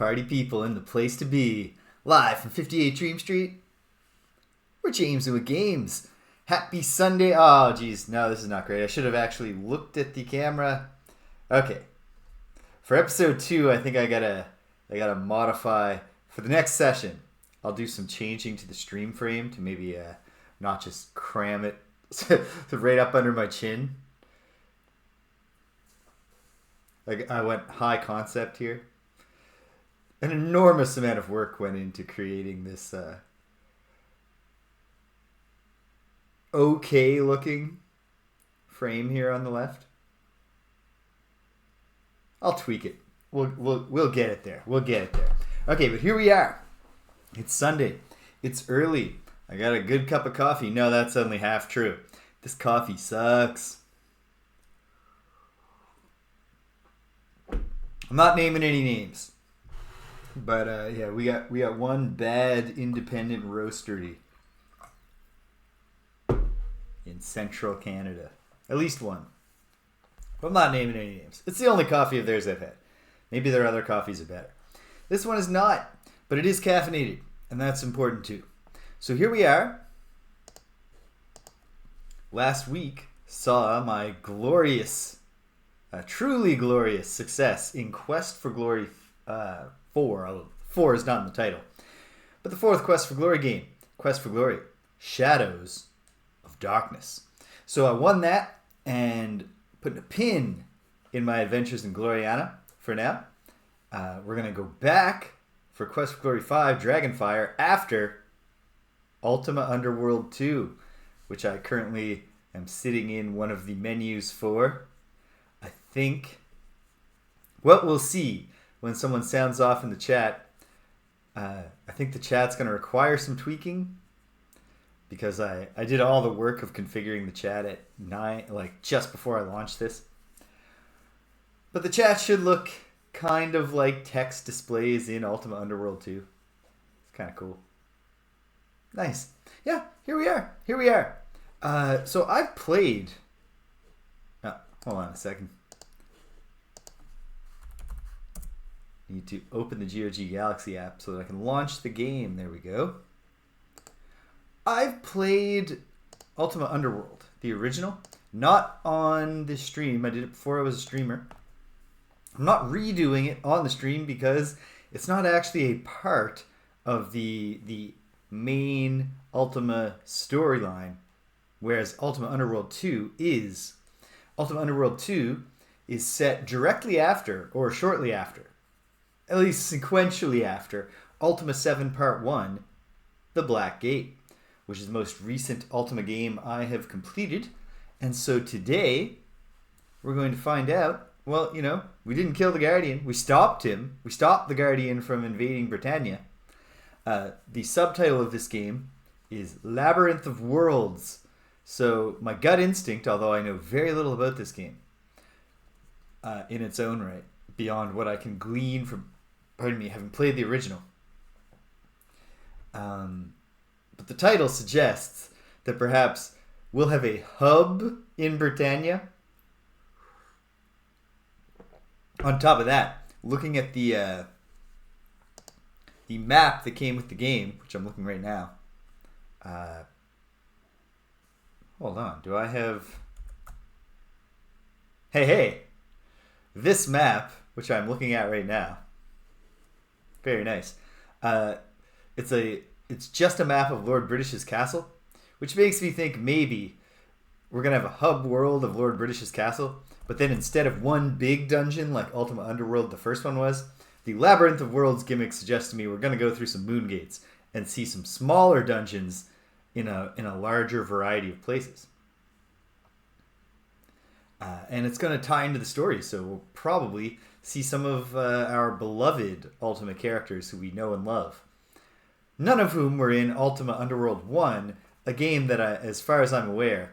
Party people in the place to be. Live from 58 Dream Street. We're James with Games. Happy Sunday. Oh, geez. No, this is not great. I should have actually looked at the camera. Okay. For episode 2, I think I gotta modify. For the next session, I'll do some changing to the stream frame to maybe not just cram it right up under my chin. Like I went high concept here. An enormous amount of work went into creating this okay looking frame here on the left. I'll tweak it. We'll get it there. We'll get it there. Okay, but here we are. It's Sunday. It's early. I got a good cup of coffee. No, that's only half true. This coffee sucks. I'm not naming any names. But yeah, we got one bad independent roastery in central Canada. At least one. But I'm not naming any names. It's the only coffee of theirs I've had. Maybe their other coffees are better. This one is not, but it is caffeinated, and that's important too. So here we are. Last week saw my glorious, truly glorious success in Quest for Glory 4. 4 is not in the title. But the fourth Quest for Glory game, Quest for Glory, Shadows of Darkness. So I won that and put a pin in my adventures in Gloriana for now. We're going to go back for Quest for Glory 5, Dragonfire, after Ultima Underworld 2, which I currently am sitting in one of the menus for. I think, well, we'll see when someone sounds off in the chat. I think the chat's going to require some tweaking because I did all the work of configuring the chat at 9, like just before I launched this. But the chat should look kind of like text displays in Ultima Underworld 2. It's kind of cool. Nice. Yeah, here we are. Here we are. So I've played... Oh, hold on a second. Need to open the GOG Galaxy app so that I can launch the game. There we go. I've played Ultima Underworld, the original. Not on the stream. I did it before I was a streamer. I'm not redoing it on the stream because it's not actually a part of the main Ultima storyline, whereas Ultima Underworld 2 is. Ultima Underworld 2 is set directly after, or shortly after, at least sequentially after, Ultima 7 Part 1, The Black Gate, which is the most recent Ultima game I have completed. And so today, we're going to find out, well, you know, we didn't kill the Guardian. We stopped him. We stopped the Guardian from invading Britannia. The subtitle of this game is Labyrinth of Worlds. So my gut instinct, although I know very little about this game in its own right, beyond what I can glean from, having played the original. But the title suggests that perhaps we'll have a hub in Britannia. On top of that, looking at the map that came with the game, which I'm looking right now. Hold on, do I have... Hey! This map, which I'm looking at right now, very nice. It's just a map of Lord British's castle, which makes me think maybe we're gonna have a hub world of Lord British's castle, but then instead of one big dungeon like Ultima Underworld, the first one was, the Labyrinth of Worlds gimmick suggests to me we're gonna go through some moon gates and see some smaller dungeons in a larger variety of places. And it's going to tie into the story, so we'll probably see some of our beloved Ultima characters who we know and love. None of whom were in Ultima Underworld 1, a game that, as far as I'm aware,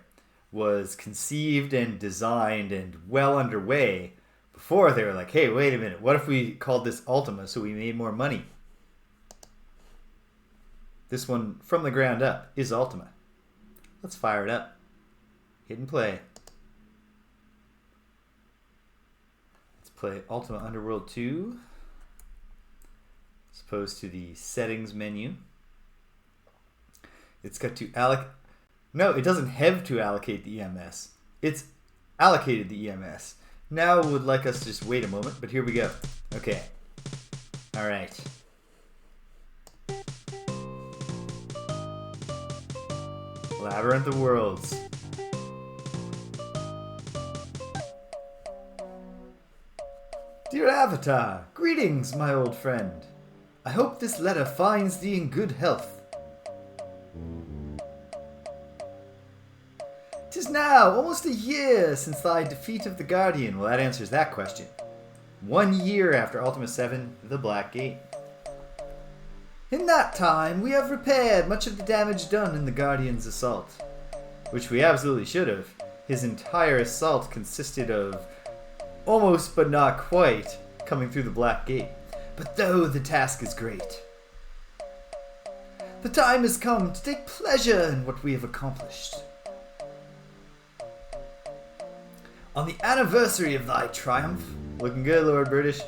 was conceived and designed and well underway before they were like, hey, wait a minute, what if we called this Ultima so we made more money? This one, from the ground up, is Ultima. Let's fire it up. Hit and play. Let's play Ultima Underworld 2. opposed to the settings menu. It's got to No, it doesn't have to allocate the EMS. It's allocated the EMS. Now it would like us to just wait a moment, but here we go. Okay. Alright. Labyrinth of Worlds. Dear Avatar, greetings, my old friend. I hope this letter finds thee in good health. 'Tis now almost a year since thy defeat of the Guardian. Well, that answers that question. 1 year after Ultima 7, the Black Gate. In that time, we have repaired much of the damage done in the Guardian's assault. Which we absolutely should have. His entire assault consisted of, almost but not quite, coming through the Black Gate. But though the task is great, the time has come to take pleasure in what we have accomplished. On the anniversary of thy triumph, looking good, Lord British,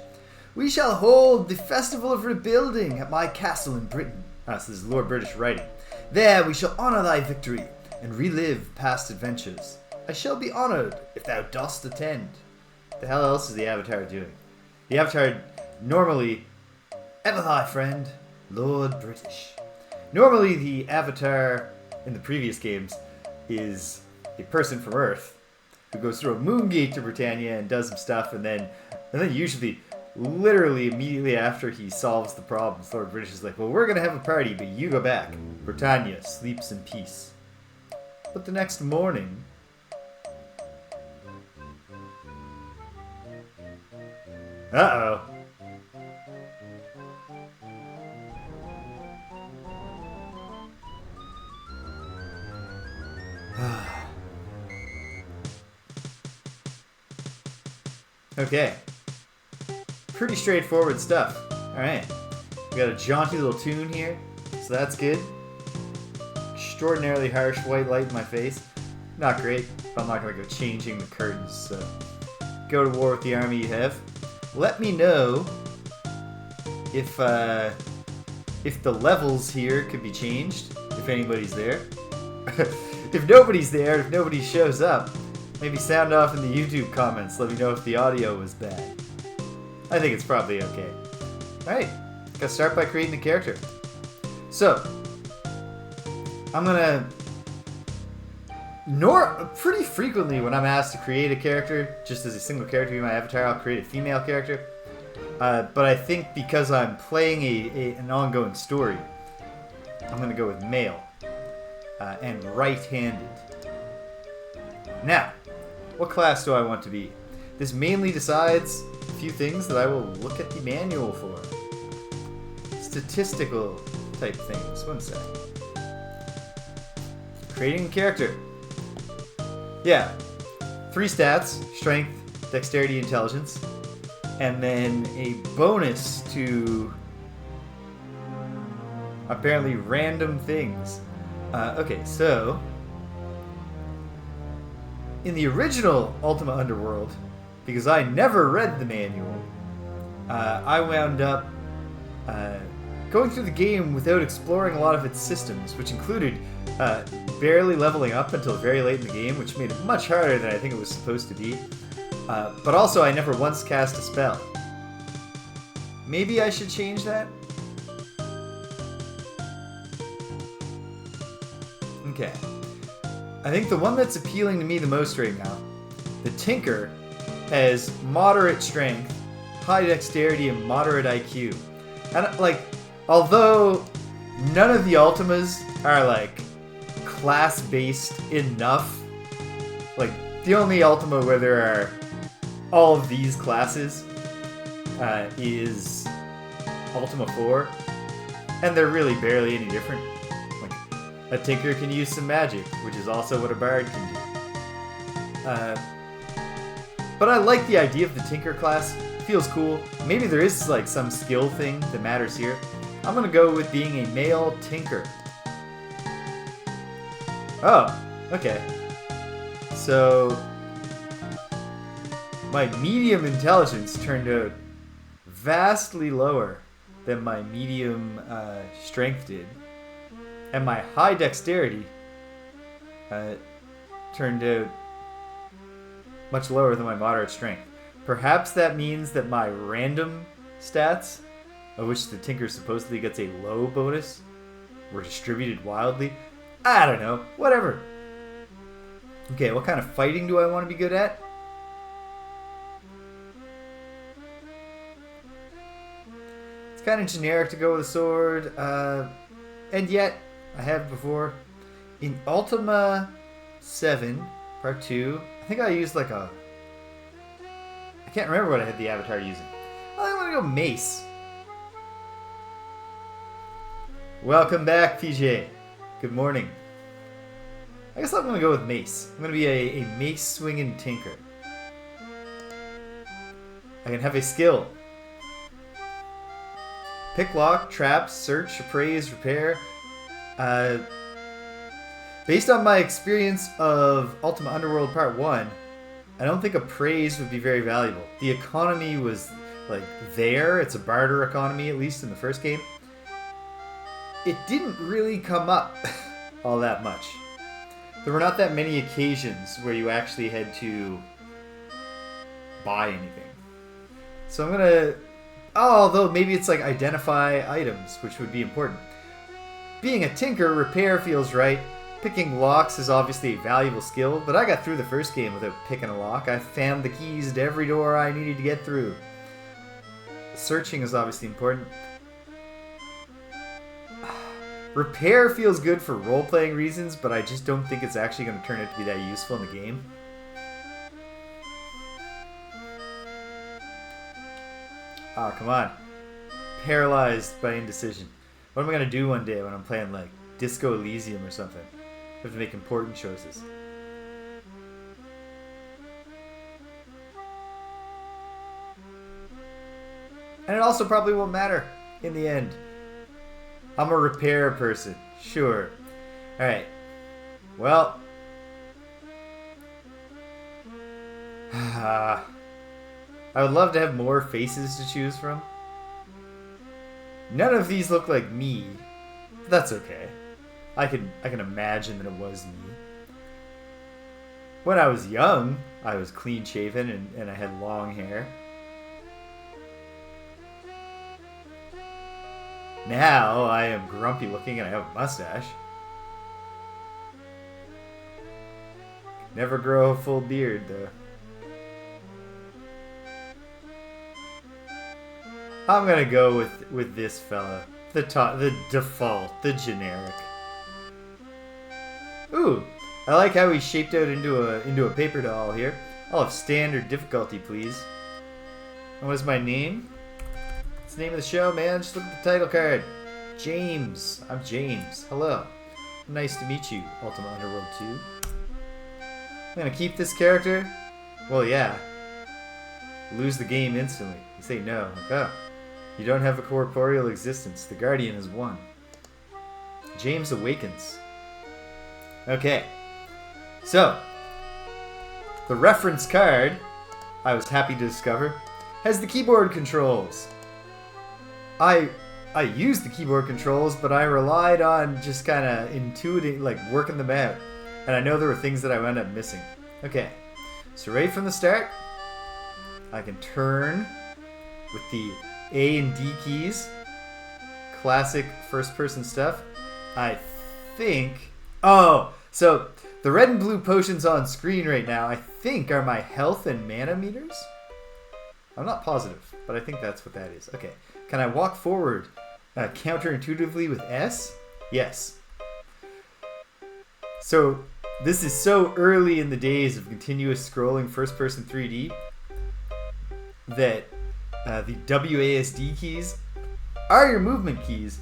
we shall hold the Festival of Rebuilding at my castle in Britain. So this is Lord British writing. There we shall honor thy victory and relive past adventures. I shall be honored if thou dost attend. The hell else is the Avatar doing? The Avatar normally, ever thy friend, Lord British. Normally the Avatar in the previous games is a person from Earth who goes through a moon gate to Britannia and does some stuff, and then usually, literally immediately after he solves the problems, Lord British is like, well, we're gonna have a party, but you go back. Britannia sleeps in peace. But the next morning, uh-oh. Okay. Pretty straightforward stuff. Alright. We got a jaunty little tune here, so that's good. Extraordinarily harsh white light in my face. Not great, but I'm not going to go changing the curtains, so go to war with the army you have. Let me know if the levels here could be changed, if anybody's there. If nobody's there, if nobody shows up, maybe sound off in the YouTube comments. Let me know if the audio was bad. I think it's probably okay. Alright, gotta start by creating a character. So, I'm gonna... pretty frequently when I'm asked to create a character, just as a single character in my avatar, I'll create a female character. But I think because I'm playing an ongoing story, I'm gonna go with male. And right-handed. Now, what class do I want to be? This mainly decides a few things that I will look at the manual for. Statistical type things. One sec. Creating a character. Yeah. 3 stats. Strength, dexterity, intelligence. And then a bonus to apparently random things. Okay, so in the original Ultima Underworld, because I never read the manual, I wound up going through the game without exploring a lot of its systems, which included barely leveling up until very late in the game, which made it much harder than I think it was supposed to be. But also, I never once cast a spell. Maybe I should change that? Okay. I think the one that's appealing to me the most right now, the Tinker, has moderate strength, high dexterity, and moderate IQ. And, like, although none of the Ultimas are, like, class-based enough, like, the only Ultima where there are all of these classes is Ultima 4, and they're really barely any different. Like, a Tinker can use some magic, which is also what a Bard can do. But I like the idea of the Tinker class. It feels cool. Maybe there is like some skill thing that matters here. I'm gonna go with being a male Tinker. Oh, okay. So my medium intelligence turned out vastly lower than my medium strength did. And my high dexterity turned out much lower than my moderate strength. Perhaps that means that my random stats, of which the Tinker supposedly gets a low bonus, were distributed wildly. I don't know. Whatever. Okay, what kind of fighting do I want to be good at? It's kind of generic to go with a sword. And yet, I have before. In Ultima 7, Part 2, I think I used like a... I can't remember what I had the avatar using. I'm going to go mace. Welcome back, PJ. Good morning. I guess I'm going to go with mace. I'm going to be a mace swinging tinker. I can have a skill. Pick, lock, traps, search, appraise, repair. Based on my experience of Ultima Underworld Part 1, I don't think appraise would be very valuable. The economy was like there. It's a barter economy, at least in the first game. It didn't really come up all that much. There were not that many occasions where you actually had to buy anything. So I'm gonna... Oh, although maybe it's like identify items, which would be important. Being a tinker, repair feels right. Picking locks is obviously a valuable skill, but I got through the first game without picking a lock. I found the keys to every door I needed to get through. Searching is obviously important. Repair feels good for role-playing reasons, but I just don't think it's actually going to turn out to be that useful in the game. Ah, come on. Paralyzed by indecision. What am I going to do one day when I'm playing, like, Disco Elysium or something? I have to make important choices. And it also probably won't matter in the end. I'm a repair person. Sure. Alright. Well. I would love to have more faces to choose from. None of these look like me. But that's okay. I can imagine that it was me. When I was young, I was clean shaven and I had long hair. Now I am grumpy looking and I have a mustache. Never grow a full beard though. I'm gonna go with this fella. The default, the generic. Ooh, I like how he's shaped out into a paper doll here. I'll have standard difficulty, please. And what is my name? It's the name of the show, man. Just look at the title card. James. I'm James. Hello. Nice to meet you, Ultima Underworld 2. I'm gonna keep this character. Well, yeah. Lose the game instantly. You say no. Like, oh. You don't have a corporeal existence. The Guardian is one. James awakens. Okay. So, the reference card, I was happy to discover, has the keyboard controls. I used the keyboard controls, but I relied on just kind of intuiting, like working them out. And I know there were things that I wound up missing. Okay. So right from the start, I can turn with the A and D keys. Classic first-person stuff. I think... Oh, so the red and blue potions on screen right now, I think are my health and mana meters? I'm not positive, but I think that's what that is. Okay. Can I walk forward counterintuitively with S? Yes. So this is so early in the days of continuous scrolling first-person 3D that the WASD keys are your movement keys,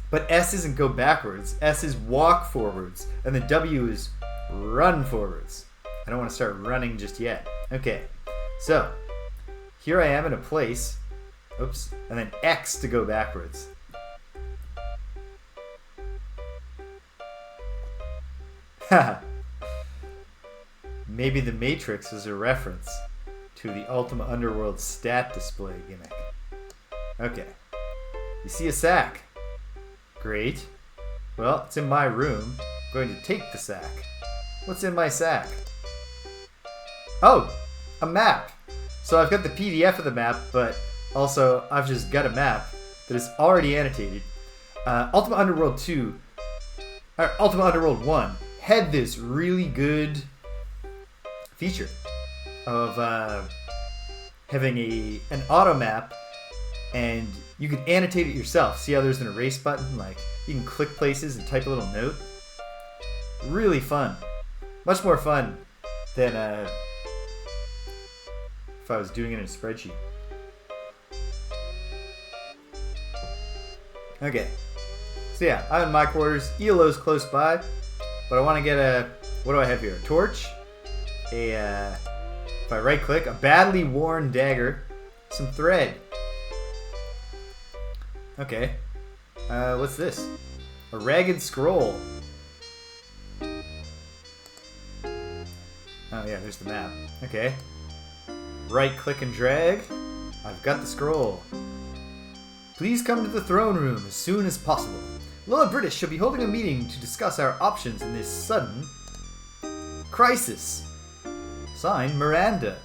but S isn't go backwards. S is walk forwards, and the W is run forwards. I don't want to start running just yet. Okay, so here I am in a place. Oops, and then X to go backwards. Haha. Maybe the Matrix is a reference to the Ultima Underworld stat display gimmick. Okay. You see a sack. Great. Well, it's in my room. I'm going to take the sack. What's in my sack? Oh, a map. So I've got the PDF of the map, but also I've just got a map that is already annotated. Ultima Underworld 2, or Ultima Underworld 1 had this really good feature of having an auto map, and you can annotate it yourself. See how there's an erase button? Like, you can click places and type a little note. Really fun. Much more fun than if I was doing it in a spreadsheet. Okay. So yeah, I'm in my quarters. ELO's close by. But I want to get what do I have here? A torch. If I right click, a badly worn dagger. Some thread. Okay. What's this? A ragged scroll. Oh yeah, there's the map. Okay. Right click and drag. I've got the scroll. Please come to the throne room as soon as possible. Lord British shall be holding a meeting to discuss our options in this sudden crisis. Signed, Miranda.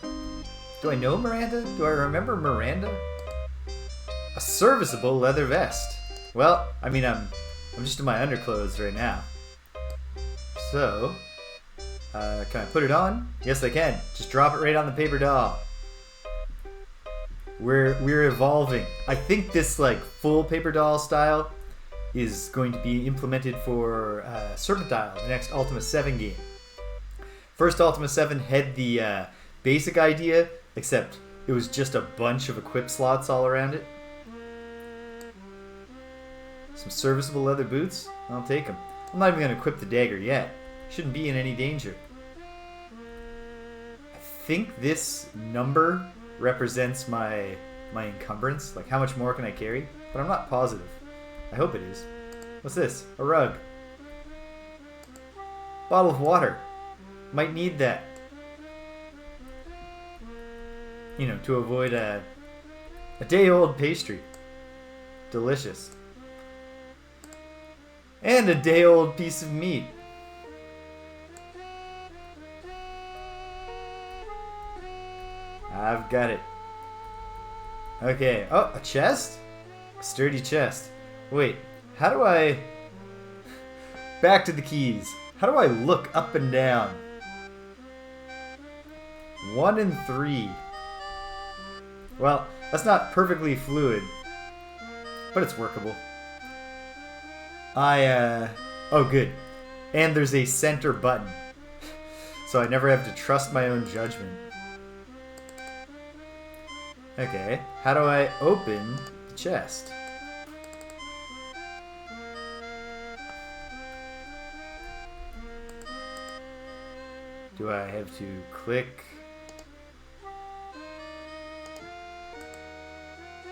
Do I know Miranda? Do I remember Miranda? A serviceable leather vest. Well, I mean, I'm just in my underclothes right now. So, can I put it on? Yes, I can. Just drop it right on the paper doll. We're evolving. I think this like full paper doll style is going to be implemented for Serpentile, the next Ultima 7 game. First Ultima 7 had the basic idea, except it was just a bunch of equip slots all around it. Some serviceable leather boots? I'll take them. I'm not even going to equip the dagger yet. Shouldn't be in any danger. I think this number represents my encumbrance. Like, how much more can I carry? But I'm not positive. I hope it is. What's this? A rug. Bottle of water. Might need that. You know, to avoid a day-old pastry. Delicious. And a day-old piece of meat. I've got it. Okay. Oh, a chest? A sturdy chest. Wait, how do I... Back to the keys. How do I look up and down? 1 and 3. Well, that's not perfectly fluid, but it's workable. Oh, good. And there's a center button, so I never have to trust my own judgment. Okay, how do I open the chest? Do I have to click?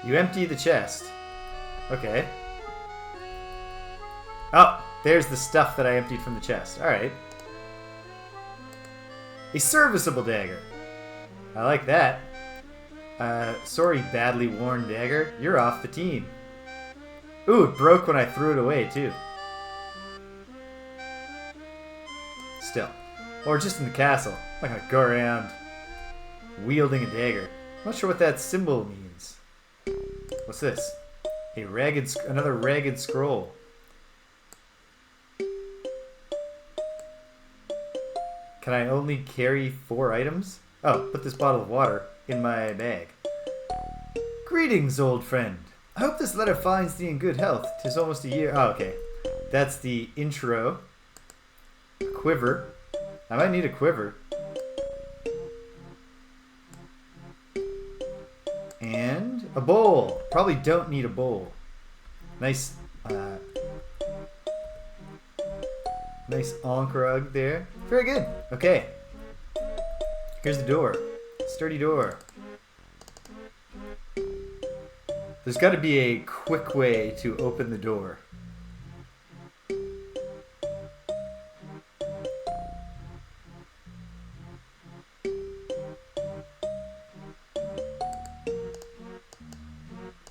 You empty the chest. Okay. Oh, there's the stuff that I emptied from the chest. Alright. A serviceable dagger. I like that. Sorry, badly worn dagger. You're off the team. Ooh, it broke when I threw it away, too. Still. Or just in the castle. I'm not gonna go around wielding a dagger. I'm not sure what that symbol means. What's this? Another ragged scroll. Can I only carry 4 items? Oh, put this bottle of water in my bag. Greetings, old friend. I hope this letter finds thee in good health. 'Tis almost a year. Oh, okay. That's the intro. A quiver. I might need a quiver. And a bowl. Probably don't need a bowl. Nice, nice Ankh rug there. Very good. Okay. Here's the door. Sturdy door. There's got to be a quick way to open the door.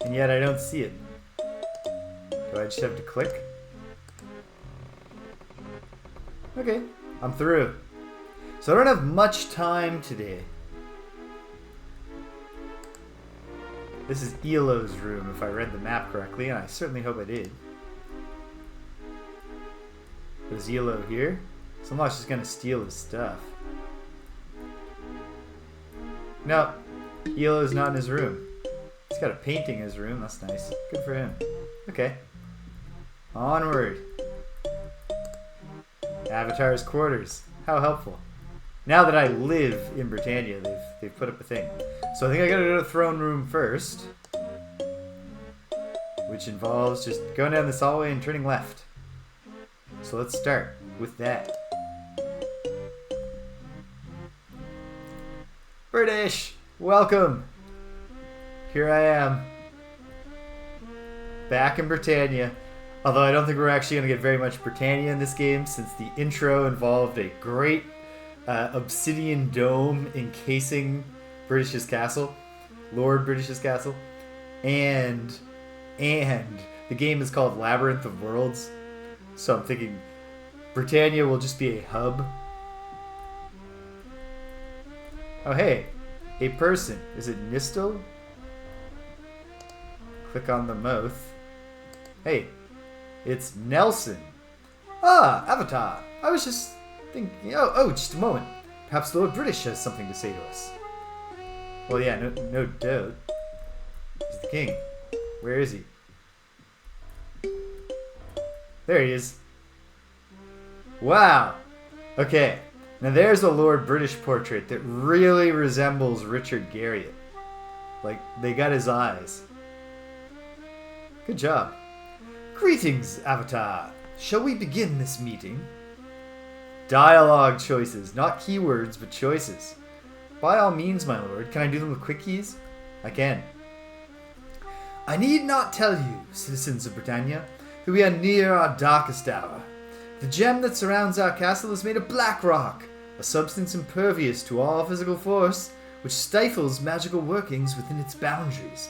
And yet I don't see it. Do I just have to click? Okay, I'm through. So I don't have much time today. This is Elo's room, if I read the map correctly, and I certainly hope I did. Is Elo here? Someone's just gonna steal his stuff. No, Elo's not in his room. He's got a painting in his room, that's nice. Good for him. Okay. Onward. Avatar's quarters. How helpful. Now that I live in Britannia, they've put up a thing. So I think I gotta go to the throne room first. Which involves just going down this hallway and turning left. So let's start with that. British! Welcome! Here I am. Back in Britannia. Although I don't think we're actually going to get very much Britannia in this game, since the intro involved a great obsidian dome encasing British's castle. Lord British's castle. And the game is called Labyrinth of Worlds. So I'm thinking Britannia will just be a hub. Oh hey, a person. Is it Nistel? Click on the mouth. Hey, it's Nelson. Ah, Avatar. I was just thinking. Oh, just a moment. Perhaps Lord British has something to say to us. Well, yeah, no doubt. He's the king. Where is he? There he is. Wow. Okay. Now there's a Lord British portrait that really resembles Richard Garriott. Like, they got his eyes. Good job. Greetings, Avatar. Shall we begin this meeting? Dialogue choices. Not keywords, but choices. By all means, my lord. Can I do them with quick keys? I can. I need not tell you, citizens of Britannia, that we are near our darkest hour. The gem that surrounds our castle is made of blackrock, a substance impervious to all physical force, which stifles magical workings within its boundaries.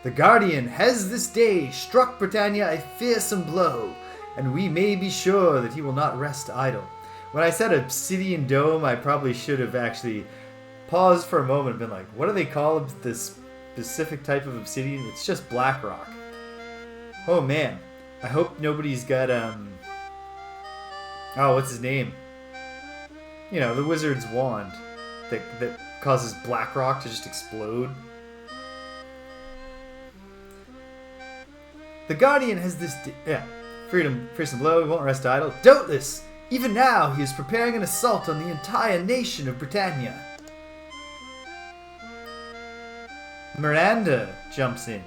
The Guardian has this day struck Britannia a fearsome blow, and we may be sure that he will not rest idle. When I said obsidian dome, I probably should have actually paused for a moment and been like, what do they call this specific type of obsidian? It's just blackrock. Oh man, I hope nobody's got, oh, what's his name? You know, the wizard's wand that causes blackrock to just explode. The Guardian has this... fearsome blow, he won't rest idle. Doubtless, even now he is preparing an assault on the entire nation of Britannia. Miranda jumps in.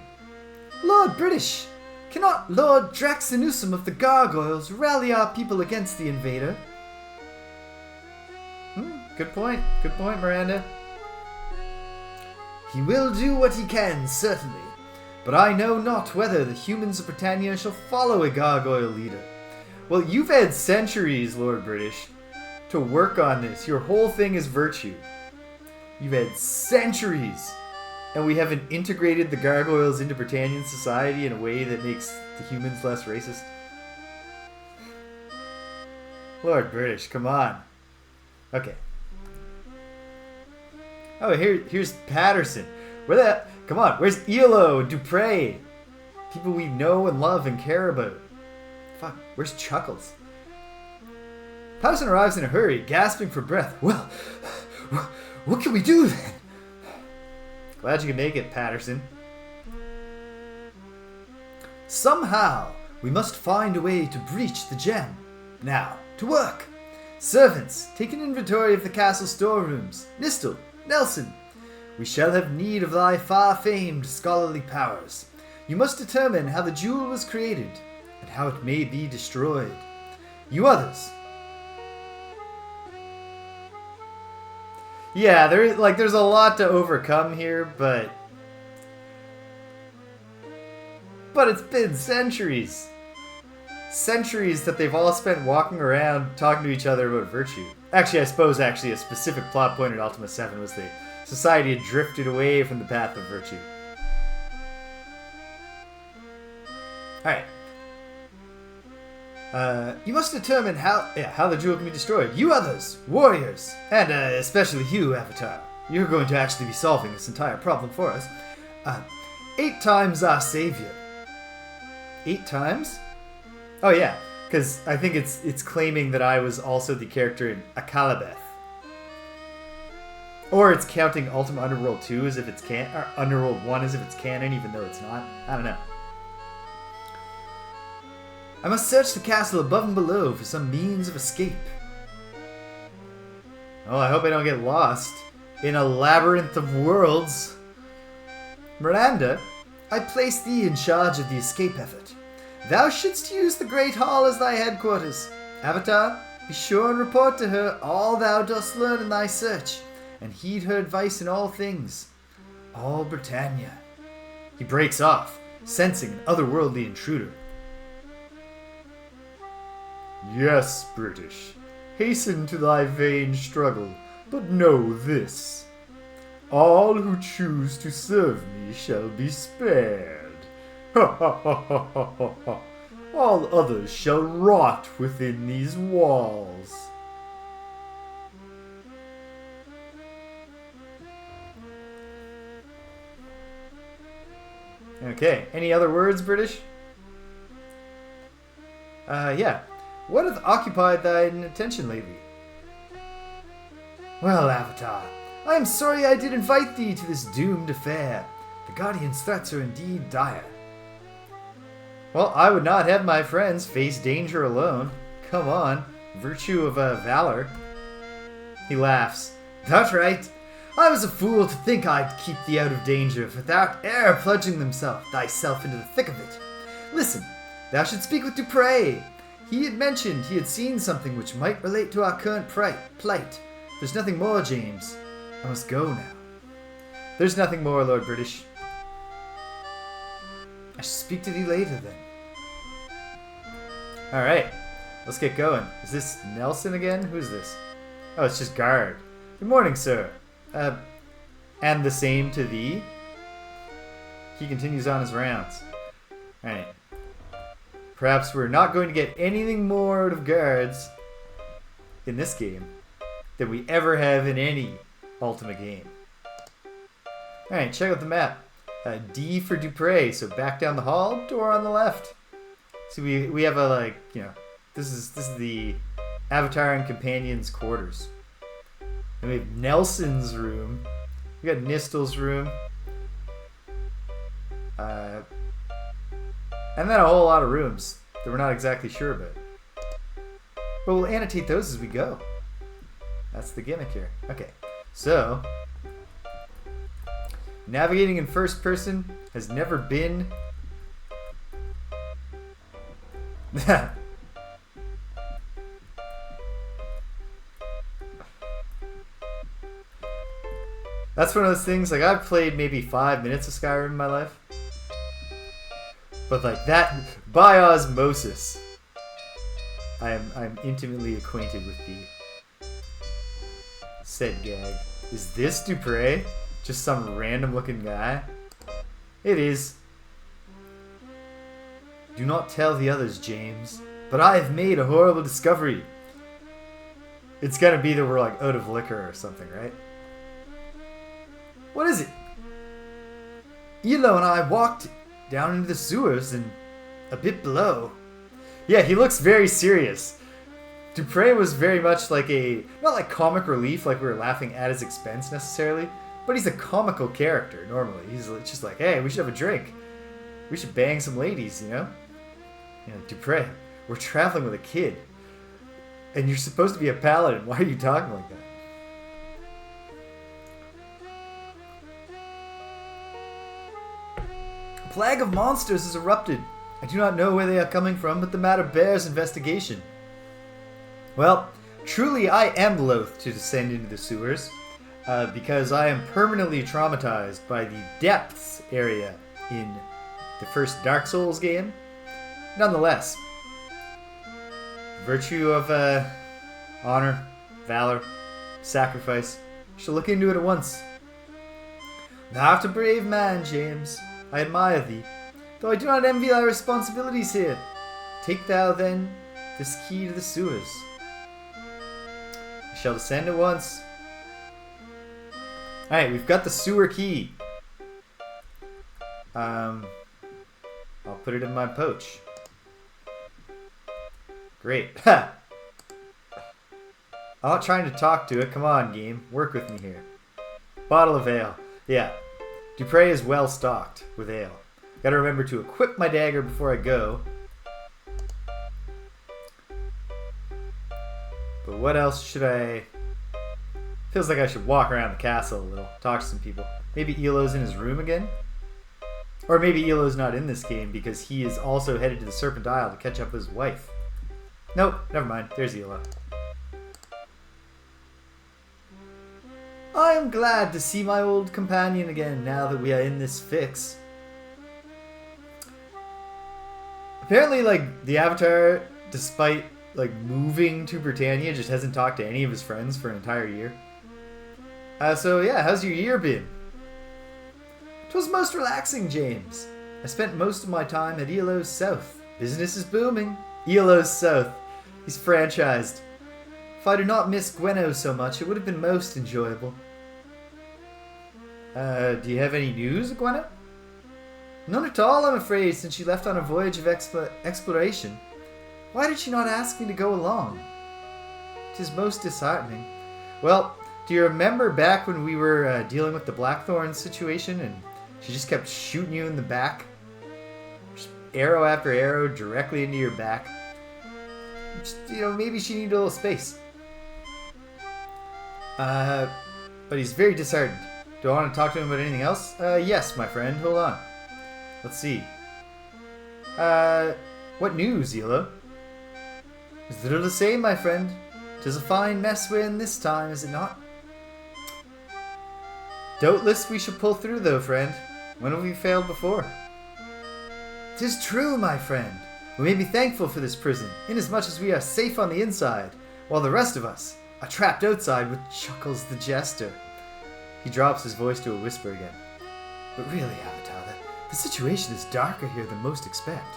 Lord British, cannot Lord Draxinusum of the Gargoyles rally our people against the invader? Good point, Miranda. He will do what he can, certainly. But I know not whether the humans of Britannia shall follow a gargoyle leader. Well, you've had centuries, Lord British, to work on this. Your whole thing is virtue. You've had centuries, and we haven't integrated the gargoyles into Britannian society in a way that makes the humans less racist. Lord British, come on. Okay. Oh, here's Patterson. Come on, where's Elo and Dupre? People we know and love and care about. Fuck, where's Chuckles? Patterson arrives in a hurry, gasping for breath. Well, what can we do then? Glad you can make it, Patterson. Somehow, we must find a way to breach the gem. Now, to work. Servants, take an inventory of the castle storerooms. Nistel, Nelson, we shall have need of thy far-famed scholarly powers. You must determine how the jewel was created, and how it may be destroyed. You others. Yeah, there's a lot to overcome here, but it's been centuries. Centuries that they've all spent walking around talking to each other about virtue. Actually, I suppose a specific plot point in Ultima 7 was the society had drifted away from the path of virtue. Alright. You must determine how the jewel can be destroyed. You others, warriors, and especially you, Avatar. You're going to actually be solving this entire problem for us. 8 times our savior. 8 times? Oh yeah, because I think it's claiming that I was also the character in Akalabeth. Or it's counting Ultima Underworld 2 as if it's or Underworld 1 as if it's canon, even though it's not. I don't know. I must search the castle above and below for some means of escape. Oh, I hope I don't get lost in a labyrinth of worlds. Miranda, I place thee in charge of the escape effort. Thou shouldst use the Great Hall as thy headquarters. Avatar, be sure and report to her all thou dost learn in thy search, and heed her advice in all things. All Britannia. He breaks off, sensing an otherworldly intruder. Yes, British. Hasten to thy vain struggle, but know this. All who choose to serve me shall be spared. Ha ha ha ha ha ha ha. All others shall rot within these walls. Okay, any other words, British? Yeah. What hath occupied thine attention lately? Well, Avatar, I am sorry I did invite thee to this doomed affair. The Guardian's threats are indeed dire. Well, I would not have my friends face danger alone. Come on, virtue of valor. He laughs. That's right. I was a fool to think I'd keep thee out of danger without e'er plunging thyself into the thick of it. Listen, thou should speak with Dupre. He had mentioned he had seen something which might relate to our current plight. There's nothing more, James. I must go now. There's nothing more, Lord British. I shall speak to thee later, then. Alright, let's get going. Is this Nelson again? Who's this? Oh, it's just guard. Good morning, sir. And the same to thee. He continues on his rounds. Alright. Perhaps we're not going to get anything more out of guards in this game than we ever have in any Ultima game. Alright, check out the map. D for Dupre, so back down the hall, door on the left. So we have a, this is the Avatar and Companion's quarters. And we have Nelson's room. We got Nistel's room. And then a whole lot of rooms that we're not exactly sure about. But we'll annotate those as we go. That's the gimmick here. Okay, so navigating in first person has never been That's one of those things, like, I've played maybe 5 minutes of Skyrim in my life. But like that, by osmosis, I'm intimately acquainted with the said gag. Is this Dupre? Just some random looking guy? It is. Do not tell the others, James, but I have made a horrible discovery. It's gonna be that we're like out of liquor or something, right? What is it? Elo and I walked down into the sewers and a bit below. Yeah, he looks very serious. Dupre was very much like not like comic relief, like we were laughing at his expense necessarily, but he's a comical character normally. He's just like, hey, we should have a drink. We should bang some ladies, you know? Dupre, we're traveling with a kid. And you're supposed to be a paladin. Why are you talking like that? A plague of monsters has erupted. I do not know where they are coming from, but the matter bears investigation. Well, truly I am loath to descend into the sewers, because I am permanently traumatized by the depths area in the first Dark Souls game. Nonetheless, virtue of honor, valor, sacrifice, shall look into it at once. Thou art a brave man, James. I admire thee, though I do not envy thy responsibilities here. Take thou then this key to the sewers. I shall descend at once. Alright, we've got the sewer key. I'll put it in my pouch. Great. Ha! I'm not trying to talk to it. Come on, game. Work with me here. Bottle of ale. Yeah. Dupre is well stocked with ale. Gotta remember to equip my dagger before I go. But what else should I... Feels like I should walk around the castle a little. Talk to some people. Maybe Elo's in his room again? Or maybe Elo's not in this game because he is also headed to the Serpent Isle to catch up with his wife. Nope, never mind. There's Elo. I am glad to see my old companion again now that we are in this fix. Apparently, like, the Avatar, despite, like, moving to Britannia, just hasn't talked to any of his friends for an entire year. So yeah, how's your year been? 'Twas most relaxing, James. I spent most of my time at Elo's South. Business is booming. Elo's South. He's franchised. If I did not miss Gwenno so much, it would have been most enjoyable. Do you have any news, Gwenno? None at all, I'm afraid, since she left on a voyage of exploration. Why did she not ask me to go along? 'Tis most disheartening. Well, do you remember back when we were dealing with the Blackthorn situation and she just kept shooting you in the back? Just arrow after arrow directly into your back. Just, you know, maybe she needed a little space. But he's very disheartened. Do I want to talk to him about anything else? Yes, my friend. Hold on. Let's see. What news, Elo? It's little to say, my friend. 'Tis a fine mess we're in this time, is it not? Doubtless we shall pull through, though, friend. When have we failed before? 'Tis true, my friend. We may be thankful for this prison, inasmuch as we are safe on the inside, while the rest of us are trapped outside with Chuckles the Jester. He drops his voice to a whisper again. But really, Avatar, the situation is darker here than most expect.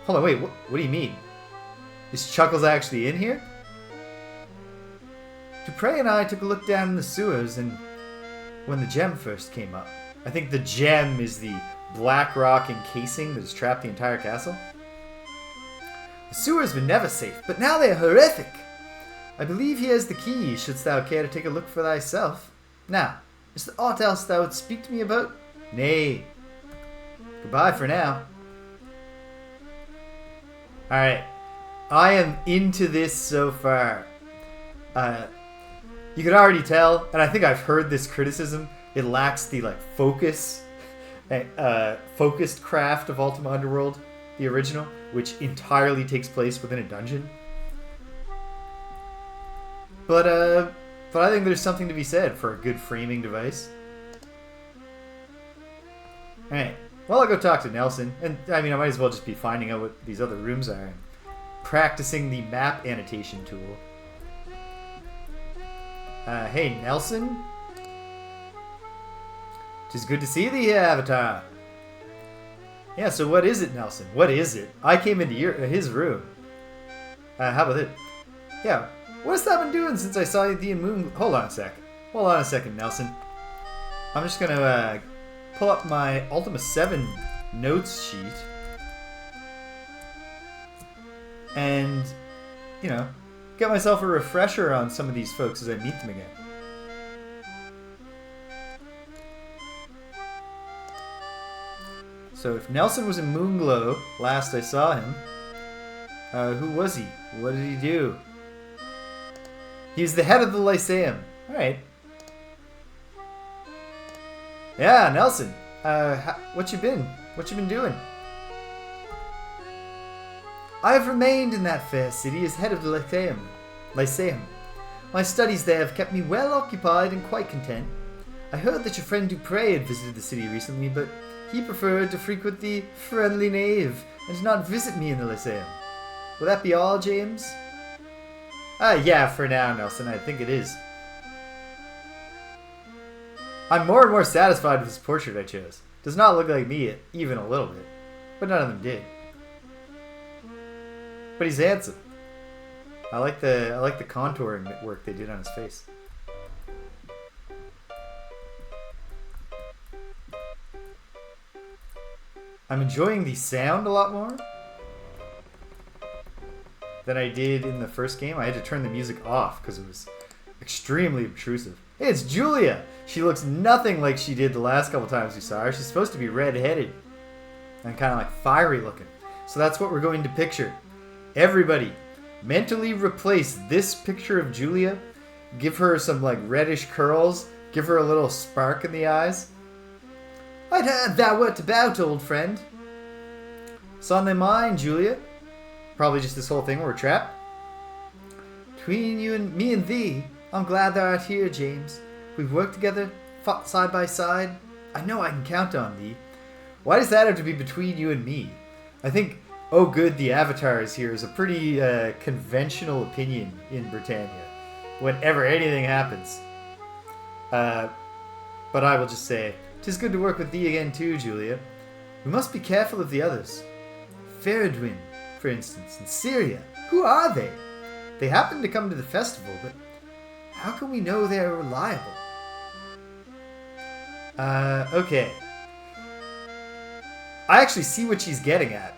Hold on, wait, what do you mean? Is Chuckles actually in here? Dupre and I took a look down in the sewers and when the gem first came up. I think the gem is the blackrock encasing that has trapped the entire castle. The sewers were never safe, but now they are horrific. I believe he has the key, shouldst thou care to take a look for thyself. Now, is there aught else thou would speak to me about? Nay. Goodbye for now. Alright. I am into this so far. You can already tell, and I think I've heard this criticism, it lacks the focused craft of Ultima Underworld, the original, which entirely takes place within a dungeon. But I think there's something to be said for a good framing device. Alright, well, I'll go talk to Nelson, and I mean, I might as well just be finding out what these other rooms are and practicing the map annotation tool. Hey, Nelson? 'Tis good to see thee, Avatar. Yeah, so what is it, Nelson? What is it? I came into his room. How about it? Yeah, what hast thou been doing since I saw thee in Moon... Hold on a sec. Hold on a second, Nelson. I'm just gonna pull up my Ultima 7 notes sheet. And, you know, get myself a refresher on some of these folks as I meet them again. So if Nelson was in Moonglow last I saw him, who was he? What did he do? He's the head of the Lyceum. Alright. Yeah, Nelson. What you been doing? I have remained in that fair city as head of the Lyceum. My studies there have kept me well occupied and quite content. I heard that your friend Dupre had visited the city recently, but he preferred to frequent the friendly nave and did not visit me in the Lyceum. Will that be all, James? Yeah, for now, Nelson, I think it is. I'm more and more satisfied with this portrait I chose. Does not look like me even a little bit, but none of them did. But he's handsome. I like the contouring work they did on his face. I'm enjoying the sound a lot more than I did in the first game. I had to turn the music off because it was extremely obtrusive. Hey, it's Julia! She looks nothing like she did the last couple times we saw her. She's supposed to be red-headed and kind of like fiery looking. So that's what we're going to picture. Everybody, mentally replace this picture of Julia. Give her some like reddish curls. Give her a little spark in the eyes. I'd heard thou wert about, old friend. What's on thy mind, Julia? Probably just this whole thing where we're trapped. Between you and me and thee, I'm glad thou art here, James. We've worked together, fought side by side. I know I can count on thee. Why does that have to be between you and me? I think, oh good, the Avatar is here is a pretty conventional opinion in Britannia. Whenever anything happens. But I will just say, 'tis good to work with thee again too, Julia. We must be careful of the others. Feridwin, for instance, and Syria. Who are they? They happen to come to the festival, but how can we know they are reliable? Okay. I actually see what she's getting at.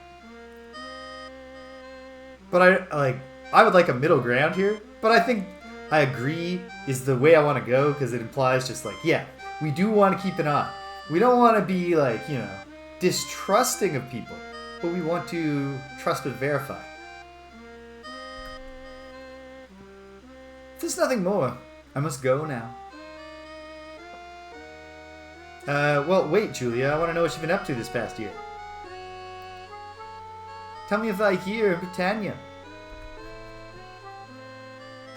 But I would like a middle ground here, but I think I agree is the way I want to go because it implies just like, yeah, we do want to keep an eye. We don't want to be like, you know, distrusting of people, but we want to trust but verify. If there's nothing more, I must go now. Well, wait, Julia, I want to know what you've been up to this past year. Tell me of thy year in Britannia.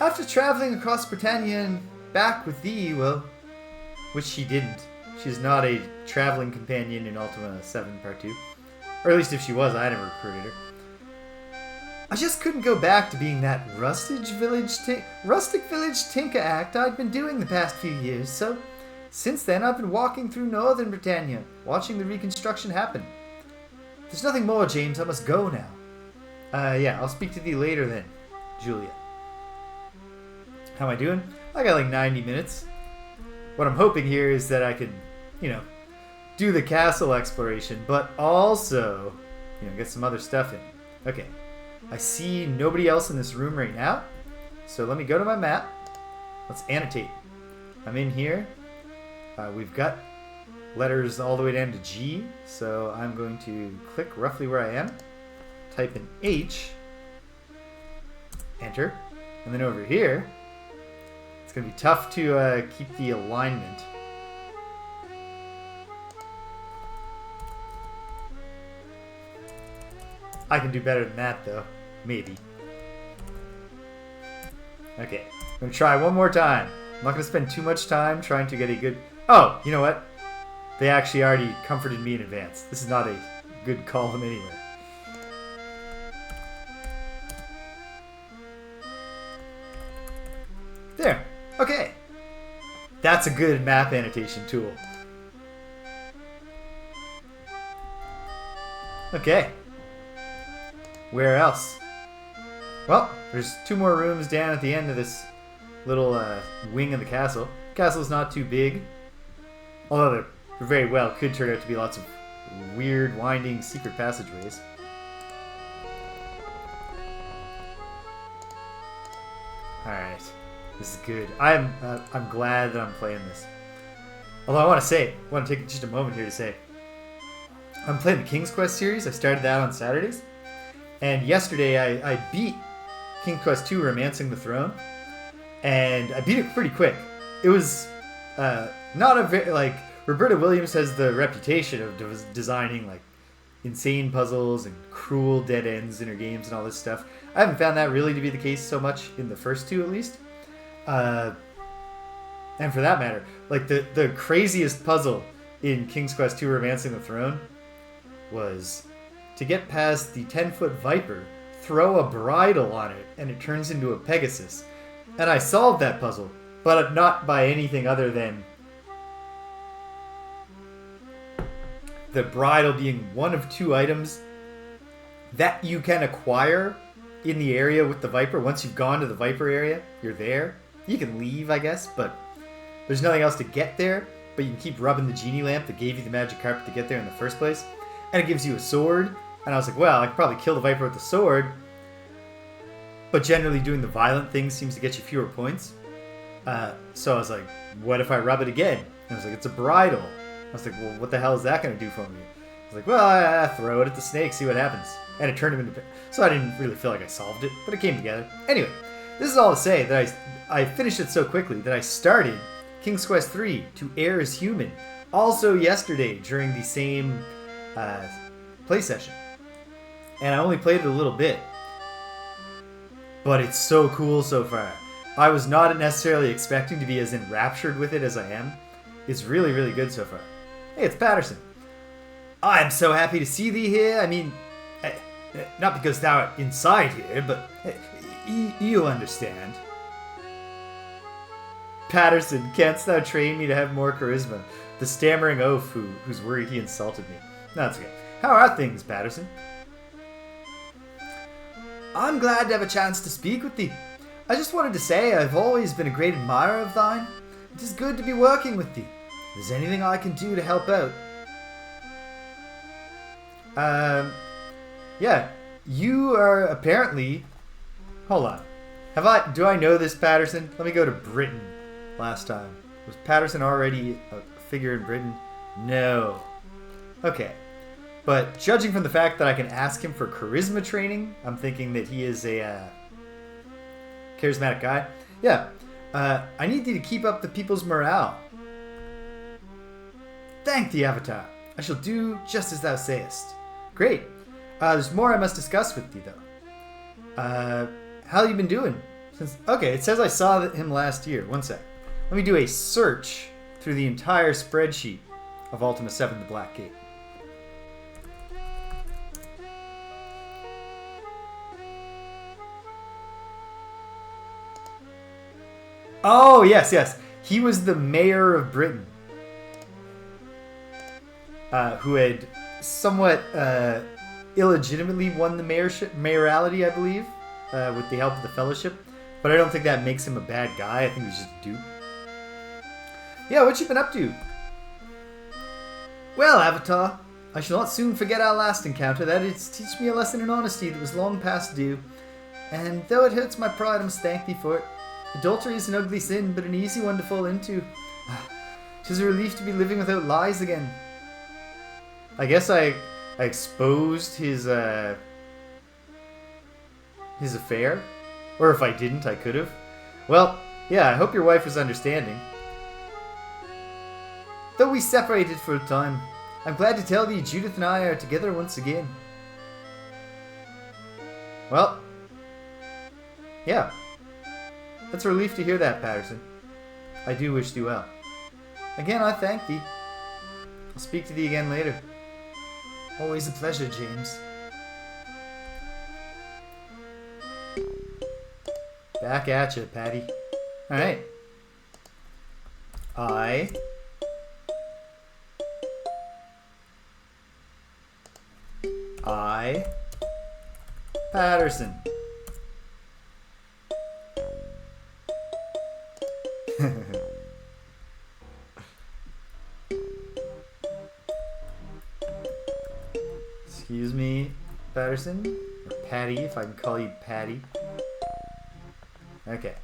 After traveling across Britannia and back with thee, well, which she didn't. She's not a traveling companion in Ultima 7 Part 2. Or at least if she was, I never recruited her. I just couldn't go back to being that rustic village tinker act I'd been doing the past few years, so since then I've been walking through northern Britannia, watching the reconstruction happen. There's nothing more, James. I must go now. Yeah, I'll speak to thee later then, Julia. How am I doing? I got like 90 minutes. What I'm hoping here is that I can, you know, do the castle exploration, but also, you know, get some other stuff in. Okay. I see nobody else in this room right now, so let me go to my map. Let's annotate. I'm in here. We've got letters all the way down to G, so I'm going to click roughly where I am, type in H, enter, and then over here, it's going to be tough to keep the alignment. I can do better than that, though. Maybe. Okay. I'm going to try one more time. I'm not going to spend too much time trying to get a good... Oh, you know what? They actually already comforted me in advance. This is not a good column anywhere. There. Okay. That's a good map annotation tool. Okay. Where else? Well, there's 2 more rooms down at the end of this little wing of the castle. The castle's not too big. Although there very well could turn out to be lots of weird, winding, secret passageways. Alright. This is good. I'm glad that I'm playing this. Although I want to take just a moment here to say, I'm playing the King's Quest series. I started that on Saturdays. And yesterday I beat King's Quest II Romancing the Throne. And I beat it pretty quick. It was not a very, like, Roberta Williams has the reputation of designing, like, insane puzzles and cruel dead ends in her games and all this stuff. I haven't found that really to be the case so much in the first 2, at least. And for that matter, like, the craziest puzzle in King's Quest II Romancing the Throne was to get past the 10-foot viper, throw a bridle on it, and it turns into a Pegasus. And I solved that puzzle, but not by anything other than the bridle being one of 2 items that you can acquire in the area with the Viper. Once you've gone to the Viper area, you're there. You can leave, I guess, but there's nothing else to get there. But you can keep rubbing the genie lamp that gave you the magic carpet to get there in the first place. And it gives you a sword. And I was like, well, I could probably kill the Viper with the sword. But generally doing the violent things seems to get you fewer points. So I was like, what if I rub it again? And I was like, it's a bridle. I was like, well, what the hell is that going to do for me? I was like, well, I throw it at the snake, see what happens. And it turned him into... So I didn't really feel like I solved it, but it came together. Anyway, this is all to say that I finished it so quickly that I started King's Quest III to Air as Human. Also yesterday during the same play session. And I only played it a little bit. But it's so cool so far. I was not necessarily expecting to be as enraptured with it as I am. It's really, really good so far. Hey, it's Patterson. I am so happy to see thee here. I mean, not because thou art inside here, but you'll understand. Patterson, canst thou train me to have more charisma? The stammering oaf who's worried he insulted me. No, that's okay. How are things, Patterson? I'm glad to have a chance to speak with thee. I just wanted to say I've always been a great admirer of thine. It is good to be working with thee. Is there anything I can do to help out? Yeah, you are apparently... Hold on. Do I know this Patterson? Let me go to Britain last time. Was Patterson already a figure in Britain? No. Okay. But judging from the fact that I can ask him for charisma training, I'm thinking that he is a charismatic guy. Yeah. I need thee to keep up the people's morale. Thank thee, Avatar. I shall do just as thou sayest. Great. There's more I must discuss with thee, though. How you been doing? Okay, it says I saw him last year. One sec. Let me do a search through the entire spreadsheet of Ultima 7 The Black Gate. Oh, yes. He was the mayor of Britain. Who had somewhat illegitimately won the mayoralty, I believe, with the help of the Fellowship. But I don't think that makes him a bad guy. I think he's just a dupe. Yeah, what you been up to? Well, Avatar, I shall not soon forget our last encounter. That is to teach me a lesson in honesty that was long past due. And though it hurts my pride, I must thank thee for it. Adultery is an ugly sin, but an easy one to fall into. 'Tis a relief to be living without lies again. I guess I exposed his affair. Or if I didn't, I could have. Well, yeah, I hope your wife was understanding. Though we separated for a time, I'm glad to tell thee Judith and I are together once again. Well, yeah. That's a relief to hear that, Patterson. I do wish thee well. Again, I thank thee. I'll speak to thee again later. Always a pleasure, James. Back at you, Patty. Alright. Patterson. Excuse me, Patterson? Or Patty, if I can call you Patty. Okay.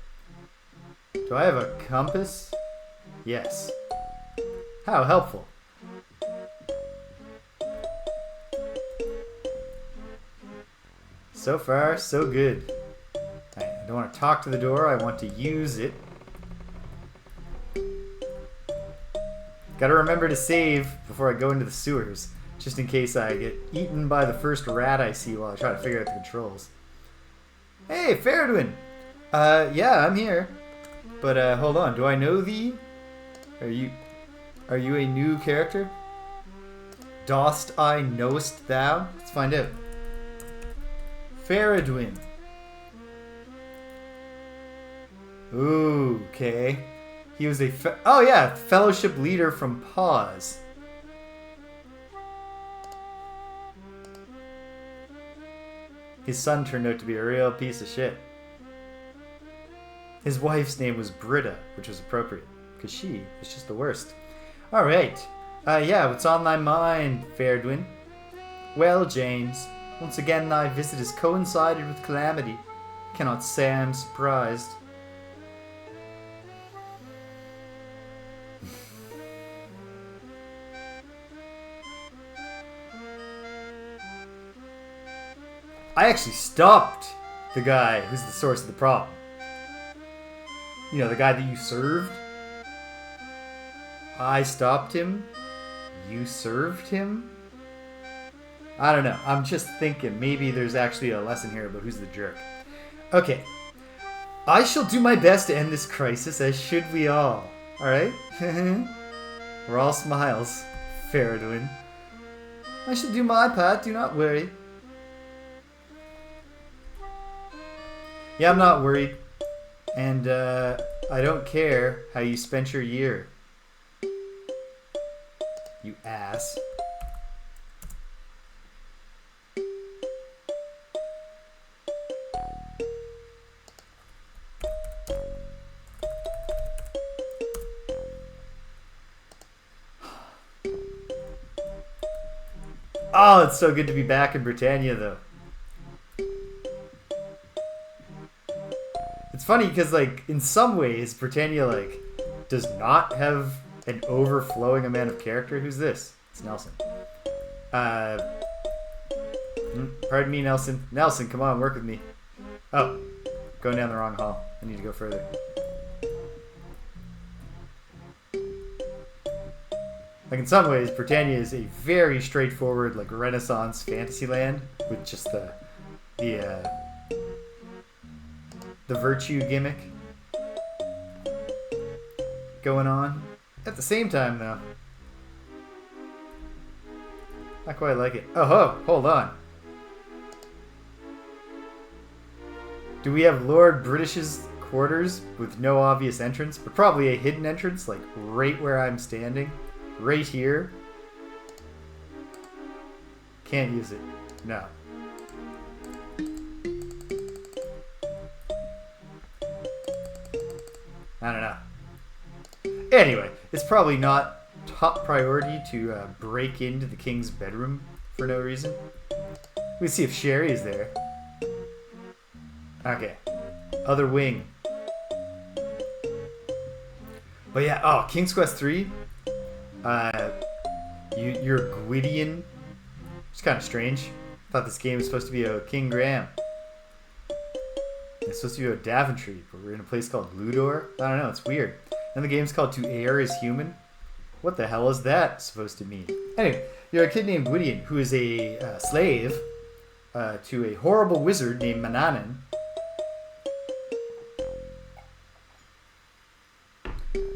Do I have a compass? Yes. How helpful. So far, so good. I don't want to talk to the door, I want to use it. Gotta remember to save before I go into the sewers, just in case I get eaten by the first rat I see while I try to figure out the controls. Hey, Faradwin! Yeah, I'm here. But, hold on, do I know thee? Are you a new character? Dost I knowest thou? Let's find out. Faradwin. Ooh, okay. He was a fellowship leader from Pause. His son turned out to be a real piece of shit. His wife's name was Britta, which was appropriate, because she was just the worst. Alright. Yeah, what's on thy mind, Fairdwin? Well, James, once again thy visit has coincided with calamity. Cannot say I am surprised. I actually stopped the guy who's the source of the problem. You know, the guy that you served. I stopped him. You served him. I don't know. I'm just thinking maybe there's actually a lesson here about who's the jerk. Okay. I shall do my best to end this crisis, as should we all. Alright? We're all smiles. Fairdwin. I shall do my part, do not worry. Yeah, I'm not worried. And, I don't care how you spent your year. You ass. Oh, it's so good to be back in Britannia, though. It's funny because, like, in some ways, Britannia, like, does not have an overflowing amount of character. Who's this? It's Nelson. Pardon me, Nelson. Nelson, come on, work with me. Oh, going down the wrong hall. I need to go further. Like, in some ways, Britannia is a very straightforward, like, Renaissance fantasy land with just the virtue gimmick going on. At the same time, though, not quite like it. Oh, hold on. Do we have Lord British's quarters with no obvious entrance, but probably a hidden entrance, like right where I'm standing? Right here? Can't use it. No. I don't know. Anyway, it's probably not top priority to break into the king's bedroom for no reason. We see if Sherry is there. Okay. Other wing. But yeah, oh, King's Quest 3. You're Gwydion. It's kind of strange. I thought this game was supposed to be a King Graham. It's supposed to be a Daventry, but we're in a place called Ludor. I don't know, it's weird. And the game's called To Err is Human. What the hell is that supposed to mean? Anyway, you're a kid named Gwydion, who is a slave to a horrible wizard named Manannan,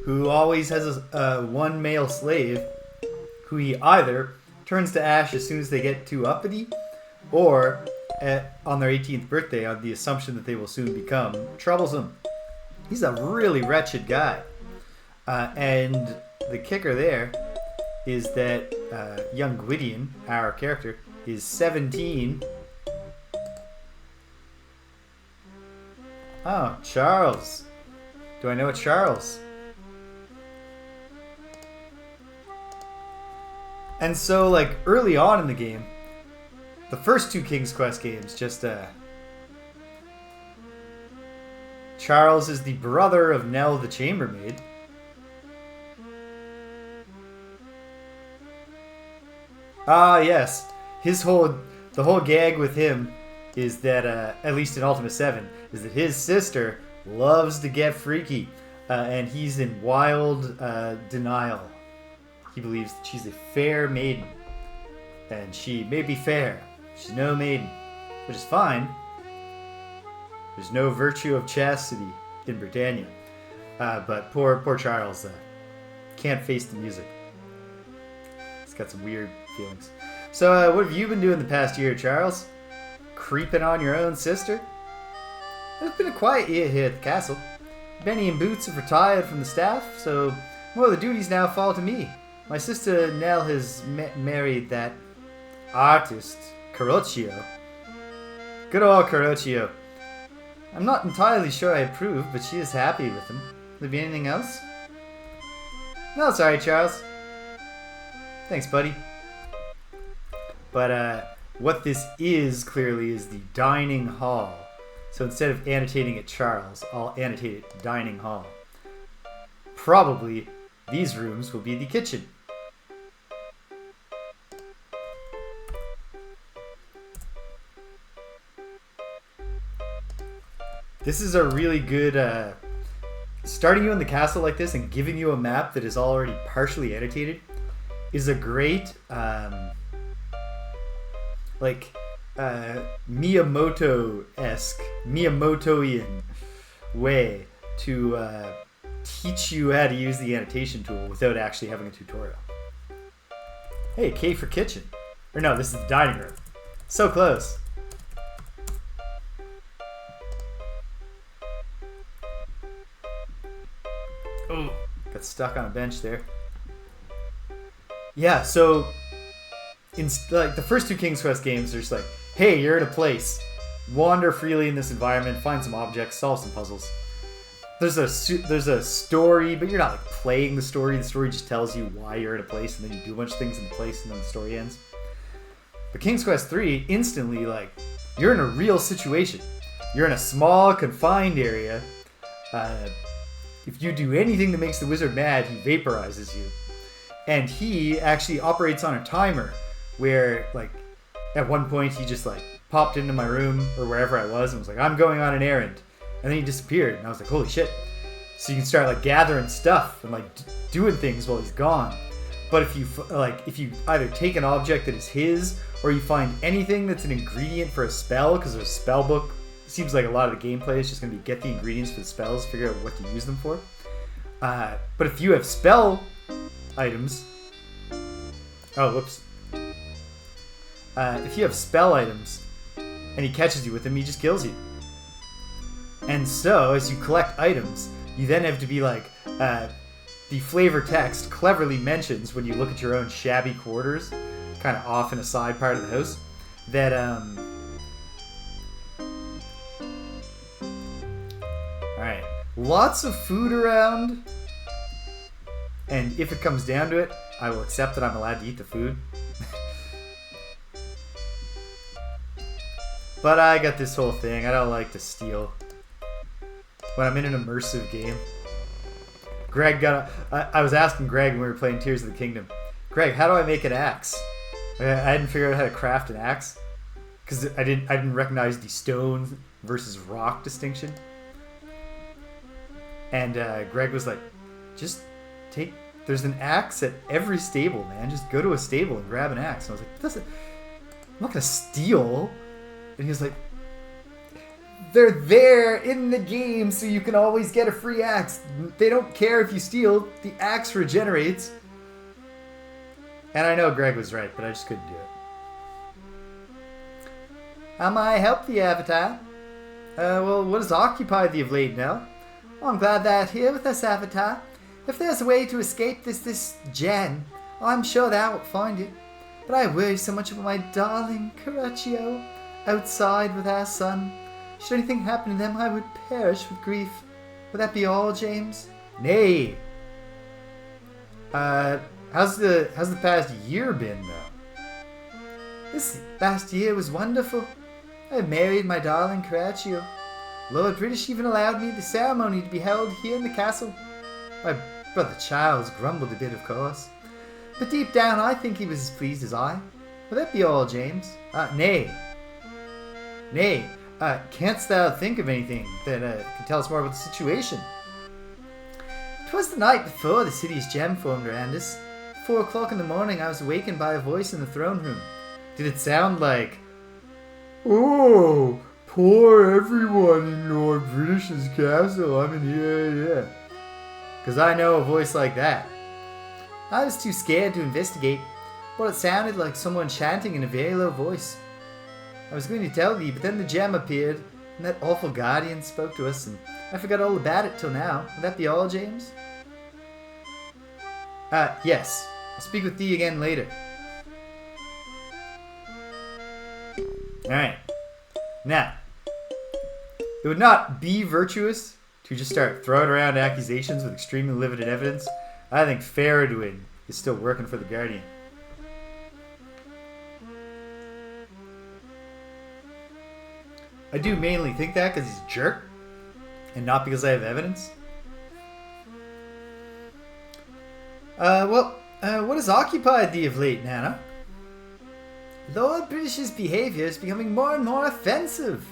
who always has a one male slave who he either turns to ash as soon as they get too uppity, or on their 18th birthday on the assumption that they will soon become troublesome. He's a really wretched guy. And the kicker there is that young Gwydion, our character, is 17. Oh, Charles. Do I know a Charles? And so, like, early on in the game, the first two King's Quest games, just, Charles is the brother of Nell the Chambermaid. Ah, yes. The whole gag with him is that, at least in Ultima 7, is that his sister loves to get freaky, and he's in wild denial. He believes that she's a fair maiden, and she may be fair. She's no maiden, which is fine. There's no virtue of chastity in Britannia, but poor Charles can't face the music. He's got some weird feelings. So, what have you been doing the past year, Charles? Creeping on your own sister? It's been a quiet year here at the castle. Benny and Boots have retired from the staff, so more of the duties now fall to me. My sister Nell has married that artist, Caroccio. Good old Caroccio. I'm not entirely sure I approve, but she is happy with him. Will there be anything else? No, sorry, Charles. Thanks, buddy. But what this is, clearly, is the dining hall. So instead of annotating it Charles, I'll annotate it dining hall. Probably these rooms will be the kitchen. This is a really good, starting you in the castle like this and giving you a map that is already partially annotated is a great, Miyamoto-esque, Miyamoto-ian way to teach you how to use the annotation tool without actually having a tutorial. Hey, K for kitchen. Or no, this is the dining room. So close. Oh, got stuck on a bench there. Yeah, so in like the first two King's Quest games, there's like, hey, you're in a place, wander freely in this environment, find some objects, solve some puzzles. There's a story, but you're not like playing the story. The story just tells you why you're in a place, and then you do a bunch of things in the place, and then the story ends. But King's Quest 3, instantly, like, you're in a real situation. You're in a small, confined area. If you do anything that makes the wizard mad, he vaporizes you. And he actually operates on a timer where, like, at one point he just, like, popped into my room or wherever I was and was like, I'm going on an errand. And then he disappeared. And I was like, holy shit. So you can start, like, gathering stuff and, like, doing things while he's gone. But if you either take an object that is his or you find anything that's an ingredient for a spell, because there's a spell book. It seems like a lot of the gameplay is just going to be get the ingredients for the spells, figure out what to use them for. But if you have spell items... Oh, whoops. If you have spell items and he catches you with them, he just kills you. And so, as you collect items, you then have to be like... the flavor text cleverly mentions when you look at your own shabby quarters, kind of off in a side part of the house, that... Alright, lots of food around, and if it comes down to it, I will accept that I'm allowed to eat the food. But I got this whole thing, I don't like to steal when I'm in an immersive game. I was asking Greg when we were playing Tears of the Kingdom, Greg, how do I make an axe? I hadn't figured out how to craft an axe, because I didn't recognize the stone versus rock distinction. And Greg was like, just there's an axe at every stable, man. Just go to a stable and grab an axe. And I was like, I'm not going to steal. And he was like, they're there in the game so you can always get a free axe. They don't care if you steal. The axe regenerates. And I know Greg was right, but I just couldn't do it. How may I help thee, Avatar? Well, what has occupied thee of late now? Oh, I'm glad thou art here with us, Avatar. If there's a way to escape this gem, I'm sure thou wilt find it. But I worry so much about my darling Caroccio outside with our son. Should anything happen to them, I would perish with grief. Would that be all, James? Nay. How's the past year been, though? This past year was wonderful. I married my darling Caroccio. Lord British even allowed me the ceremony to be held here in the castle. My brother Charles grumbled a bit, of course. But deep down, I think he was as pleased as I. Will that be all, James? Nay. Nay. Canst thou think of anything that can tell us more about the situation? 'Twas the night before the city's gem formed around us. 4 o'clock in the morning, I was awakened by a voice in the throne room. Did it sound like, oh, poor everyone in Lord British's castle, I'm in here, yeah. Because I know a voice like that. I was too scared to investigate, but it sounded like someone chanting in a very low voice. I was going to tell thee, but then the gem appeared, and that awful guardian spoke to us, and I forgot all about it till now. Would that be all, James? Yes. I'll speak with thee again later. Alright. Now, it would not be virtuous to just start throwing around accusations with extremely limited evidence. I think Faradwin is still working for the Guardian. I do mainly think that because he's a jerk, and not because I have evidence. What has occupied thee of late, Nana? Lord British's behaviour is becoming more and more offensive.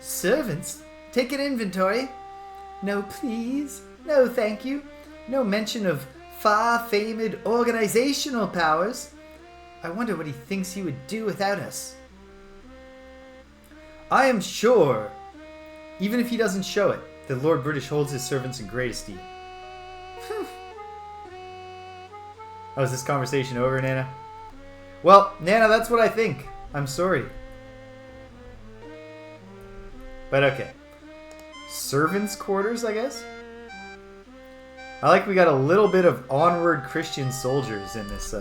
Servants, take an inventory. No, please. No, thank you. No mention of far-famed organizational powers. I wonder what he thinks he would do without us. I am sure, even if he doesn't show it, that Lord British holds his servants in great esteem. Oh, is this conversation over, Nana? Well, Nana, that's what I think. I'm sorry. But okay. Servants' quarters, I guess? I like we got a little bit of onward Christian soldiers in this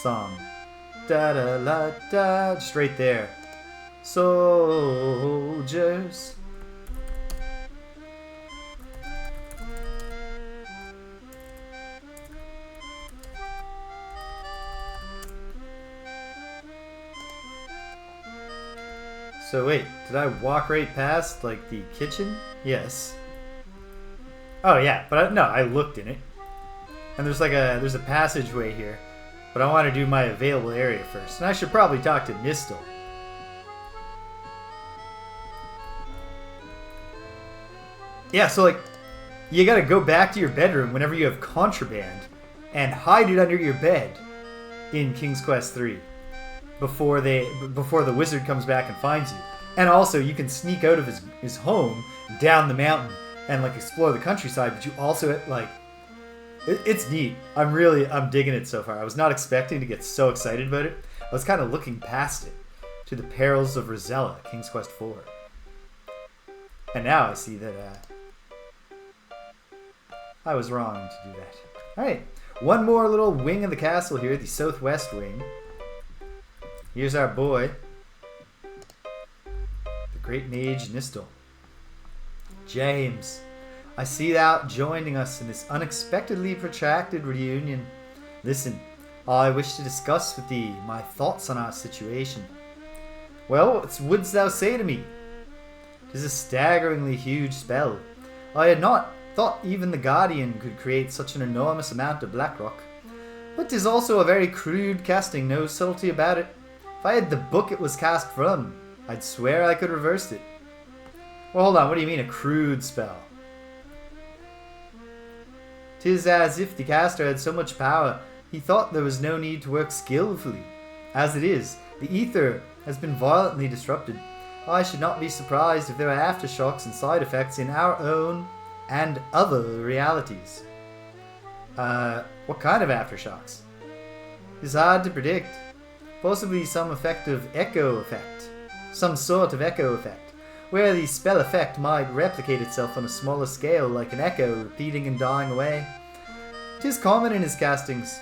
song. Da-da-la-da, just right there. Soldiers. So wait, did I walk right past, like, the kitchen? Yes. Oh yeah, but no, I looked in it. And there's a passageway here. But I want to do my available area first. And I should probably talk to Nistel. Yeah, so like, you gotta go back to your bedroom whenever you have contraband and hide it under your bed in King's Quest 3 before the wizard comes back and finds you. And also, you can sneak out of his home down the mountain and like explore the countryside, but you also like it's neat. I'm digging it so far. I was not expecting to get so excited about it. I was kind of looking past it to the perils of Rosella, King's Quest 4. And now I see that I was wrong to do that. Alright, one more little wing of the castle here, the southwest wing. Here's our boy, the great mage Nistel. James, I see thou joining us in this unexpectedly protracted reunion. Listen, I wish to discuss with thee my thoughts on our situation. Well, what wouldst thou say to me? 'Tis a staggeringly huge spell. I had not thought even the Guardian could create such an enormous amount of blackrock. But 'tis also a very crude casting, no subtlety about it. If I had the book it was cast from, I'd swear I could reverse it. Well, hold on, what do you mean a crude spell? 'Tis as if the caster had so much power, he thought there was no need to work skillfully. As it is, the ether has been violently disrupted. I should not be surprised if there are aftershocks and side effects in our own and other realities. What kind of aftershocks? It's hard to predict. Possibly some effect of echo effect. Some sort of echo effect, where the spell effect might replicate itself on a smaller scale like an echo repeating and dying away. 'Tis common in his castings.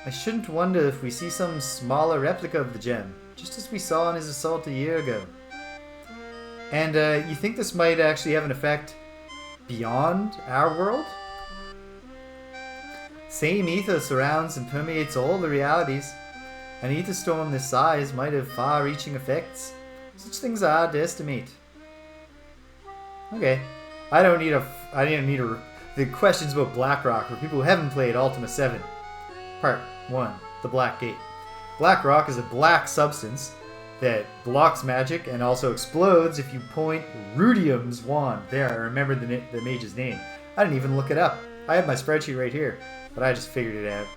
I shouldn't wonder if we see some smaller replica of the gem, just as we saw in his assault a year ago. And you think this might actually have an effect beyond our world? Same ether surrounds and permeates all the realities. An ether storm this size might have far-reaching effects. Such things are hard to estimate. Okay, I didn't need the questions about Blackrock for people who haven't played Ultima 7. Part 1, the Black Gate. Blackrock is a black substance that blocks magic and also explodes if you point Rudium's wand. There, I remembered the mage's name. I didn't even look it up. I have my spreadsheet right here, but I just figured it out.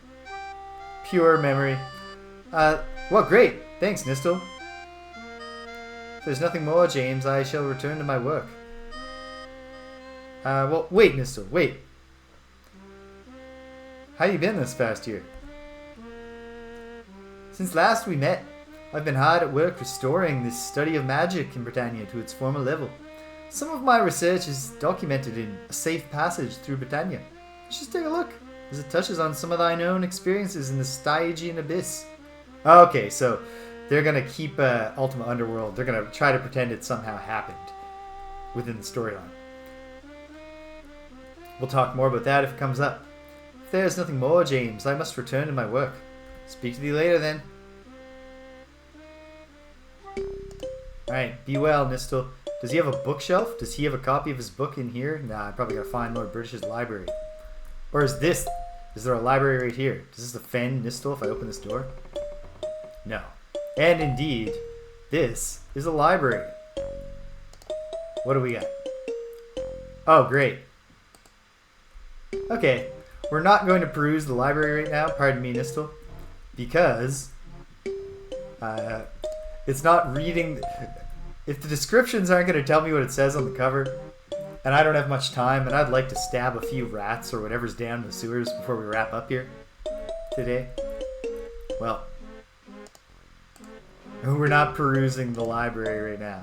Pure memory. Well, great. Thanks, Nistel. If there's nothing more, James, I shall return to my work. Well, wait, Nistel, wait. How you been this past year? Since last we met, I've been hard at work restoring this study of magic in Britannia to its former level. Some of my research is documented in A Safe Passage Through Britannia. Just take a look, as it touches on some of thine own experiences in the Stygian Abyss. Okay, so they're going to keep Ultima Underworld. They're going to try to pretend it somehow happened within the storyline. We'll talk more about that if it comes up. If there is nothing more, James, I must return to my work. Speak to thee later, then. Alright, be well, Nistel. Does he have a bookshelf? Does he have a copy of his book in here? Nah, I probably gotta find Lord British's library. Or is there a library right here? Does this offend Nistel if I open this door? No. And indeed, this is a library. What do we got? Oh, great. Okay, we're not going to peruse the library right now, pardon me, Nistel, because it's not reading. If the descriptions aren't going to tell me what it says on the cover, and I don't have much time, and I'd like to stab a few rats or whatever's down in the sewers before we wrap up here today, well, we're not perusing the library right now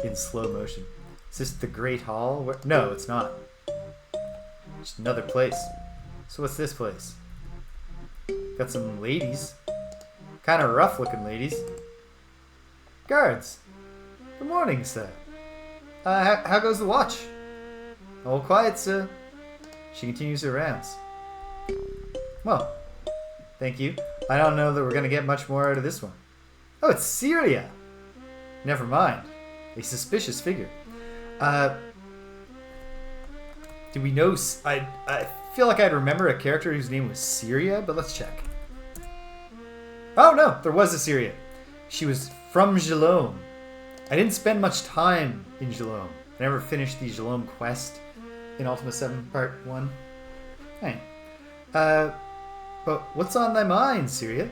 in slow motion. Is this the Great Hall? No, it's not. Just another place. So what's this place? Got some ladies. Kind of rough looking ladies. Guards. Good morning, sir. How goes the watch? All quiet, sir. She continues her rounds. Well, thank you. I don't know that we're going to get much more out of this one. Oh, it's Syria. Never mind. A suspicious figure. Do we know... I feel like I'd remember a character whose name was Syria, but let's check. Oh, no. There was a Syria. She was from Gelome. I didn't spend much time in Gelome. I never finished the Gelome quest in Ultima 7 Part 1. Hey. But what's on thy mind, Syria?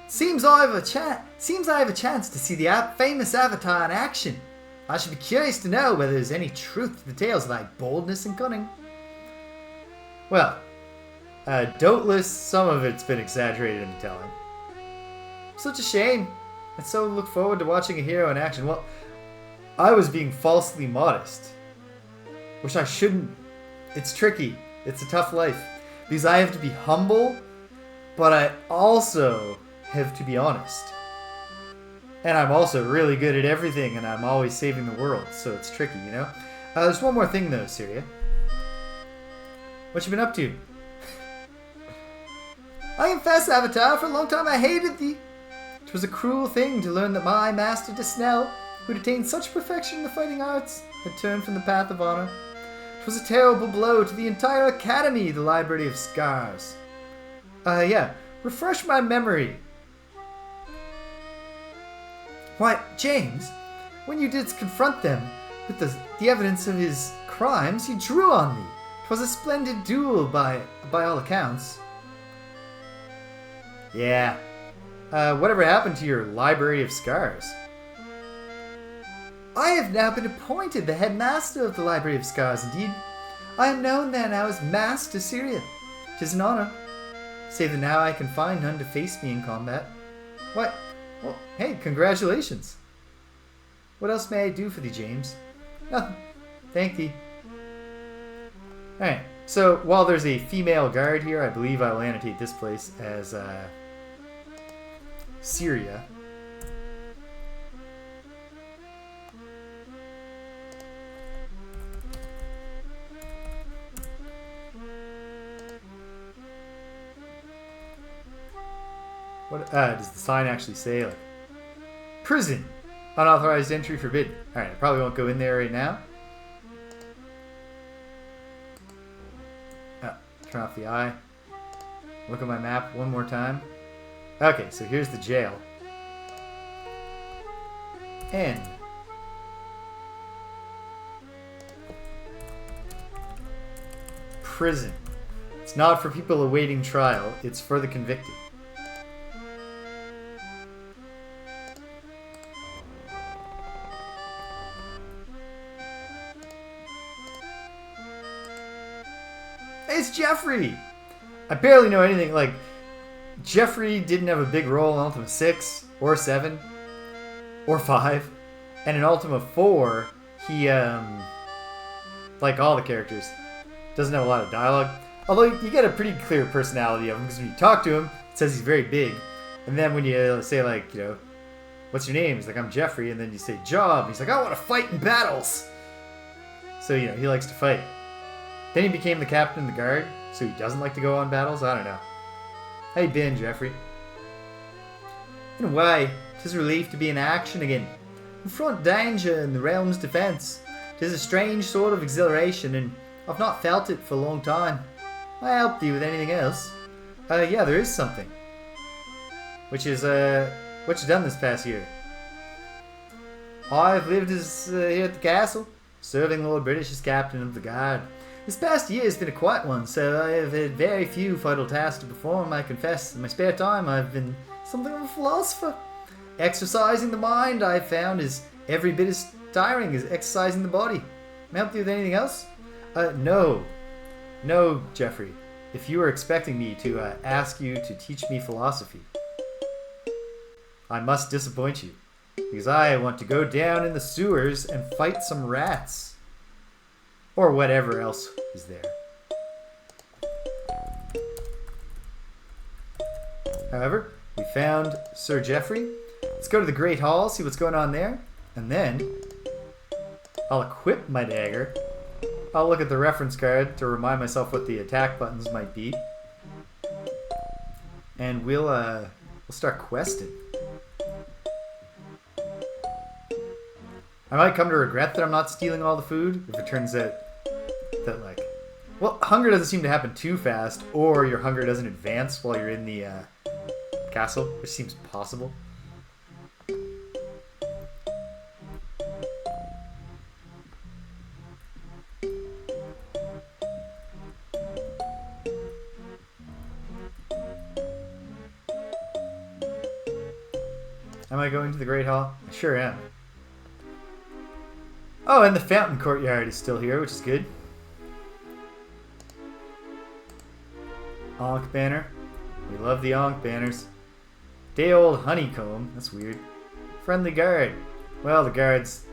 Seems I have a chance to see the famous Avatar in action. I should be curious to know whether there's any truth to the tales of thy boldness and cunning. Well, doubtless some of it's been exaggerated in the telling. Such a shame. I so look forward to watching a hero in action. Well, I was being falsely modest. Which I shouldn't. It's tricky. It's a tough life. Because I have to be humble, but I also have to be honest. And I'm also really good at everything, and I'm always saving the world, so it's tricky, you know? There's one more thing, though, Syria. What you been up to? I confess, Avatar, for a long time I hated thee. 'Twas a cruel thing to learn that my master Disnell, who had attained such perfection in the fighting arts, had turned from the path of honor. 'Twas a terrible blow to the entire academy, the Library of Scars. Refresh my memory. Why, James, when you did confront them with the evidence of his crimes, you drew on me. 'Twas a splendid duel by all accounts. Yeah. Whatever happened to your Library of Scars? I have now been appointed the headmaster of the Library of Scars, indeed. I am known there now as Master Syria. 'Tis an honor. Save that now I can find none to face me in combat. What? Well, hey, congratulations. What else may I do for thee, James? Nothing. Thank thee. Alright, so while there's a female guard here, I believe I will annotate this place as Syria. What does the sign actually say? Like, prison. Unauthorized entry forbidden. Alright, I probably won't go in there right now. Turn off the eye. Look at my map one more time. Okay, so here's the jail. N. Prison. It's not for people awaiting trial, it's for the convicted. It's Jeffrey! I barely know anything. Like, Jeffrey didn't have a big role in Ultima 6, or 7, or 5. And in Ultima 4, he, like all the characters, doesn't have a lot of dialogue. Although you get a pretty clear personality of him, because when you talk to him, it says he's very big. And then when you say, like, what's your name? He's like, I'm Jeffrey. And then you say, job. He's like, I want to fight in battles. So, he likes to fight. Then he became the captain of the guard, so he doesn't like to go on battles? I don't know. How you been, Jeffrey? In a way, 'tis a relief to be in action again. Confront danger in the realm's defence. 'Tis a strange sort of exhilaration, and I've not felt it for a long time. I help thee with anything else? Yeah, there is something. Which is, what you done this past year? I've lived here at the castle, serving Lord British as captain of the guard. This past year has been a quiet one, so I have had very few vital tasks to perform, I confess. In my spare time, I've been something of a philosopher. Exercising the mind, I've found, is every bit as tiring as exercising the body. May I help you with anything else? No. No, Jeffrey. If you were expecting me to ask you to teach me philosophy, I must disappoint you, because I want to go down in the sewers and fight some rats. Or whatever else is there. However, we found Sir Geoffrey. Let's go to the Great Hall, see what's going on there. And then I'll equip my dagger. I'll look at the reference card to remind myself what the attack buttons might be. And we'll start questing. I might come to regret that I'm not stealing all the food if it turns out that, like, well, hunger doesn't seem to happen too fast, or your hunger doesn't advance while you're in the castle, which seems possible. Am I going to the Great Hall? I sure am. Oh, and the fountain courtyard is still here, which is good. Ankh banner. We love the Ankh banners. Day-old honeycomb. That's weird. Friendly guard. Well, the guards,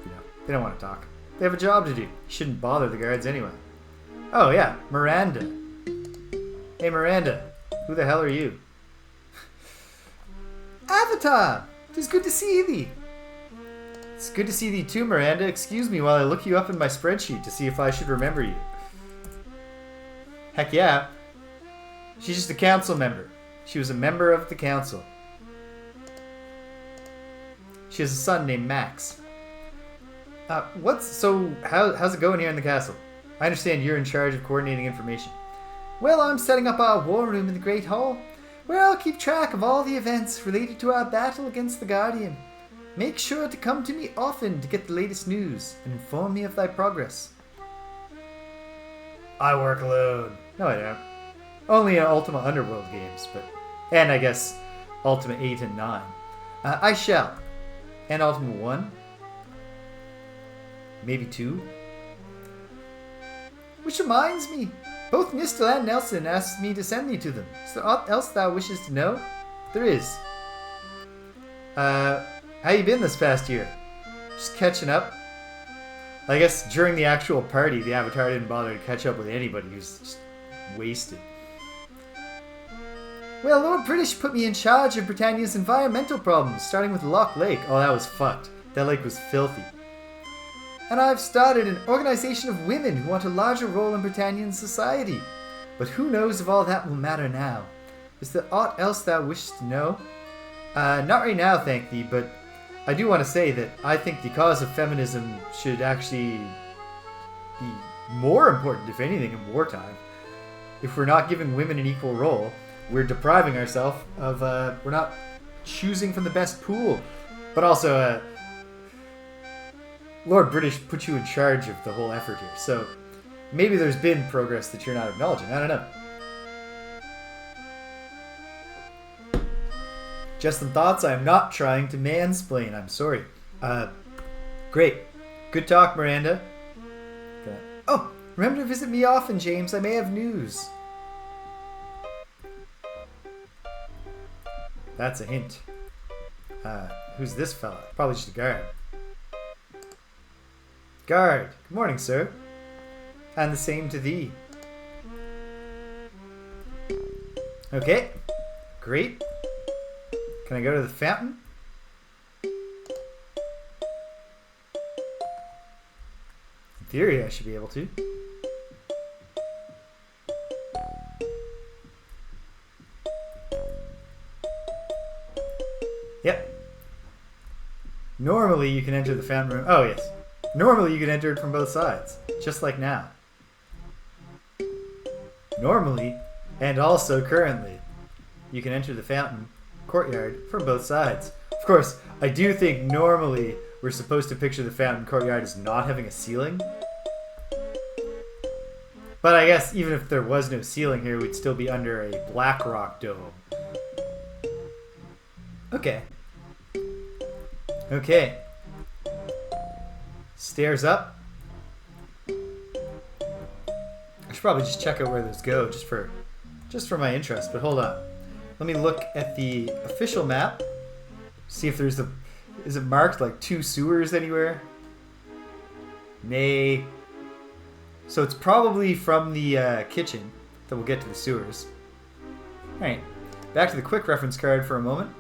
they don't want to talk. They have a job to do. You shouldn't bother the guards anyway. Oh, yeah. Miranda. Hey, Miranda. Who the hell are you? Avatar! 'Tis good to see thee. It's good to see thee too, Miranda. Excuse me while I look you up in my spreadsheet to see if I should remember you. Heck yeah. She's just a council member. She was a member of the council. She has a son named Max. How's it going here in the castle? I understand you're in charge of coordinating information. Well, I'm setting up our war room in the Great Hall, where I'll keep track of all the events related to our battle against the Guardian. Make sure to come to me often to get the latest news and inform me of thy progress. I work alone. No, I don't. Only in Ultima Underworld games, and I guess Ultima 8 and 9. I shall. And Ultima 1. Maybe 2. Which reminds me, both Nistel and Nelson asked me to send thee to them. Is there aught else thou wishes to know? There is. How you been this past year? Just catching up. I guess during the actual party, the Avatar didn't bother to catch up with anybody. He was just wasted. Well, Lord British put me in charge of Britannia's environmental problems, starting with Loch Lake. Oh, that was fucked. That lake was filthy. And I've started an organization of women who want a larger role in Britannian society. But who knows if all that will matter now? Is there aught else thou wishest to know? Not right now, thank thee, but I do want to say that I think the cause of feminism should actually be more important, if anything, in wartime. If we're not giving women an equal role, we're depriving ourselves of, we're not choosing from the best pool. But also, Lord British put you in charge of the whole effort here, so maybe there's been progress that you're not acknowledging. I don't know. Just some thoughts. I am not trying to mansplain. I'm sorry. Great. Good talk, Miranda. Okay. Oh, remember to visit me often, James. I may have news. That's a hint. Who's this fella? Probably just a guard. Guard. Good morning, sir. And the same to thee. Okay. Great. Can I go to the fountain? In theory, I should be able to. Yep. Normally, you can enter the fountain room. Oh, yes. Normally, you can enter it from both sides, just like now. Normally, and also currently, you can enter the fountain courtyard from both sides. Of course, I do think normally we're supposed to picture the fountain courtyard as not having a ceiling. But I guess even if there was no ceiling here, we'd still be under a blackrock dome. Okay. Okay. Stairs up. I should probably just check out where those go, just for my interest. But hold on. Let me look at the official map. See if there's is it marked like 2 sewers anywhere? Nay. So it's probably from the kitchen that we'll get to the sewers. Alright. Back to the quick reference card for a moment.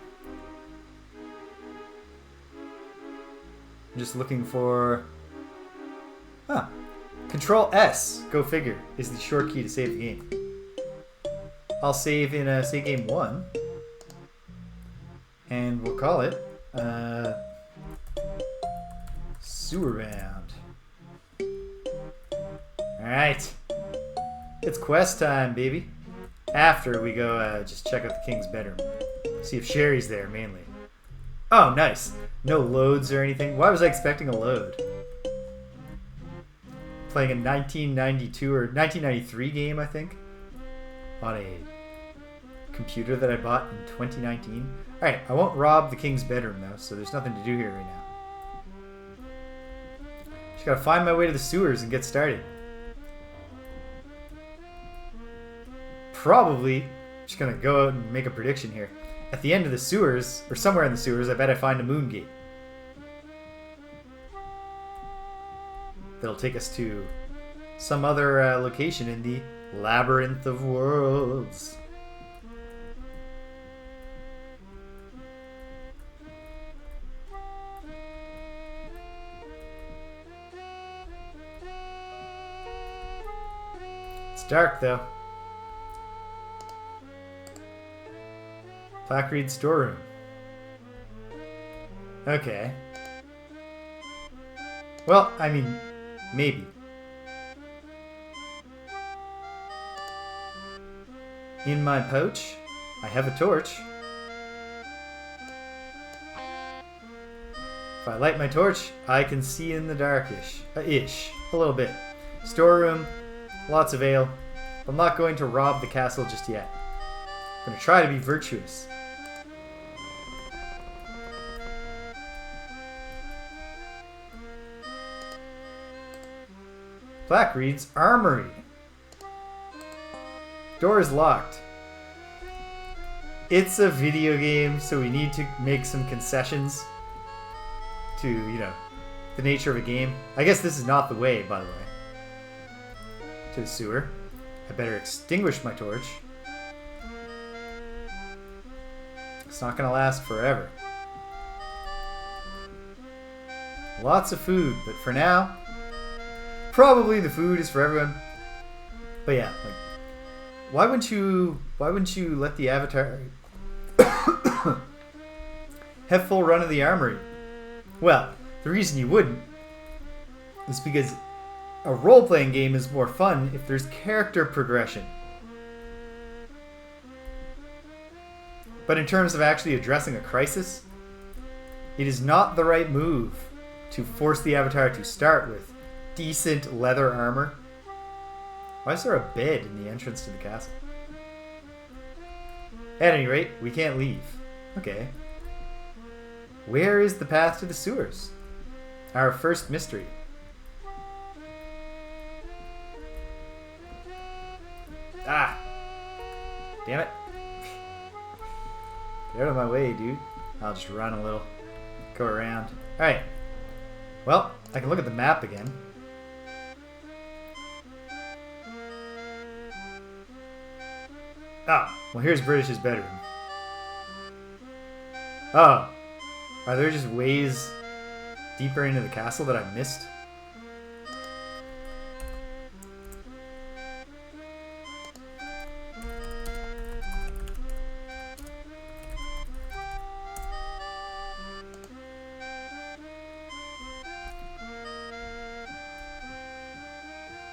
I'm just looking for... Huh. Control S, go figure, is the short key to save the game. I'll save in say game 1. And we'll call it Sewer Bound. Alright. It's quest time, baby. After we go just check out the king's bedroom. See if Sherry's there, mainly. Oh, nice. No loads or anything. Why was I expecting a load? Playing a 1992 or 1993 game, I think. On a computer that I bought in 2019. Alright, I won't rob the king's bedroom, though, so there's nothing to do here right now. Just gotta find my way to the sewers and get started. Probably just gonna go out and make a prediction here. At the end of the sewers, or somewhere in the sewers, I bet I find a moon gate. That'll take us to some other location in the Labyrinth of Worlds. It's dark, though. Blackreed storeroom. Okay. Well, I mean, maybe. In my pouch, I have a torch. If I light my torch, I can see in the darkish. A little bit. Storeroom, lots of ale. I'm not going to rob the castle just yet. I'm going to try to be virtuous. Blackreed's armory. Door is locked. It's a video game, so we need to make some concessions to, you know, the nature of a game. I guess this is not the way, by the way. To the sewer. I better extinguish my torch. It's not gonna last forever. Lots of food, but for now, probably the food is for everyone. But yeah, like, why wouldn't you let the avatar have full run of the armory? Well, the reason you wouldn't is because a role-playing game is more fun if there's character progression. But in terms of actually addressing a crisis, it is not the right move to force the avatar to start with decent leather armor. Why is there a bed in the entrance to the castle? At any rate, we can't leave. Okay. Where is the path to the sewers? Our first mystery. Ah! Damn it. Get out of my way, dude. I'll just run a little. Go around. Alright. Well, I can look at the map again. Ah, well here's British's bedroom. Oh. Are there just ways deeper into the castle that I missed?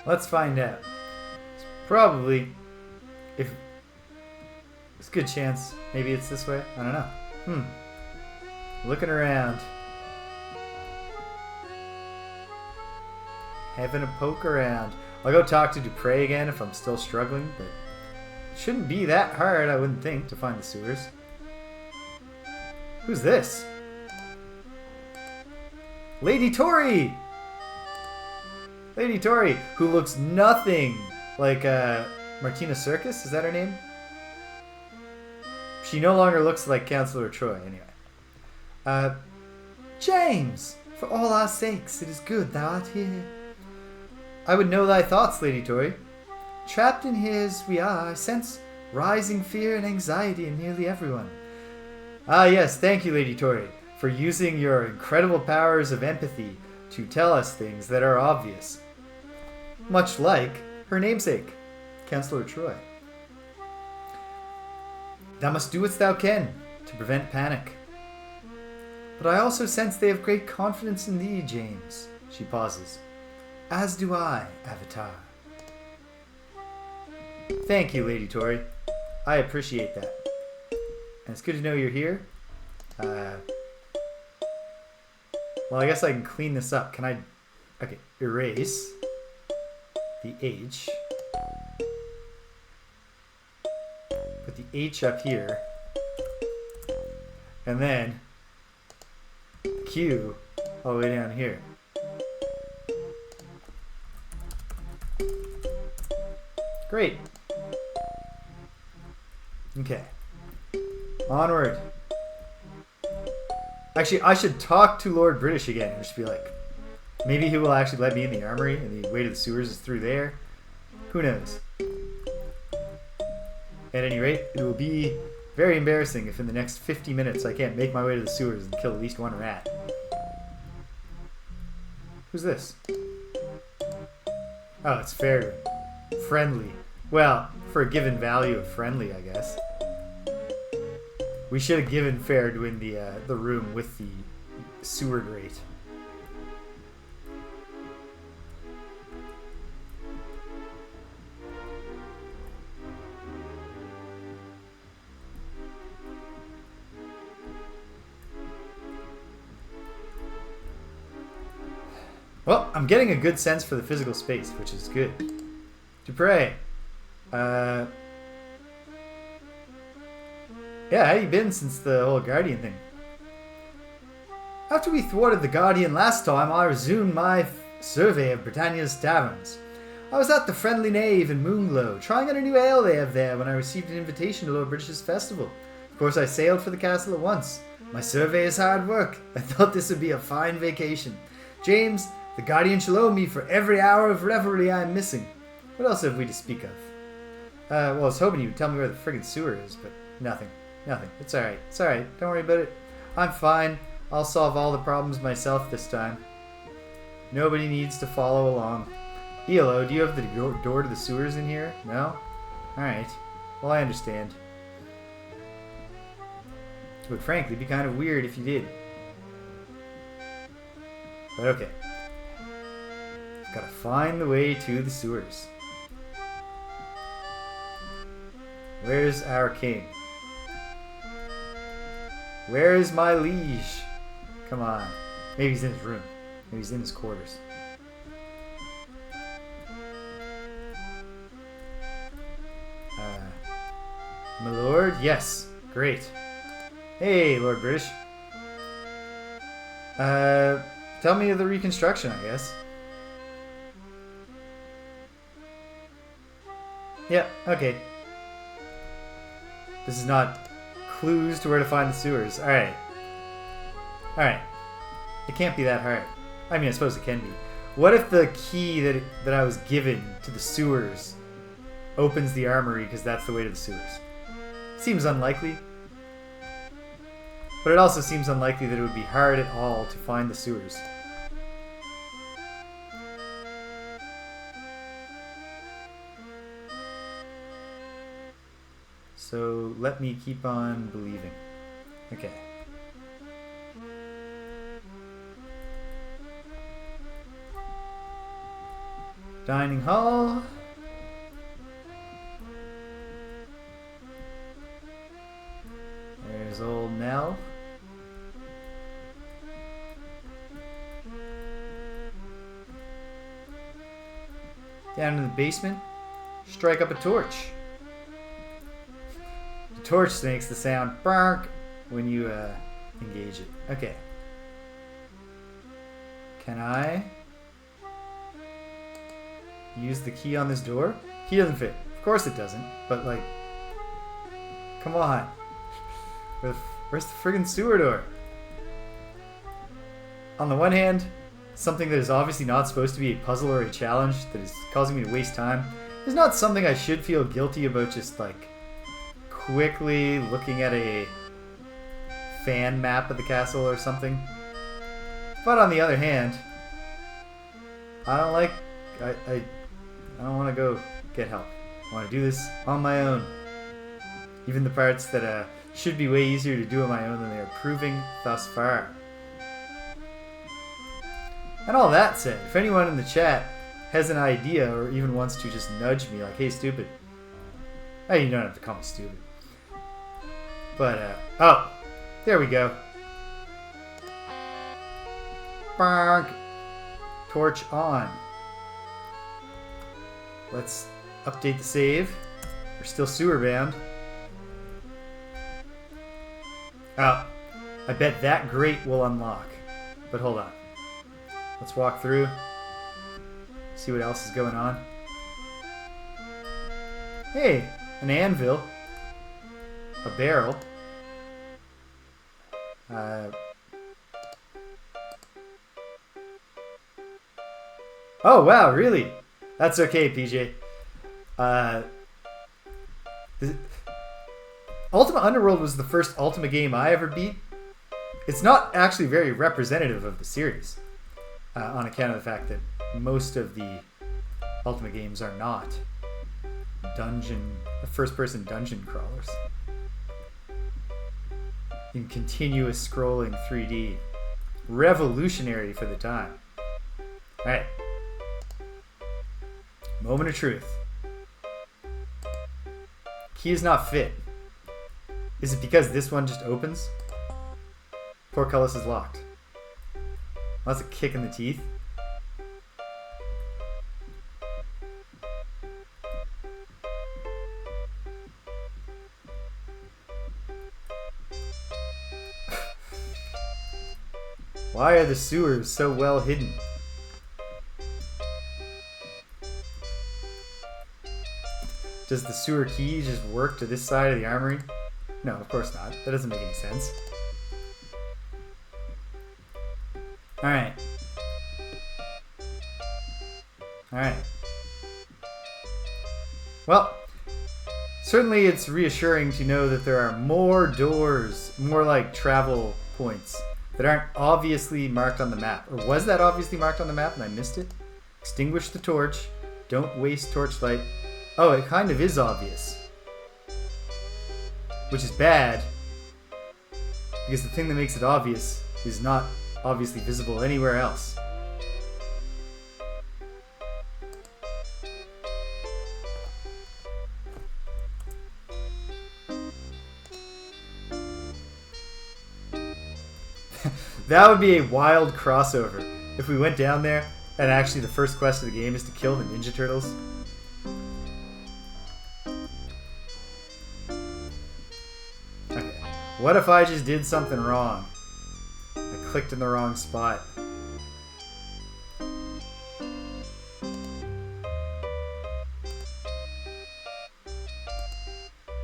Let's find out. It's probably, if it's a good chance, maybe it's this way. I don't know. Looking around. Having a poke around. I'll go talk to Dupre again if I'm still struggling, but it shouldn't be that hard, I wouldn't think, to find the sewers. Who's this? Lady Tori! Lady Tori, who looks nothing like Martina Circus, is that her name? She no longer looks like Councillor Troy, anyway. James, for all our sakes, it is good thou art here. I would know thy thoughts, Lady Tori. Trapped in here as we are, I sense rising fear and anxiety in nearly everyone. Ah yes, thank you, Lady Tori, for using your incredible powers of empathy to tell us things that are obvious. Much like her namesake, Councillor Troy. Thou must do what thou can to prevent panic. But I also sense they have great confidence in thee, James. She pauses. As do I, Avatar. Thank you, Lady Tori. I appreciate that. And it's good to know you're here. Well, I guess I can clean this up. Can I... Okay, erase the H. Put the H up here. And then Q all the way down here. Great. Okay. Onward. Actually, I should talk to Lord British again and just be like, maybe he will actually let me in the armory and the way to the sewers is through there. Who knows? At any rate, it will be very embarrassing if in the next 50 minutes I can't make my way to the sewers and kill at least one rat. Who's this? Oh, it's fair. Friendly. Well, for a given value of friendly, I guess. We should have given fair to win the room with the sewer grate. Well, I'm getting a good sense for the physical space, which is good. Dupre. Yeah, how you been since the whole Guardian thing? After we thwarted the Guardian last time, I resumed my survey of Britannia's taverns. I was at the Friendly Knave in Moonglow, trying out a new ale they have there when I received an invitation to Lord British's festival. Of course, I sailed for the castle at once. My survey is hard work. I thought this would be a fine vacation. James, the Guardian shall owe me for every hour of revelry I am missing. What else have we to speak of? Well, I was hoping you would tell me where the friggin' sewer is, but nothing. Nothing. It's alright. It's alright. Don't worry about it. I'm fine. I'll solve all the problems myself this time. Nobody needs to follow along. ELO, do you have the door to the sewers in here? No? Alright. Well, I understand. It would frankly be kind of weird if you did. But okay. Gotta find the way to the sewers. Where's our king? Where is my liege? Come on. Maybe he's in his room. Maybe he's in his quarters. My lord? Yes. Great. Hey, Lord British. Tell me of the reconstruction, I guess. Yeah, okay. This is not clues to where to find the sewers. Alright. Alright. It can't be that hard. I mean, I suppose it can be. What if the key that I was given to the sewers opens the armory because that's the way to the sewers? Seems unlikely. But it also seems unlikely that it would be hard at all to find the sewers. So let me keep on believing. Okay. Dining hall. There's old Nell. Down in the basement, strike up a torch. The torch makes the sound bark when you engage it. Okay. Can I use the key on this door? Key doesn't fit. Of course it doesn't. But like, come on. Where's the friggin' sewer door? On the one hand, something that is obviously not supposed to be a puzzle or a challenge that is causing me to waste time is not something I should feel guilty about just like quickly looking at a fan map of the castle or something. But on the other hand, I don't want to go get help. I want to do this on my own. Even the parts that should be way easier to do on my own than they are proving thus far. And all that said, if anyone in the chat has an idea or even wants to just nudge me like, hey, stupid. Hey, you don't have to call me stupid. But, oh, there we go. Bonk. Torch on. Let's update the save. We're still sewer bound. Oh, I bet that grate will unlock. But hold on. Let's walk through. See what else is going on. Hey, an anvil. A barrel. Oh, wow, really? That's okay, PJ. Ultima Underworld was the first Ultima game I ever beat. It's not actually very representative of the series, on account of the fact that most of the Ultima games are not first-person dungeon crawlers. In continuous scrolling 3D. Revolutionary for the time. Alright. Moment of truth. Key is not fit. Is it because this one just opens? Portcullis is locked. Well, that's a kick in the teeth. Why are the sewers so well hidden? Does the sewer key just work to this side of the armory? No, of course not. That doesn't make any sense. Alright. Alright. Well, certainly it's reassuring to know that there are more doors, more like travel points, that aren't obviously marked on the map. Or was that obviously marked on the map and I missed it? Extinguish the torch. Don't waste torchlight. Oh, it kind of is obvious. Which is bad, because the thing that makes it obvious is not obviously visible anywhere else. That would be a wild crossover if we went down there and actually the first quest of the game is to kill the Ninja Turtles. Okay. What if I just did something wrong? I clicked in the wrong spot.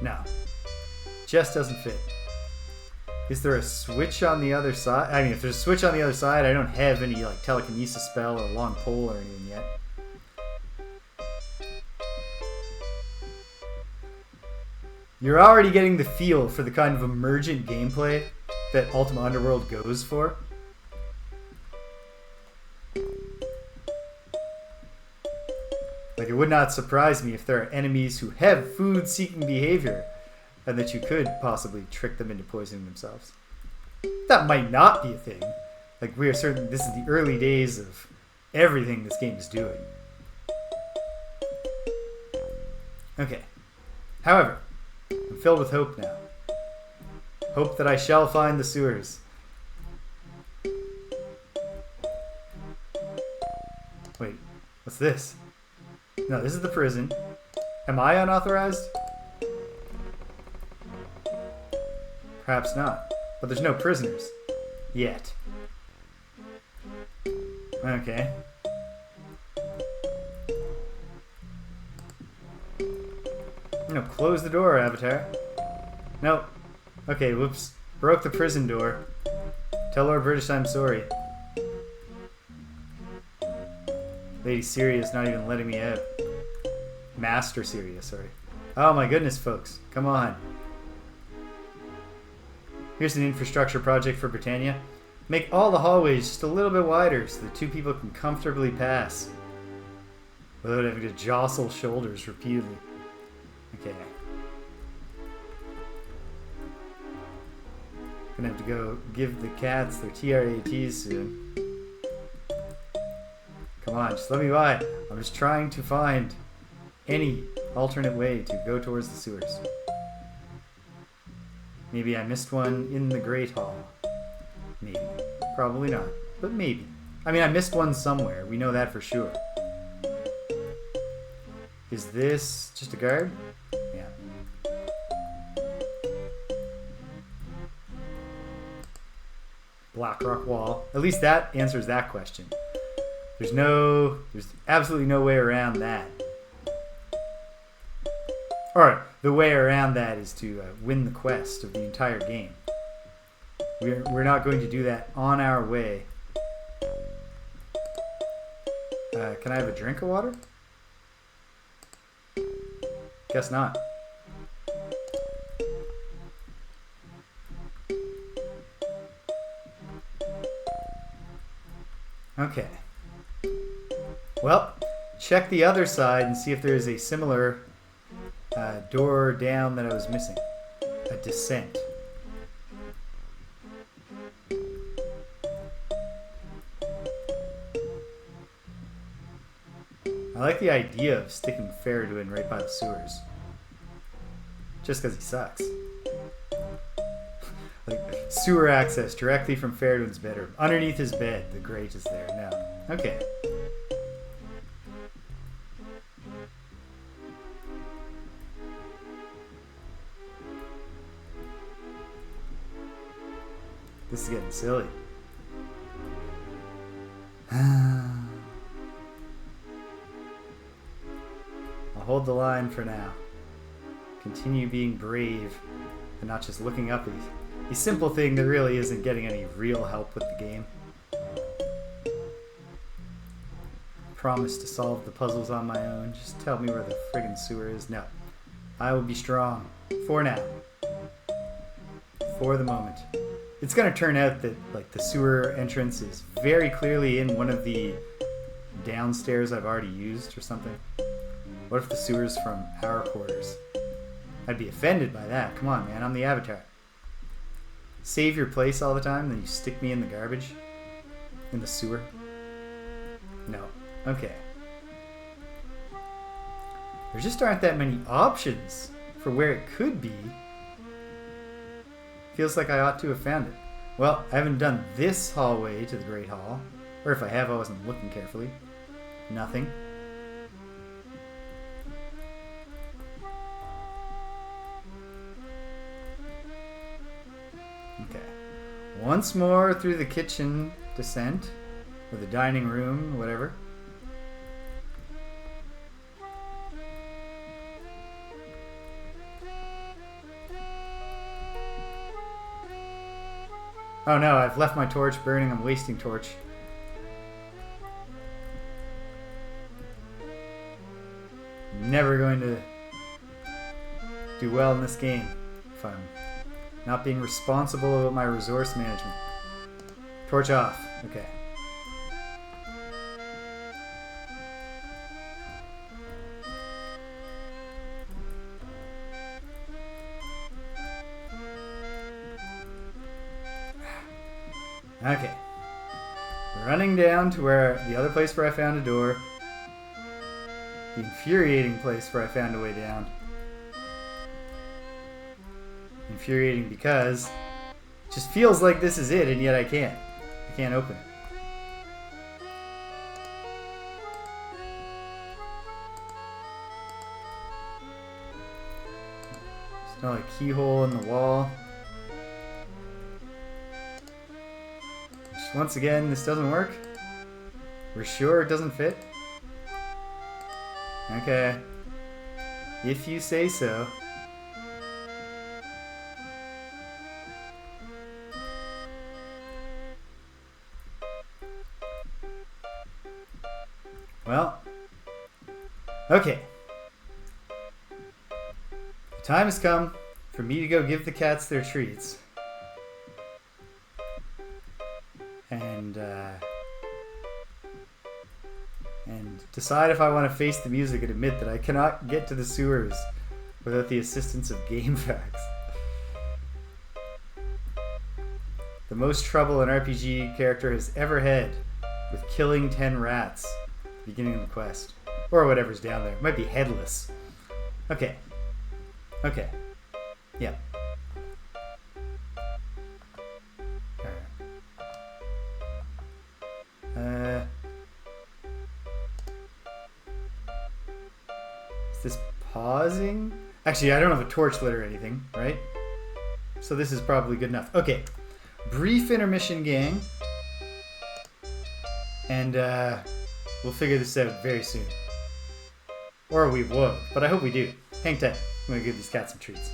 No. Just doesn't fit. Is there a switch on the other side? I mean, if there's a switch on the other side, I don't have any like telekinesis spell or long pole or anything yet. You're already getting the feel for the kind of emergent gameplay that Ultima Underworld goes for. Like, it would not surprise me if there are enemies who have food-seeking behavior, and that you could possibly trick them into poisoning themselves. That might not be a thing. Like, we are certain this is the early days of everything this game is doing. Okay. However, I'm filled with hope now. Hope that I shall find the sewers. Wait, what's this? No, this is the prison. Am I unauthorized? Perhaps not. But there's no prisoners. Yet. Okay. No, close the door, Avatar. Nope. Okay, whoops. Broke the prison door. Tell Lord British I'm sorry. Lady Syria's not even letting me out. Master Syria, sorry. Oh my goodness, folks. Come on. Here's an infrastructure project for Britannia. Make all the hallways just a little bit wider so that two people can comfortably pass without having to jostle shoulders repeatedly. Okay. Gonna have to go give the cats their TRATs soon. Come on, just let me by. I'm just trying to find any alternate way to go towards the sewers. Maybe I missed one in the Great Hall. Maybe. Probably not. But maybe. I mean, I missed one somewhere. We know that for sure. Is this just a guard? Yeah. Blackrock wall. At least that answers that question. There's absolutely no way around that. Alright, the way around that is to win the quest of the entire game. We're not going to do that on our way. Can I have a drink of water? Guess not. Okay. Well, check the other side and see if there is a similar door down that I was missing. A descent. I like the idea of sticking Faradwin right by the sewers. Just because he sucks. Like, sewer access directly from Faradwin's bedroom. Underneath his bed, the grate is there. No. Okay. This is getting silly. I'll hold the line for now. Continue being brave and not just looking up at a simple thing that really isn't getting any real help with the game. Promise to solve the puzzles on my own. Just tell me where the friggin' sewer is. No. I will be strong. For now. For the moment. It's gonna turn out that like the sewer entrance is very clearly in one of the downstairs I've already used or something. What if the sewer's from our quarters? I'd be offended by that. Come on, man. I'm the Avatar. Save your place all the time, then you stick me in the garbage? In the sewer? No. Okay. There just aren't that many options for where it could be. Feels like I ought to have found it. Well, I haven't done this hallway to the Great Hall. Or if I have, I wasn't looking carefully. Nothing. Okay. Once more through the kitchen descent. Or the dining room, whatever. Oh no, I've left my torch burning. I'm wasting torch. Never going to do well in this game if I'm Not being responsible about my resource management. Torch off. Okay. Okay. Running down to where the other place where I found a door. The infuriating place where I found a way down. Infuriating because it just feels like this is it, and yet I can't. I can't open it. There's not a keyhole in the wall. Once again, this doesn't work. We're sure it doesn't fit? Okay. If you say so. Well. Okay. The time has come for me to go give the cats their treats. And decide if I want to face the music and admit that I cannot get to the sewers without the assistance of game facts. The most trouble an RPG character has ever had with killing 10 rats at the beginning of the quest. Or whatever's down there. It might be headless. Okay. Okay. Yeah. Is this pausing? Actually, I don't have a torch lit or anything, right? So this is probably good enough. Okay. Brief intermission, gang. And we'll figure this out very soon. Or we won't, but I hope we do. Hang tight. I'm gonna give these cats some treats.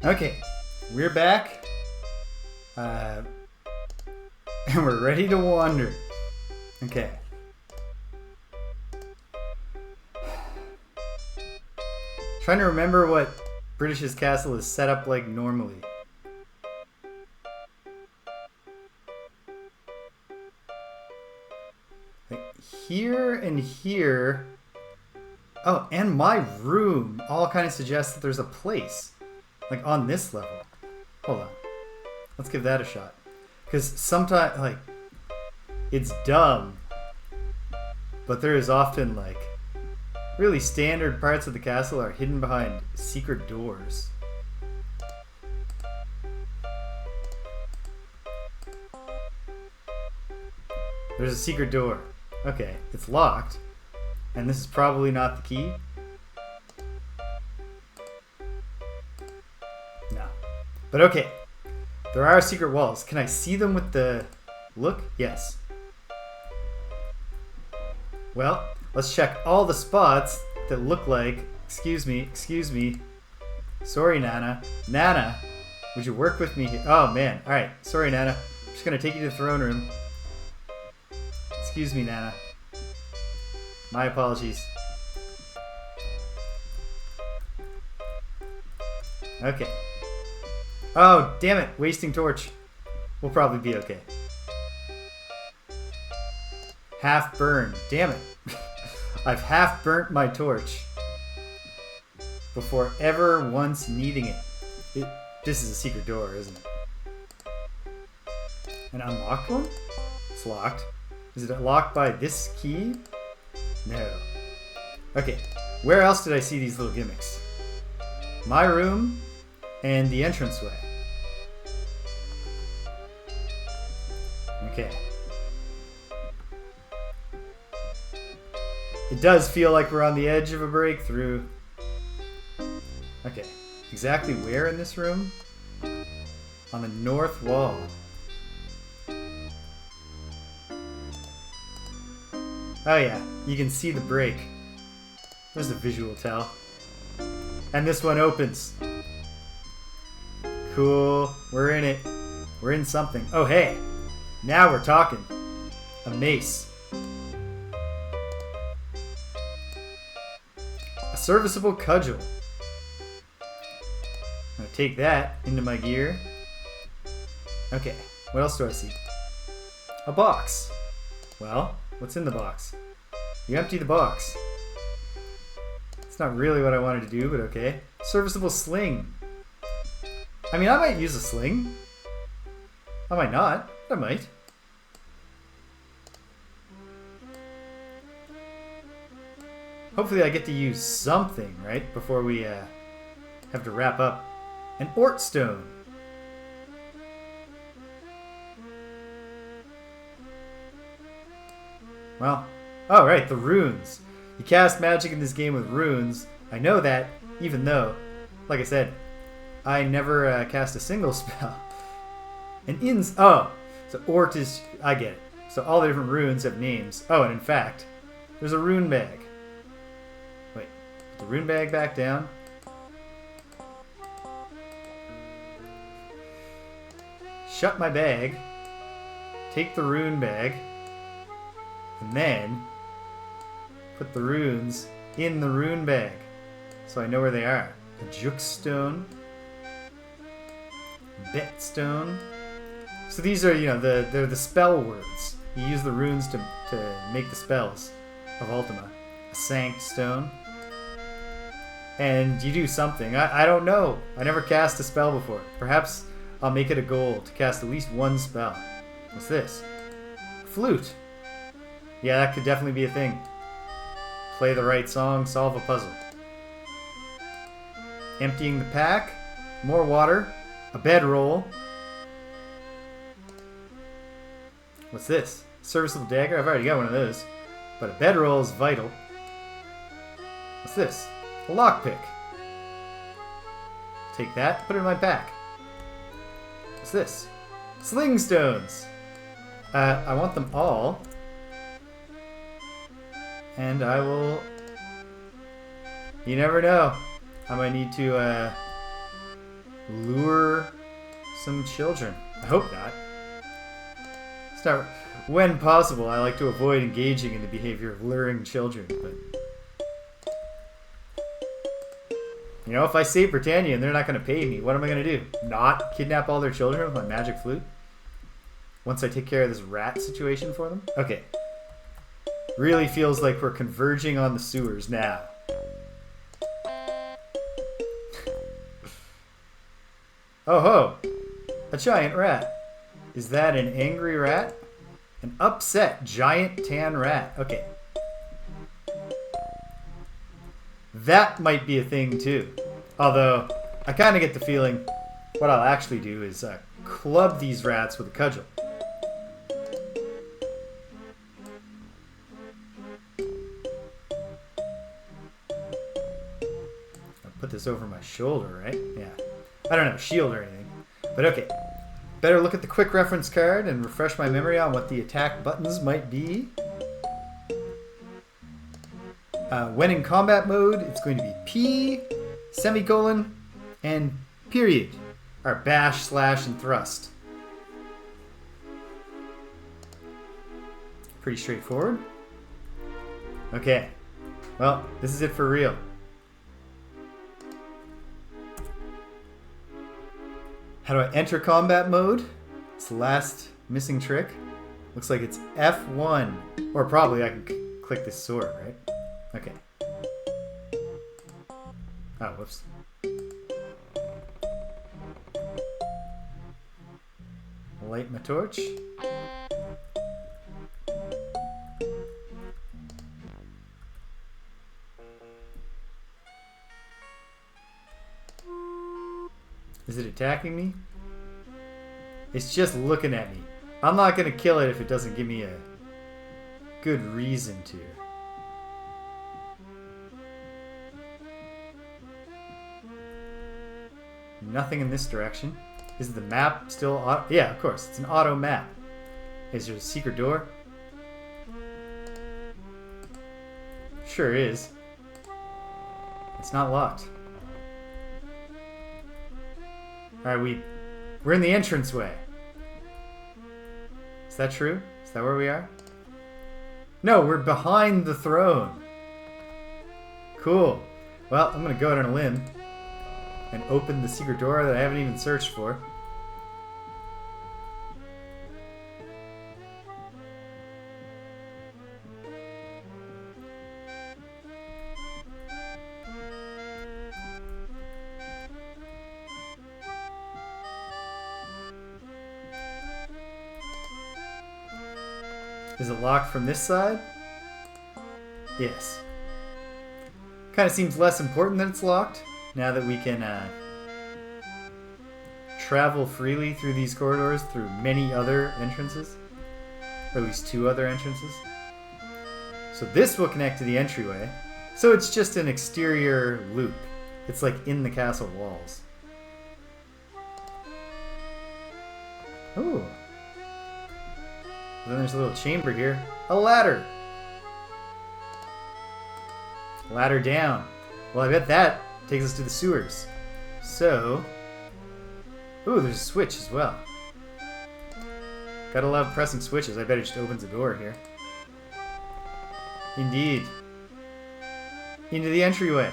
Okay, we're back. And we're ready to wander. Okay. Trying to remember what British's castle is set up like normally. Like here and here. Oh, and my room all kind of suggests that there's a place. Like on this level. Hold on. Let's give that a shot. Because sometimes, like, it's dumb. But there is often, like, really standard parts of the castle are hidden behind secret doors. There's a secret door. Okay, it's locked. And this is probably not the key. No. But okay. There are secret walls. Can I see them with the look? Yes. Well, let's check all the spots that look like... Excuse me. Sorry, Nana. Nana, would you work with me here? Oh, man. Alright. Sorry, Nana. I'm just going to take you to the throne room. Excuse me, Nana. My apologies. Okay. Oh, damn it. Wasting torch. We'll probably be okay. Half burned. Damn it. I've half burnt my torch before ever once needing it. This is a secret door, isn't it? An unlocked one? It's locked. Is it locked by this key? No. Okay. Where else did I see these little gimmicks? My room and the entranceway. Okay. It does feel like we're on the edge of a breakthrough. Okay. Exactly where in this room? On the north wall. Oh yeah, you can see the break. There's a visual tell. And this one opens. Cool. We're in it. We're in something. Oh hey, now we're talking. A mace. A serviceable cudgel. I'm gonna take that into my gear. Okay, what else do I see? A box. Well, what's in the box? You empty the box. It's not really what I wanted to do, but okay. Serviceable sling. I mean, I might use a sling. I might not. I might. Hopefully I get to use something, right? Before we have to wrap up. An Ort Stone. Well, oh right, the runes. You cast magic in this game with runes. I know that, even though, like I said, I never cast a single spell. And oh, so Ort is, I get it. So all the different runes have names. Oh, and in fact, there's a rune bag. Wait, put the rune bag back down. Shut my bag. Take the rune bag. And then put the runes in the rune bag. So I know where they are. A Juke-stone. Bet-stone. So these are, they're the spell words. You use the runes to make the spells of Ultima. A Sanct-stone. And you do something. I don't know. I never cast a spell before. Perhaps I'll make it a goal to cast at least one spell. What's this? Flute. Yeah, that could definitely be a thing. Play the right song, solve a puzzle. Emptying the pack. More water. A bedroll. What's this? Serviceable dagger? I've already got one of those. But a bedroll is vital. What's this? A lockpick. Take that, put it in my pack. What's this? Sling stones. I want them all. And I will... You never know. I might need to lure some children. I hope not. Start when possible. I like to avoid engaging in the behavior of luring children, but you know, if I save Britannia and they're not going to pay me, what am I going to do? Not kidnap all their children with my magic flute? Once I take care of this rat situation for them? Okay. Really feels like we're converging on the sewers now. Oh ho! A giant rat. Is that an angry rat? An upset giant tan rat. Okay. That might be a thing too. Although, I kind of get the feeling what I'll actually do is club these rats with a cudgel. I'll put this over my shoulder, right? Yeah. I don't have a shield or anything. But okay. Better look at the quick reference card and refresh my memory on what the attack buttons might be. When in combat mode, it's going to be P, semicolon, and period. Our bash, slash, and thrust. Pretty straightforward. Okay. Well, this is it for real. How do I enter combat mode? It's the last missing trick. Looks like it's F1. Or probably I can click this sword, right? Okay. Oh, whoops. Light my torch. Is it attacking me? It's just looking at me. I'm not gonna kill it if it doesn't give me a good reason to. Nothing in this direction. Is the map still auto? Yeah, of course. It's an auto map. Is there a secret door? Sure is. It's not locked. Alright, we're in the entranceway. Is that true? Is that where we are? No, we're behind the throne. Cool. Well, I'm gonna go out on a limb and open the secret door that I haven't even searched for. Is it locked from this side? Yes. Kind of seems less important that it's locked, now that we can travel freely through these corridors through many other entrances. Or at least 2 other entrances. So this will connect to the entryway. So it's just an exterior loop. It's like in the castle walls. Ooh. Then there's a little chamber here. A ladder! Ladder down. Well, I bet that takes us to the sewers. So... Ooh, there's a switch as well. Gotta love pressing switches. I bet it just opens the door here. Indeed. Into the entryway.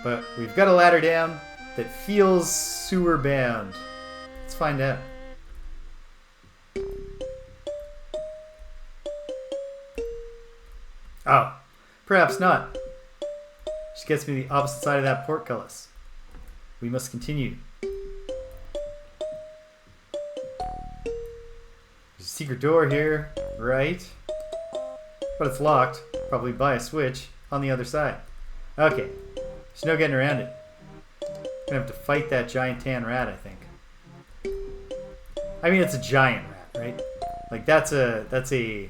But we've got a ladder down that feels sewer bound. Let's find out. Oh, perhaps not. She gets me the opposite side of that portcullis. We must continue. There's a secret door here, right? But it's locked, probably by a switch, on the other side. Okay, there's no getting around it. Gonna have to fight that giant tan rat, I think. I mean, it's a giant rat, right? Like, that's a...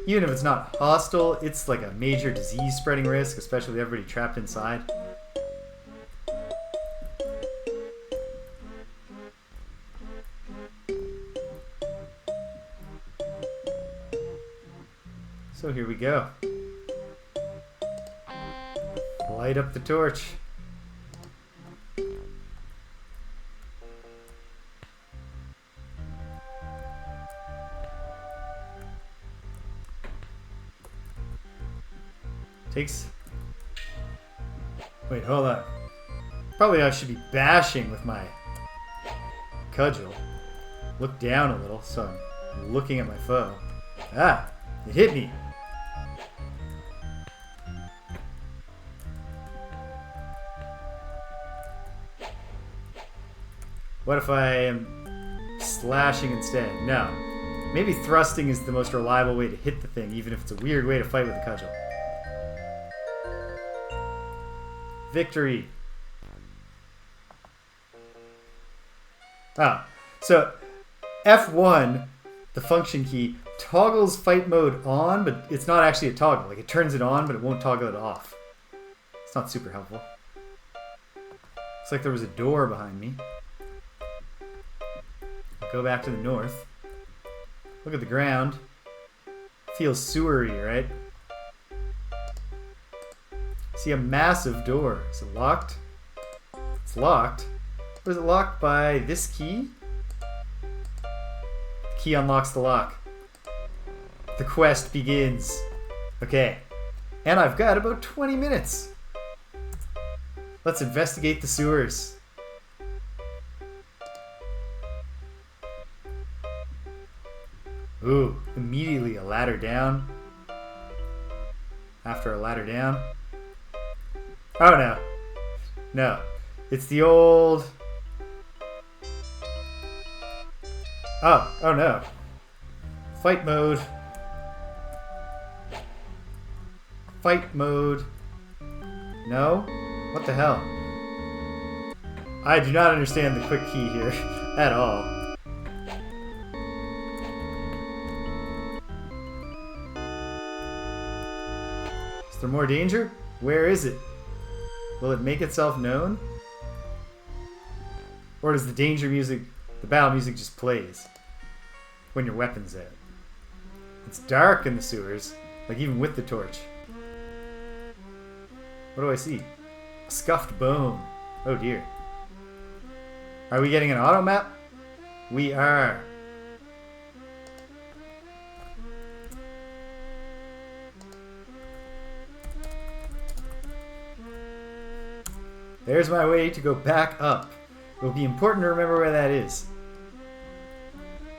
Even if it's not hostile, it's like a major disease spreading risk, especially with everybody trapped inside. So here we go. Light up the torch. Takes... Wait, hold on. Probably I should be bashing with my cudgel. Look down a little so I'm looking at my foe. Ah! It hit me! What if I am slashing instead? No. Maybe thrusting is the most reliable way to hit the thing, even if it's a weird way to fight with a cudgel. Victory. Ah, so F1, the function key, toggles fight mode on, but it's not actually a toggle. Like, it turns it on, but it won't toggle it off. It's not super helpful. Looks like there was a door behind me. Go back to the north. Look at the ground. Feels sewery, right? See a massive door. Is it locked? It's locked. Or is it locked by this key? The key unlocks the lock. The quest begins. Okay. And I've got about 20 minutes. Let's investigate the sewers. Ooh, immediately a ladder down. After a ladder down. Oh no. No. It's the old... Oh no. Fight mode. Fight mode. No? What the hell? I do not understand the quick key here at all. Is there more danger? Where is it? Will it make itself known? Or does the danger music, the battle music just plays when your weapon's out? It's dark in the sewers, like even with the torch. What do I see? A scuffed bone. Oh dear. Are we getting an auto map? We are. There's my way to go back up. It will be important to remember where that is.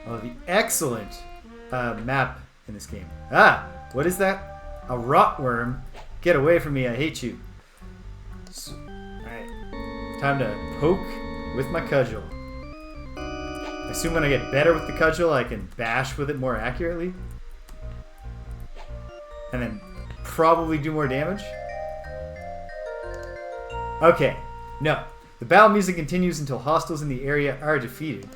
Oh, the excellent map in this game. Ah, what is that? A rotworm. Get away from me, I hate you. Alright, time to poke with my cudgel. I assume when I get better with the cudgel, I can bash with it more accurately. And then probably do more damage. Okay, no. The battle music continues until hostiles in the area are defeated.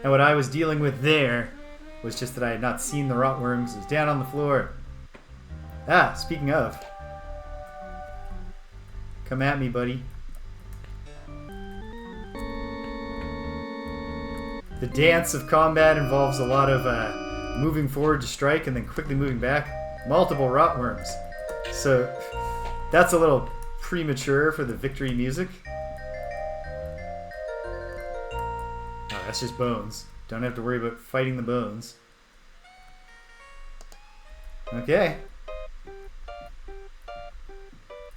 And what I was dealing with there was just that I had not seen the rotworms. It was down on the floor. Ah, speaking of. Come at me, buddy. The dance of combat involves a lot of moving forward to strike and then quickly moving back. Multiple rotworms. So that's a little premature for the victory music. Oh, that's just bones. Don't have to worry about fighting the bones. Okay.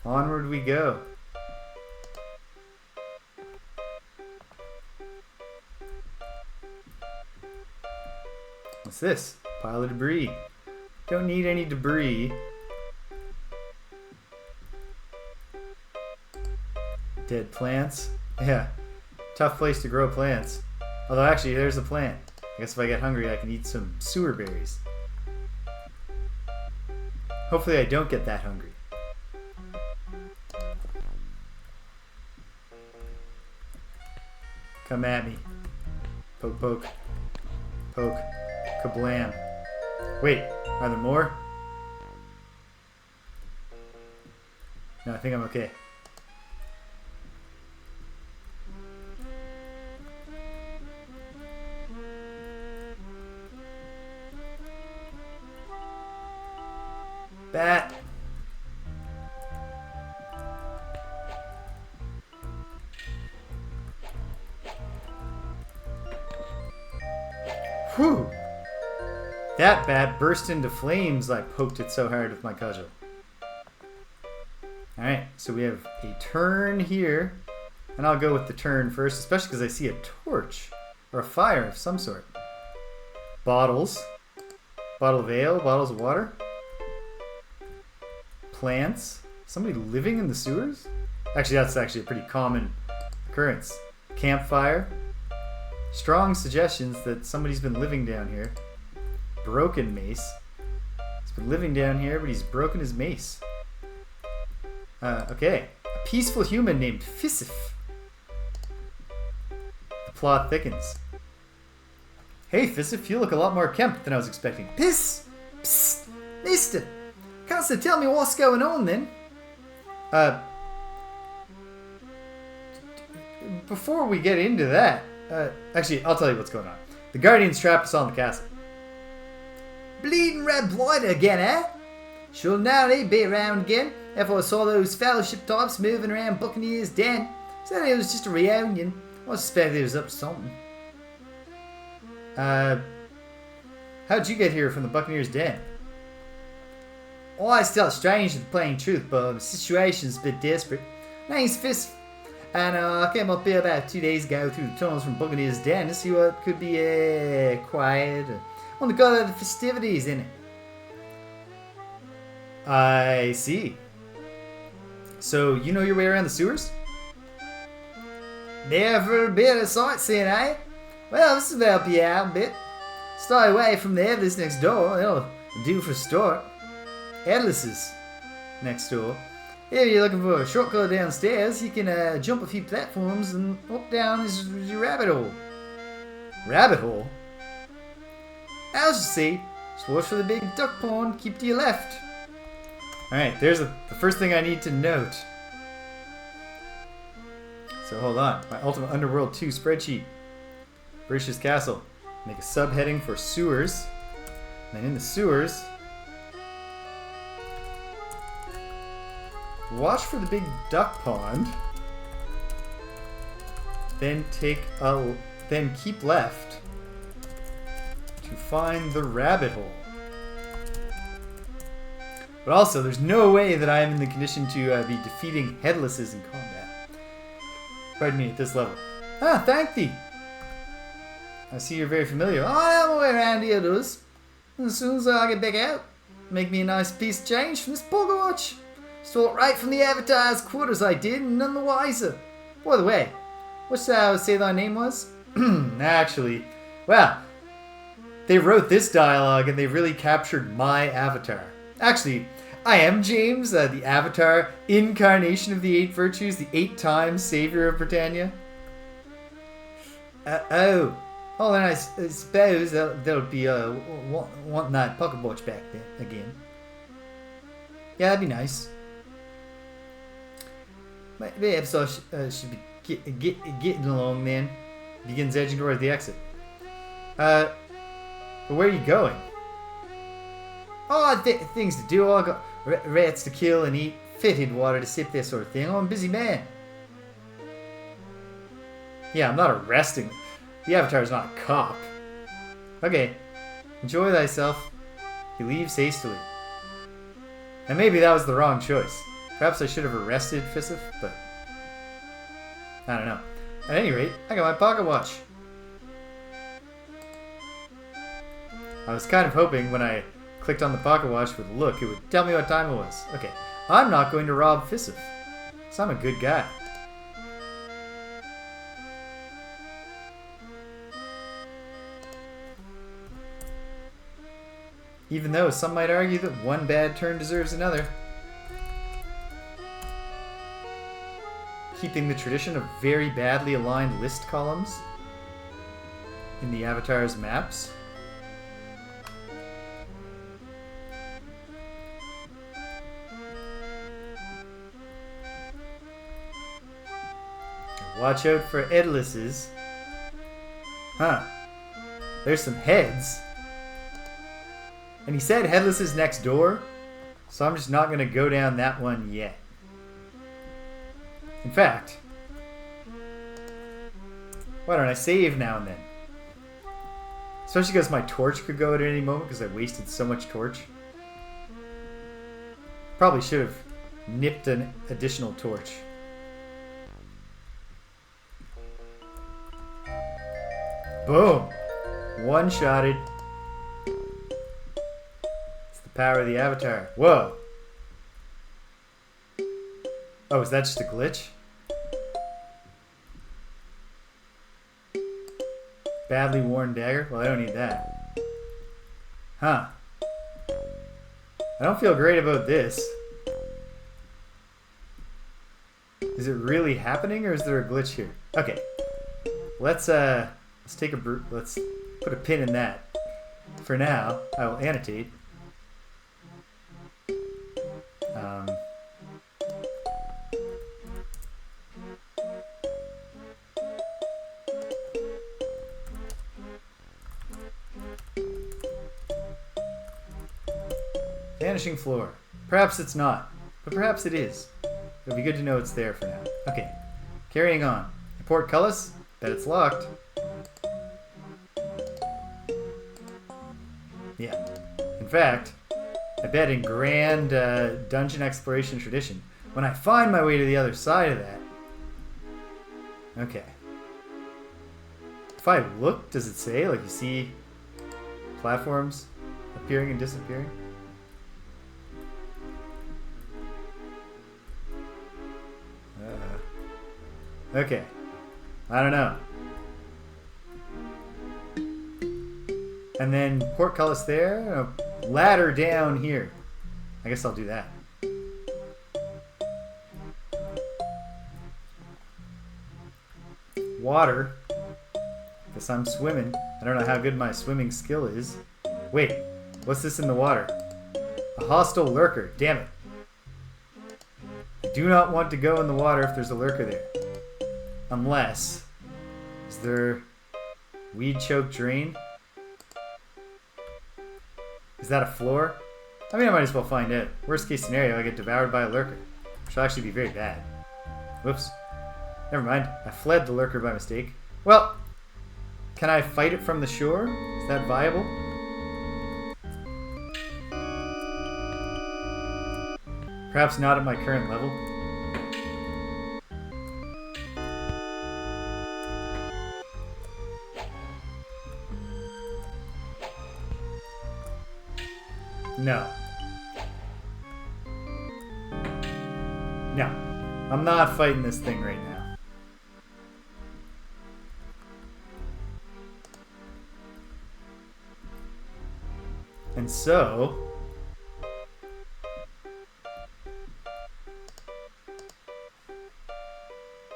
Onward we go. What's this? Pile of debris. Don't need any debris. Dead plants. Yeah. Tough place to grow plants. Although actually, there's a plant. I guess if I get hungry, I can eat some sewer berries. Hopefully I don't get that hungry. Come at me. Poke, poke. Poke. Kablam. Wait, are there more? No, I think I'm okay. Bat. Whew. That bat burst into flames. I poked it so hard with my cudgel. Alright, so we have a turn here. And I'll go with the turn first, especially because I see a torch. Or a fire of some sort. Bottles. Bottle of ale, bottles of water. Plants. Somebody living in the sewers? Actually, that's actually a pretty common occurrence. Campfire. Strong suggestions that somebody's been living down here. Broken mace. He's been living down here, but he's broken his mace. Okay. A peaceful human named Fisif. The plot thickens. Hey, Fisif, you look a lot more kempt than I was expecting. Piss! Psst! Mister! Can't you tell me what's going on, then? Before we get into that... actually, I'll tell you what's going on. The Guardians trapped us all in the castle. Bleeding red blighter again, eh? Sure, now they'd be around again. If I saw those fellowship types moving around Buccaneer's Den. Said it was just a reunion. I suspect they was up to something. How'd you get here from the Buccaneer's Den? Oh, I still strange to plain truth, but the situation's a bit desperate. Name's Fist. And I came up here about 2 days ago through the tunnels from Buccaneer's Den to see what could be quiet. I want to go to the festivities in it. I see. So you know your way around the sewers? Never a bit of sightseeing, eh? Well, this will help you out a bit. Stay away from the Headless next door. It'll do for a start. Headless is next door. If you're looking for a shortcut downstairs, you can jump a few platforms and walk down this rabbit hole. Rabbit hole? As you see, just watch for the big duck pond, keep to your left. Alright, there's the first thing I need to note. So hold on, my Ultima Underworld 2 spreadsheet. British Castle. Make a subheading for sewers. And then in the sewers, watch for the big duck pond. Then then keep left to find the rabbit hole. But also, there's no way that I am in the condition to be defeating headlesses in combat. Pardon me, at this level. Ah, thank thee. I see you're very familiar. I am way around here, does. As soon as I get back out, make me a nice piece of change from this poker watch. Stole it right from the Avatar's quarters, I did, and none the wiser. By the way, what's that say thy name was? Actually, well, they wrote this dialogue and they really captured my avatar. Actually, I am James, the Avatar, incarnation of the 8 virtues, the 8 times savior of Britannia. Oh, and I suppose they'll be wanting that pocket watch back then again. Yeah, that'd be nice. Perhaps I should be getting along then. Begins edging towards the exit. But where are you going? Oh, things to do. I got rats to kill and eat, fetid water to sip, that sort of thing. I'm a busy man. Yeah, I'm not arresting them. The Avatar is not a cop. Okay, enjoy thyself. He leaves hastily. And maybe that was the wrong choice. Perhaps I should have arrested Fisif, but I don't know. At any rate, I got my pocket watch. I was kind of hoping when I clicked on the pocket watch with a look, it would tell me what time it was. Okay, I'm not going to rob Fisif, because I'm a good guy. Even though some might argue that one bad turn deserves another. Keeping the tradition of very badly aligned list columns in the Avatar's maps. Watch out for headlesses. Huh. There's some heads. And he said headless is next door, so I'm just not going to go down that one yet. In fact, why don't I save now and then? Especially because my torch could go at any moment because I wasted so much torch. Probably should have nipped an additional torch. Boom! One-shotted. It's the power of the Avatar. Whoa! Oh, is that just a glitch? Badly worn dagger? Well, I don't need that. Huh. I don't feel great about this. Is it really happening or is there a glitch here? Okay. Let's take let's put a pin in that. For now, I will annotate. Vanishing floor. Perhaps it's not, but perhaps it is. It'll be good to know it's there for now. Okay, carrying on. Portcullis? Bet it's locked. Yeah. In fact, I bet in grand dungeon exploration tradition, when I find my way to the other side of that... Okay. If I look, does it say? Like you see platforms appearing and disappearing? Okay. I don't know. And then portcullis there. A ladder down here. I guess I'll do that. Water. Guess I'm swimming. I don't know how good my swimming skill is. Wait. What's this in the water? A hostile lurker. Damn it. I do not want to go in the water if there's a lurker there. Unless... Is there... Weed choke drain? Is that a floor? I mean, I might as well find out. Worst case scenario, I get devoured by a lurker. Which will actually be very bad. Whoops. Never mind. I fled the lurker by mistake. Well, can I fight it from the shore? Is that viable? Perhaps not at my current level. No. No. I'm not fighting this thing right now. And so...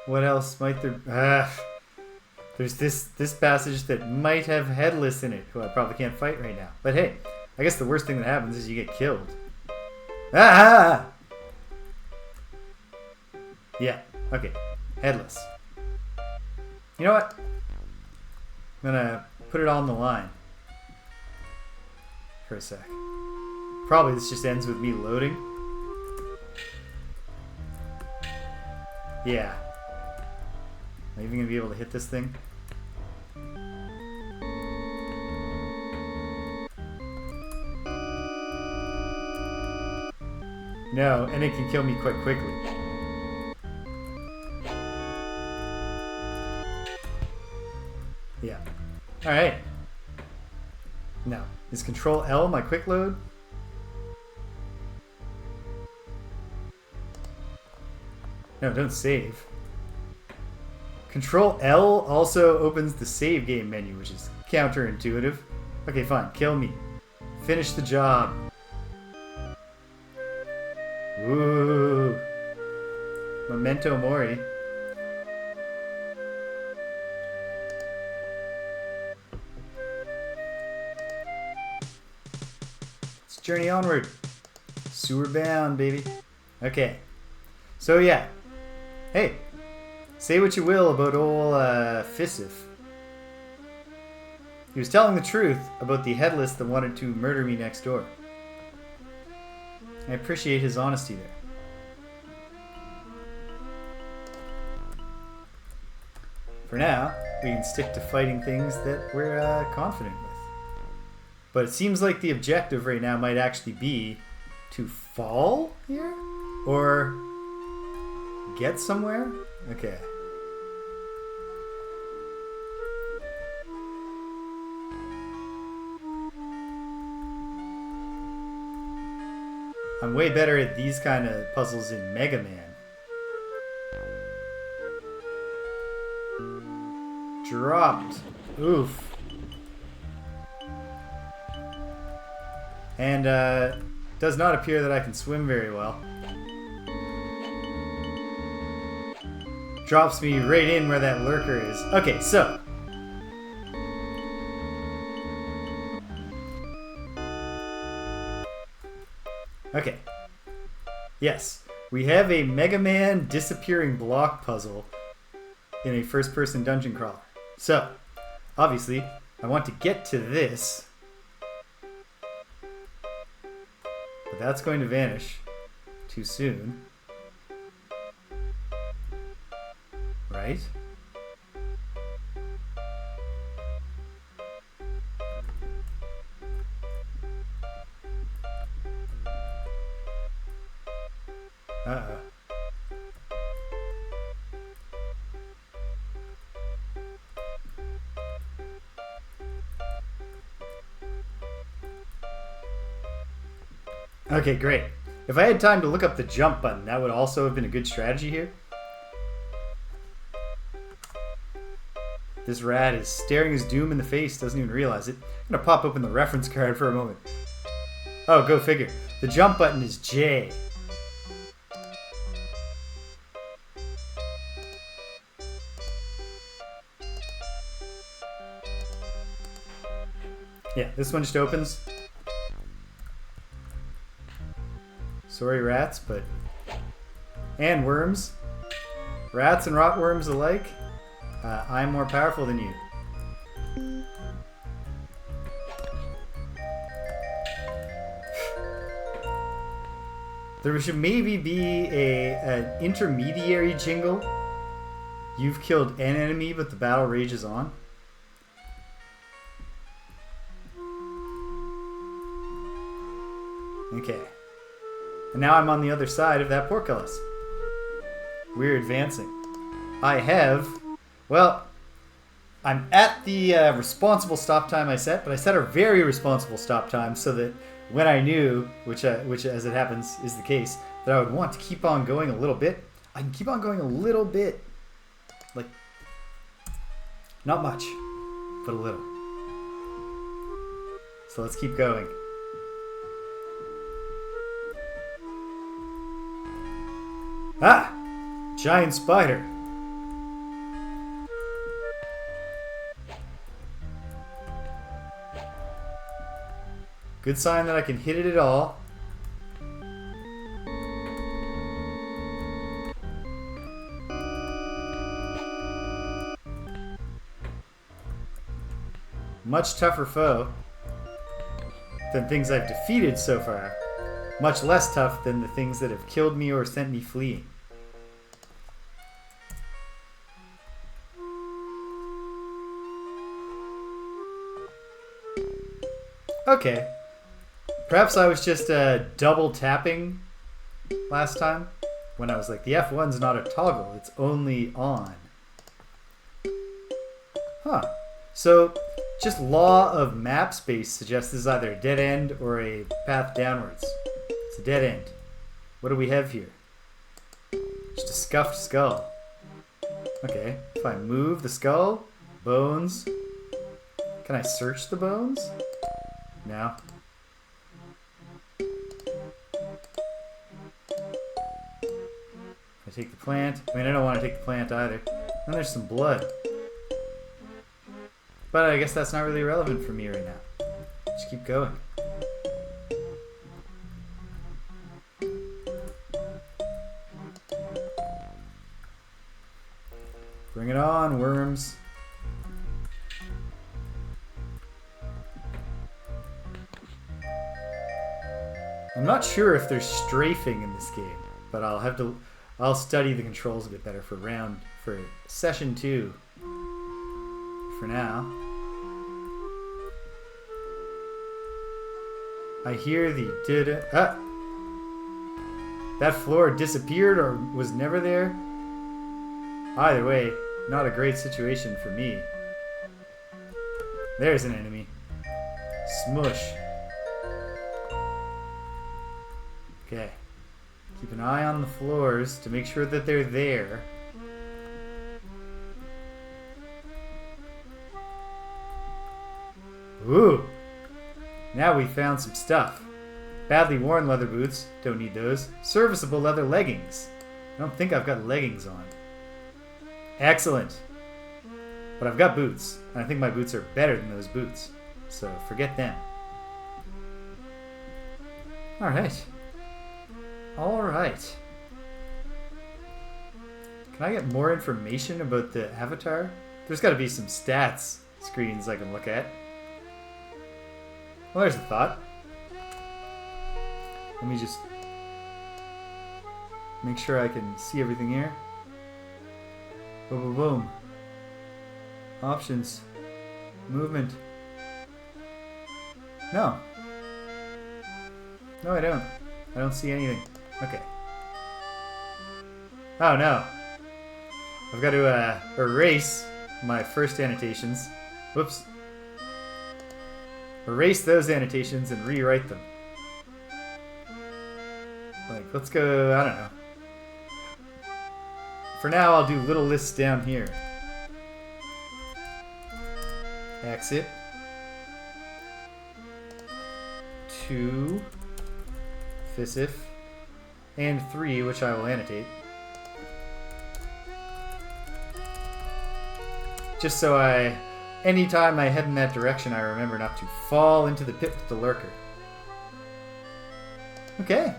What else might there... There's this passage that might have Headless in it, who I probably can't fight right now. But hey... I guess the worst thing that happens is you get killed. Ah! Yeah, okay. Headless. You know what? I'm gonna put it on the line. For a sec. Probably this just ends with me loading. Yeah. Am I even gonna be able to hit this thing? No, and it can kill me quite quickly. Yeah. Alright. No. Is Control L my quick load? No, don't save. Control L also opens the save game menu, which is counterintuitive. Okay, fine. Kill me. Finish the job. Woo! Memento Mori. Let's journey onward. Sewer bound, baby. Okay. So yeah. Hey. Say what you will about old Fisif. He was telling the truth about the Headless that wanted to murder me next door. I appreciate his honesty there. For now, we can stick to fighting things that we're confident with. But it seems like the objective right now might actually be to fall here? Or get somewhere? Okay. I'm way better at these kind of puzzles in Mega Man. Dropped. Oof. And does not appear that I can swim very well. Drops me right in where that lurker is. Okay, so. Okay. Yes, we have a Mega Man disappearing block puzzle in a first-person dungeon crawler. So, obviously, I want to get to this. But that's going to vanish too soon. Right? Uh-oh. Okay, great. If I had time to look up the jump button, that would also have been a good strategy here. This rat is staring his doom in the face, doesn't even realize it. I'm gonna pop open the reference card for a moment. Oh, go figure. The jump button is J. Yeah, this one just opens. Sorry, rats, but... And worms. Rats and rotworms alike. I'm more powerful than you. There should maybe be an intermediary jingle. You've killed an enemy, but the battle rages on. Okay. And now I'm on the other side of that portcullis. We're advancing. I have... Well, I'm at the responsible stop time I set, but I set a very responsible stop time so that when I knew, which as it happens is the case, that I would want to keep on going a little bit, I can keep on going a little bit. Like, not much, but a little. So let's keep going. Ah! Giant spider. Good sign that I can hit it at all. Much tougher foe than things I've defeated so far. Much less tough than the things that have killed me or sent me fleeing. Okay. Perhaps I was just double tapping last time when I was like, the F1's not a toggle, it's only on. Huh. So, just law of map space suggests this is either a dead end or a path downwards. It's a dead end. What do we have here? Just a scuffed skull. Okay, if I move the skull, bones. Can I search the bones? No. I take the plant. I mean, I don't want to take the plant either. Then there's some blood. But I guess that's not really relevant for me right now. Just keep going. Bring it on, worms. I'm not sure if there's strafing in this game, but I'll study the controls a bit better for session 2. For now. I hear the that floor disappeared or was never there. Either way, not a great situation for me. There's an enemy. Smush. Okay. Keep an eye on the floors to make sure that they're there. Ooh! Now we found some stuff. Badly worn leather boots. Don't need those. Serviceable leather leggings. I don't think I've got leggings on. Excellent. But I've got boots. And I think my boots are better than those boots. So forget them. Alright. Alright. Can I get more information about the avatar? There's got to be some stats screens I can look at. Well, there's a thought. Let me just make sure I can see everything here. Boom, boom, boom. Options. Movement. No. No, I don't. I don't see anything. Okay. Oh, no. I've got to erase my first annotations. Whoops. Erase those annotations and rewrite them. Like, let's go, I don't know. For now, I'll do little lists down here. Exit. 2. Fisif. And 3, which I will annotate. Just so anytime I head in that direction, I remember not to fall into the pit with the lurker. Okay.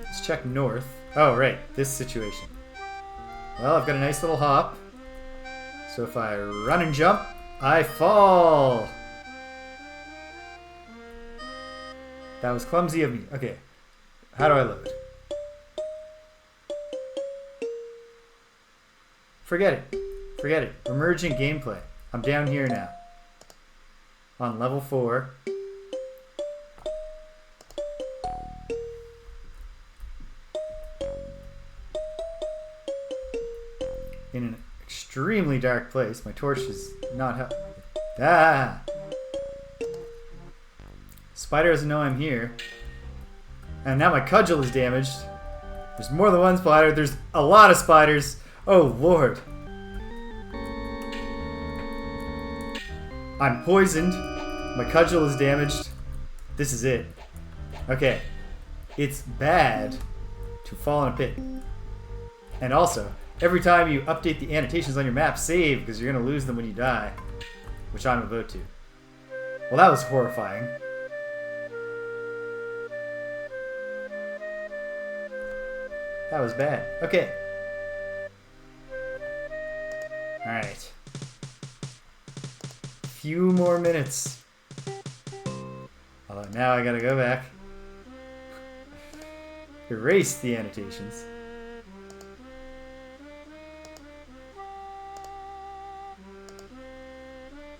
Let's check north. Oh, right. This situation. Well, I've got a nice little hop. So if I run and jump, I fall. That was clumsy of me. Okay. How do I load? Forget it. Forget it. Emergent gameplay. I'm down here now. On level 4. In an extremely dark place. My torch is not helping. Ah! Spider doesn't know I'm here. And now my cudgel is damaged. There's more than one spider. There's a lot of spiders. Oh, Lord. I'm poisoned. My cudgel is damaged. This is it. Okay. It's bad to fall in a pit. And also, every time you update the annotations on your map, save, because you're going to lose them when you die. Which I'm about to. Well, that was horrifying. That was bad. Okay. Alright. Few more minutes. Although now I gotta go back. Erase the annotations.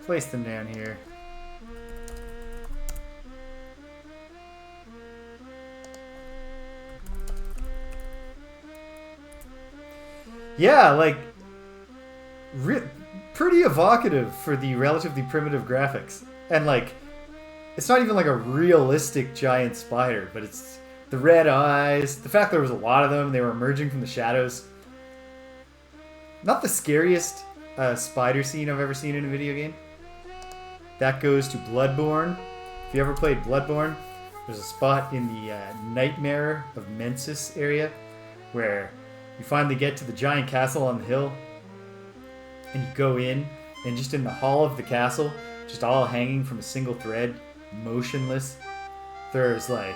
Place them down here. Yeah, like pretty evocative for the relatively primitive graphics. And like, it's not even like a realistic giant spider, but it's the red eyes, the fact there was a lot of them, they were emerging from the shadows. Not the scariest spider scene I've ever seen in a video game. That goes to Bloodborne. If you ever played Bloodborne, there's a spot in the Nightmare of Mensis area where you finally get to the giant castle on the hill, and you go in, and just in the hall of the castle, just all hanging from a single thread, motionless, there's like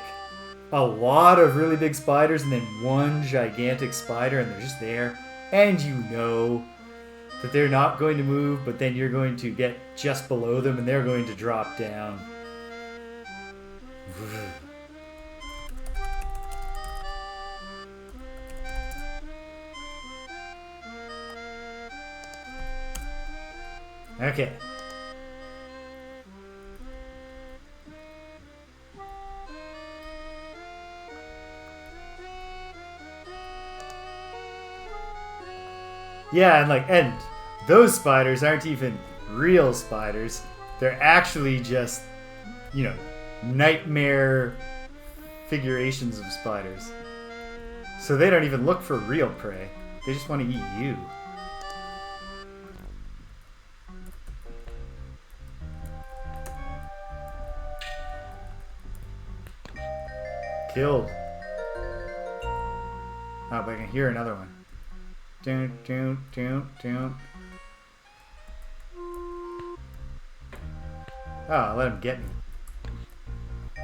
a lot of really big spiders and then one gigantic spider, and they're just there, and you know that they're not going to move, but then you're going to get just below them and they're going to drop down. Okay. Yeah, and those spiders aren't even real spiders. They're actually just, you know, nightmare figurations of spiders. So they don't even look for real prey. They just want to eat you. Killed. Oh, but I can hear another one. Doon, doon, doon, doon. Oh, I'll let him get me.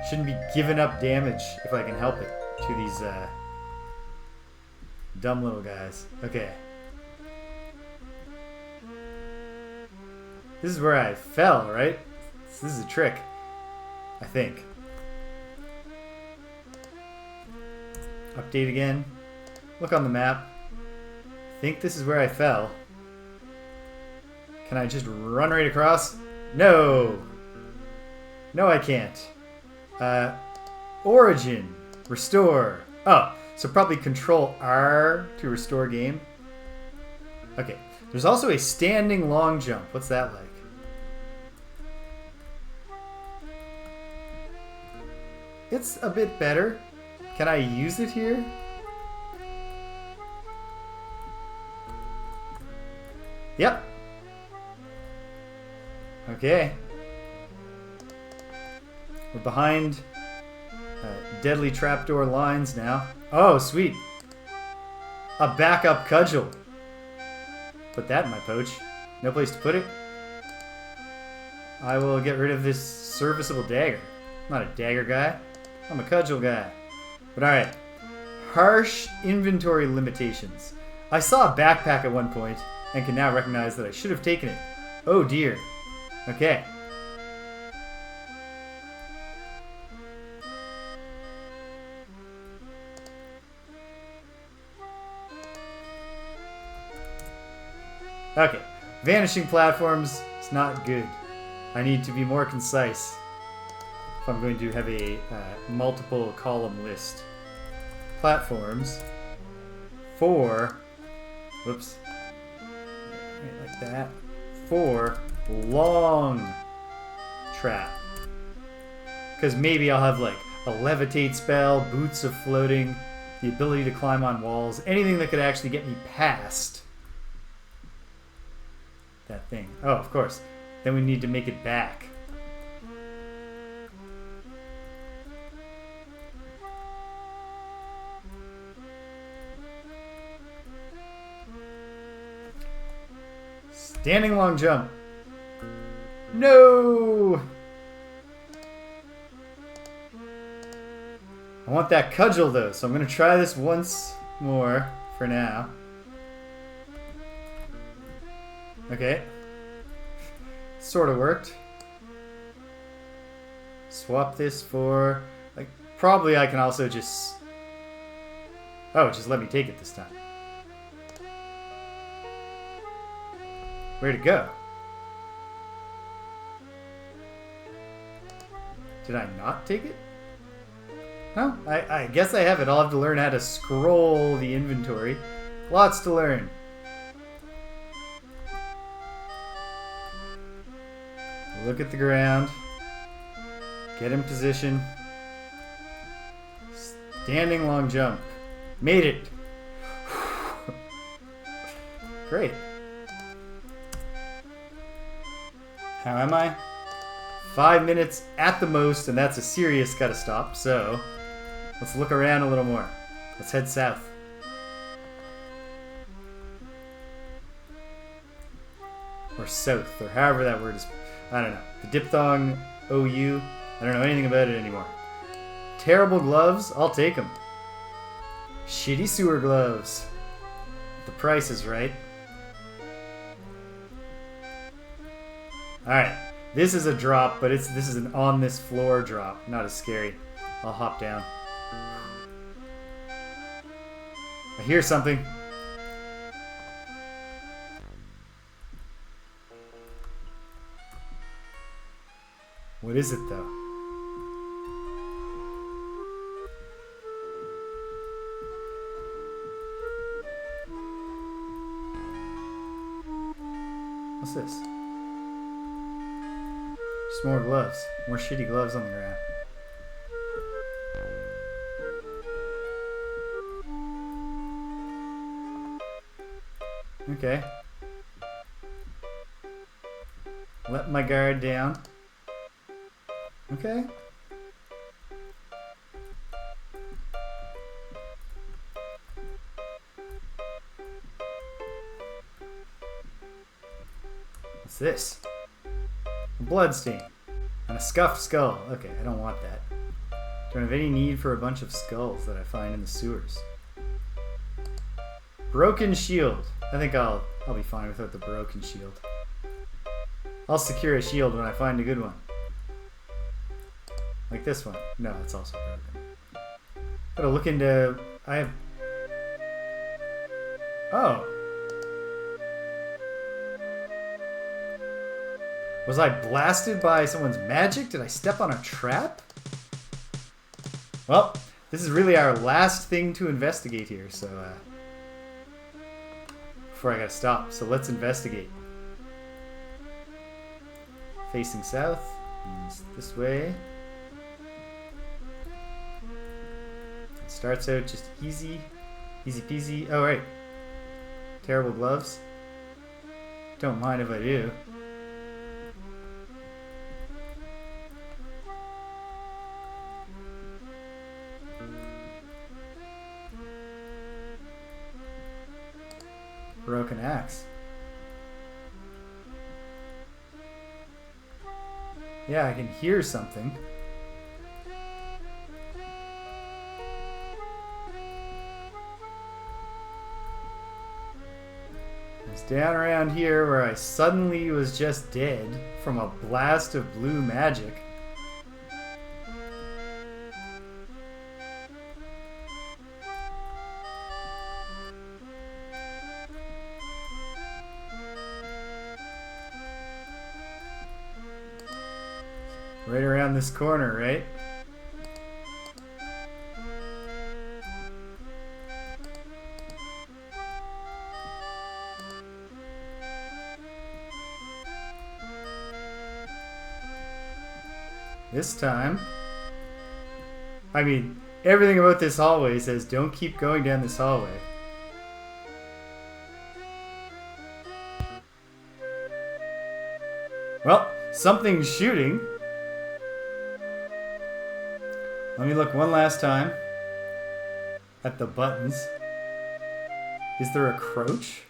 Shouldn't be giving up damage if I can help it to these dumb little guys. Okay. This is where I fell, right? This is a trick. I think. Update again. Look on the map. I think this is where I fell. Can I just run right across? No! No, I can't. Origin. Restore. Oh, so probably Control R to restore game. Okay. There's also a standing long jump. What's that like? It's a bit better. Can I use it here? Yep. Okay. We're behind deadly trapdoor lines now. Oh, sweet. A backup cudgel. Put that in my pouch. No place to put it. I will get rid of this serviceable dagger. I'm not a dagger guy. I'm a cudgel guy. But alright. Harsh inventory limitations. I saw a backpack at one point and can now recognize that I should have taken it. Oh dear. Okay. Okay. Vanishing platforms is not good. I need to be more concise if I'm going to have a multiple column list. Platforms for, whoops, right like that, for long trap. Because maybe I'll have like a levitate spell, boots of floating, the ability to climb on walls, anything that could actually get me past that thing. Oh, of course. Then we need to make it back. Standing long jump. No! I want that cudgel though, so I'm going to try this once more for now. Okay. Sort of worked. Swap this for... like, probably I can also just... oh, just let me take it this time. Where'd it go? Did I not take it? No, I guess I have it. I'll have to learn how to scroll the inventory. Lots to learn. Look at the ground. Get in position. Standing long jump. Made it. Great. How am I? 5 minutes at the most, and that's a serious gotta stop. So, let's look around a little more. Let's head south. Or south, or however that word is. I don't know. The diphthong OU. I don't know anything about it anymore. Terrible gloves. I'll take them. Shitty sewer gloves. The price is right. Alright. This is a drop, but this is an on this floor drop. Not as scary. I'll hop down. I hear something. What is it, though? What's this? Just more gloves. More shitty gloves on the ground. Okay. Let my guard down. Okay. What's this? A bloodstain. And a scuffed skull. Okay, I don't want that. Don't have any need for a bunch of skulls that I find in the sewers. Broken shield. I think I'll be fine without the broken shield. I'll secure a shield when I find a good one. Like this one. No, it's also broken. Gotta look into... I have... Oh. Was I blasted by someone's magic? Did I step on a trap? Well, this is really our last thing to investigate here, so... before I gotta stop. So let's investigate. Facing south means this way. It starts out just easy. Easy peasy. Oh, right. Terrible gloves. Don't mind if I do. Broken axe. Yeah, I can hear something. It's down around here where I suddenly was just dead from a blast of blue magic. Right around this corner, right? This time, I mean, everything about this hallway says don't keep going down this hallway. Well, something's shooting. Let me look one last time at the buttons. Is there a crouch?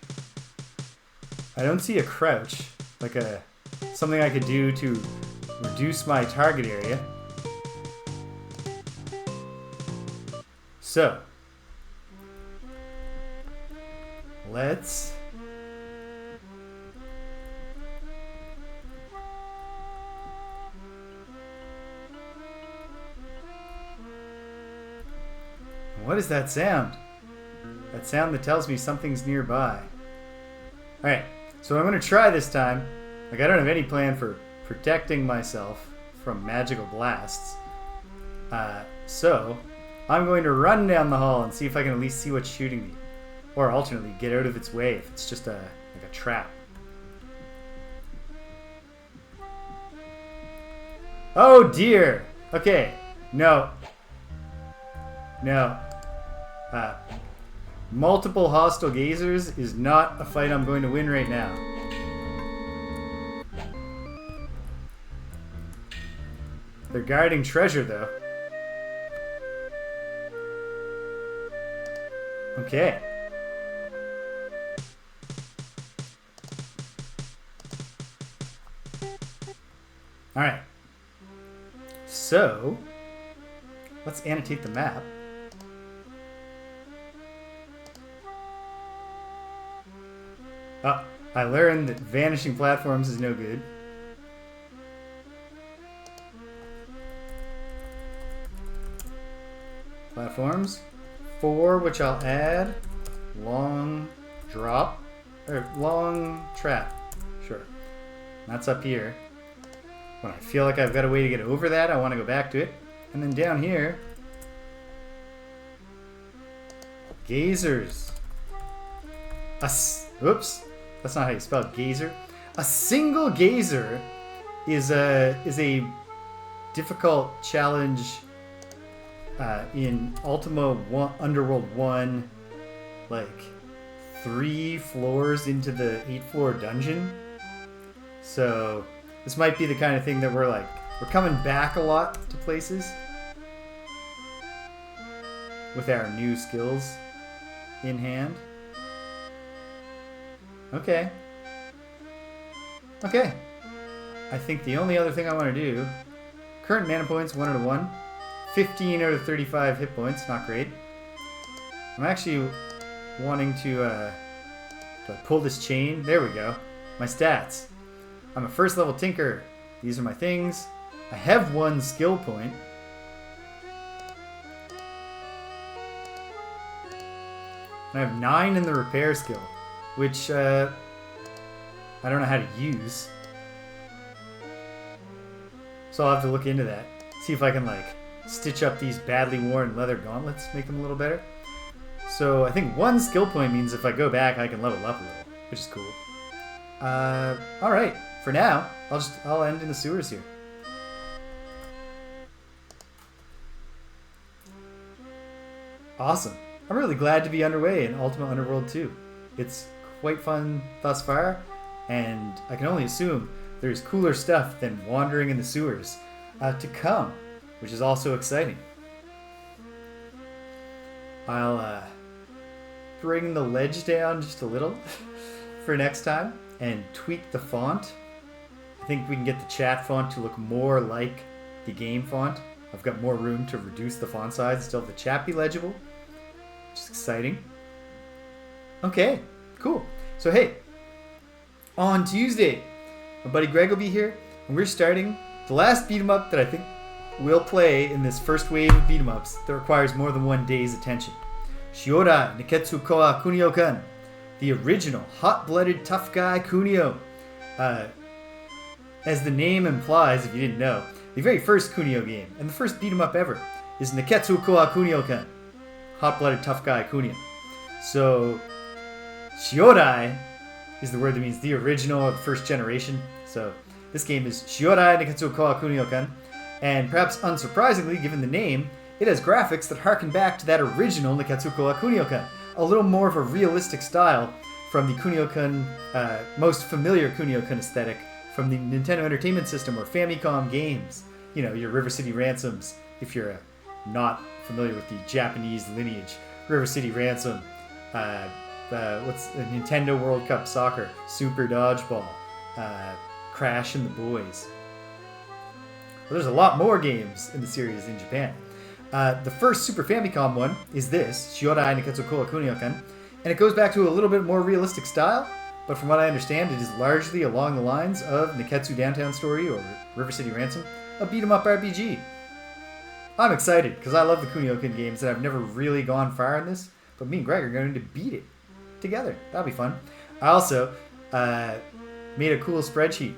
I don't see a crouch, like something I could do to reduce my target area. So, let's What is that sound? That sound that tells me something's nearby. Alright, so what I'm going to try this time, like I don't have any plan for protecting myself from magical blasts. So, I'm going to run down the hall and see if I can at least see what's shooting me. Or alternately, get out of its way if it's just like a trap. Oh dear! Okay, no. No. Multiple hostile gazers is not a fight I'm going to win right now. They're guarding treasure, though. Okay. Alright. So, let's annotate the map. Oh, I learned that vanishing platforms is no good. Platforms. 4, which I'll add. Long drop. Or long trap. Sure. That's up here. When I feel like I've got a way to get over that, I want to go back to it. And then down here. Gazers. Oops. That's not how you spell gazer. A single gazer is a difficult challenge in Ultima Underworld 1, like 3 floors into the 8th floor dungeon. So this might be the kind of thing that we're coming back a lot to places with our new skills in hand. Okay. I think the only other thing I want to do, current mana points 1 out of 1, 15 out of 35 hit points, not great. I'm actually wanting to do I pull this chain? There we go. My stats. I'm a first level tinker. These are my things. I have 1 skill point. I have 9 in the repair skill, which I don't know how to use. So I'll have to look into that. See if I can stitch up these badly worn leather gauntlets, make them a little better. So I think 1 skill point means if I go back I can level up a little, which is cool. Alright, for now, I'll end in the sewers here. Awesome. I'm really glad to be underway in Ultima Underworld 2. It's quite fun thus far, and I can only assume there's cooler stuff than wandering in the sewers to come, which is also exciting. I'll bring the ledge down just a little for next time and tweak the font. I think we can get the chat font to look more like the game font. I've got more room to reduce the font size and still have the chat be legible, which is exciting. Okay, cool. So hey, on Tuesday, my buddy Greg will be here, and we're starting the last beat 'em up that I think we'll play in this first wave of beat 'em ups that requires more than 1 day's attention. Shiodai Niketsu Koa Kunio-kun, the original hot-blooded tough guy Kunio. As the name implies, if you didn't know, the very first Kunio game, and the first beat 'em up ever, is Niketsu Koa Kunio-kun, hot-blooded tough guy Kunio. So, Shiodai is the word that means the original or the first generation. So, this game is Shiodai Niketsu Koa Kunio-kun, and perhaps unsurprisingly, given the name, it has graphics that harken back to that original Niketsu Koa Kunio-kun. A little more of a realistic style from the Kunio-kun, most familiar Kunio-kun aesthetic from the Nintendo Entertainment System or Famicom games. You know, your River City Ransoms, if you're not familiar with the Japanese lineage. River City Ransom, what's Nintendo World Cup Soccer, Super Dodgeball, Crash and the Boys. Well, there's a lot more games in the series in Japan. The first Super Famicom one is this, Shiodai Niketsu Koa Kunio-kun, and it goes back to a little bit more realistic style, but from what I understand, it is largely along the lines of Niketsu Downtown Story or River City Ransom, a beat-em-up RPG. I'm excited, because I love the Kunio-kun games, and I've never really gone far in this, but me and Greg are going to beat it together. That'll be fun. I also made a cool spreadsheet.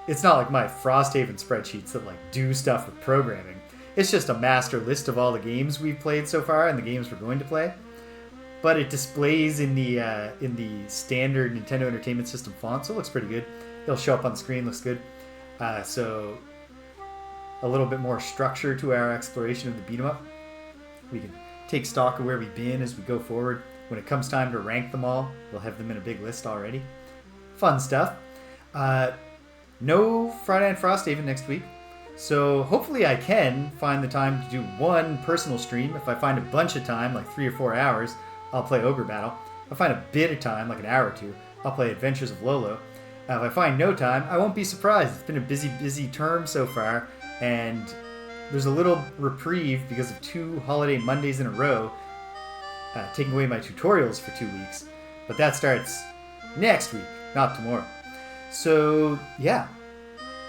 It's not like my Frosthaven spreadsheets that do stuff with programming. It's just a master list of all the games we've played so far and the games we're going to play. But it displays in the standard Nintendo Entertainment System font, so it looks pretty good. It'll show up on the screen, looks good. So a little bit more structure to our exploration of the beat 'em up. We can take stock of where we've been as we go forward. When it comes time to rank them all, we'll have them in a big list already. Fun stuff. No Friday Night Frosthaven next week, so hopefully I can find the time to do one personal stream. If I find a bunch of time, like 3 or 4 hours, I'll play Ogre Battle. If I find a bit of time, like an hour or two, I'll play Adventures of Lolo. If I find no time, I won't be surprised. It's been a busy term so far, and there's a little reprieve because of 2 holiday Mondays in a row, taking away my tutorials for 2 weeks. But that starts next week, not tomorrow. So, yeah.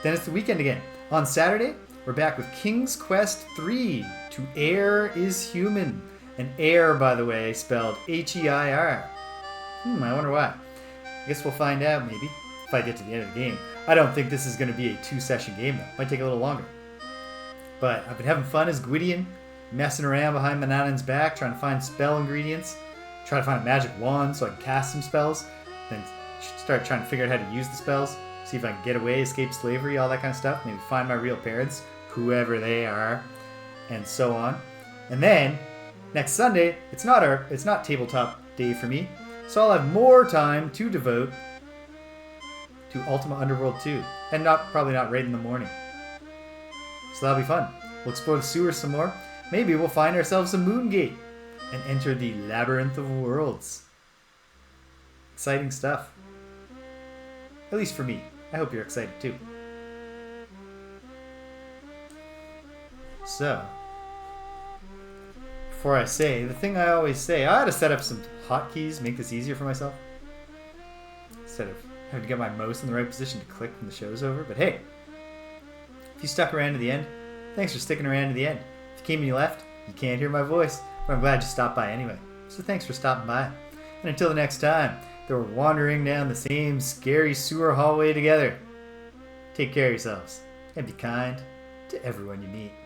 Then it's the weekend again. On Saturday, we're back with King's Quest III, To Err is Human. And Err, by the way, spelled H-E-I-R. I wonder why. I guess we'll find out, maybe, if I get to the end of the game. I don't think this is going to be a 2-session game, though. Might take a little longer. But I've been having fun as Gwydion, messing around behind Manannan's back, trying to find spell ingredients, trying to find a magic wand so I can cast some spells. then start trying to figure out how to use the spells, see if I can get away, escape slavery, all that kind of stuff. Maybe find my real parents, whoever they are, and so on. And then next Sunday, it's not tabletop day for me, so I'll have more time to devote to Ultima Underworld 2, and probably not right in the morning. So that'll be fun. We'll explore the sewers some more. Maybe we'll find ourselves a moon gate and enter the Labyrinth of Worlds. Exciting stuff. At least for me. I hope you're excited too. So, before I say, the thing I always say, I ought to set up some hotkeys, make this easier for myself. Instead of having to get my mouse in the right position to click when the show's over. But hey, if you stuck around to the end, thanks for sticking around to the end. If you came and you left, you can't hear my voice, but I'm glad you stopped by anyway. So thanks for stopping by. And until the next time that we're wandering down the same scary sewer hallway together, take care of yourselves and be kind to everyone you meet.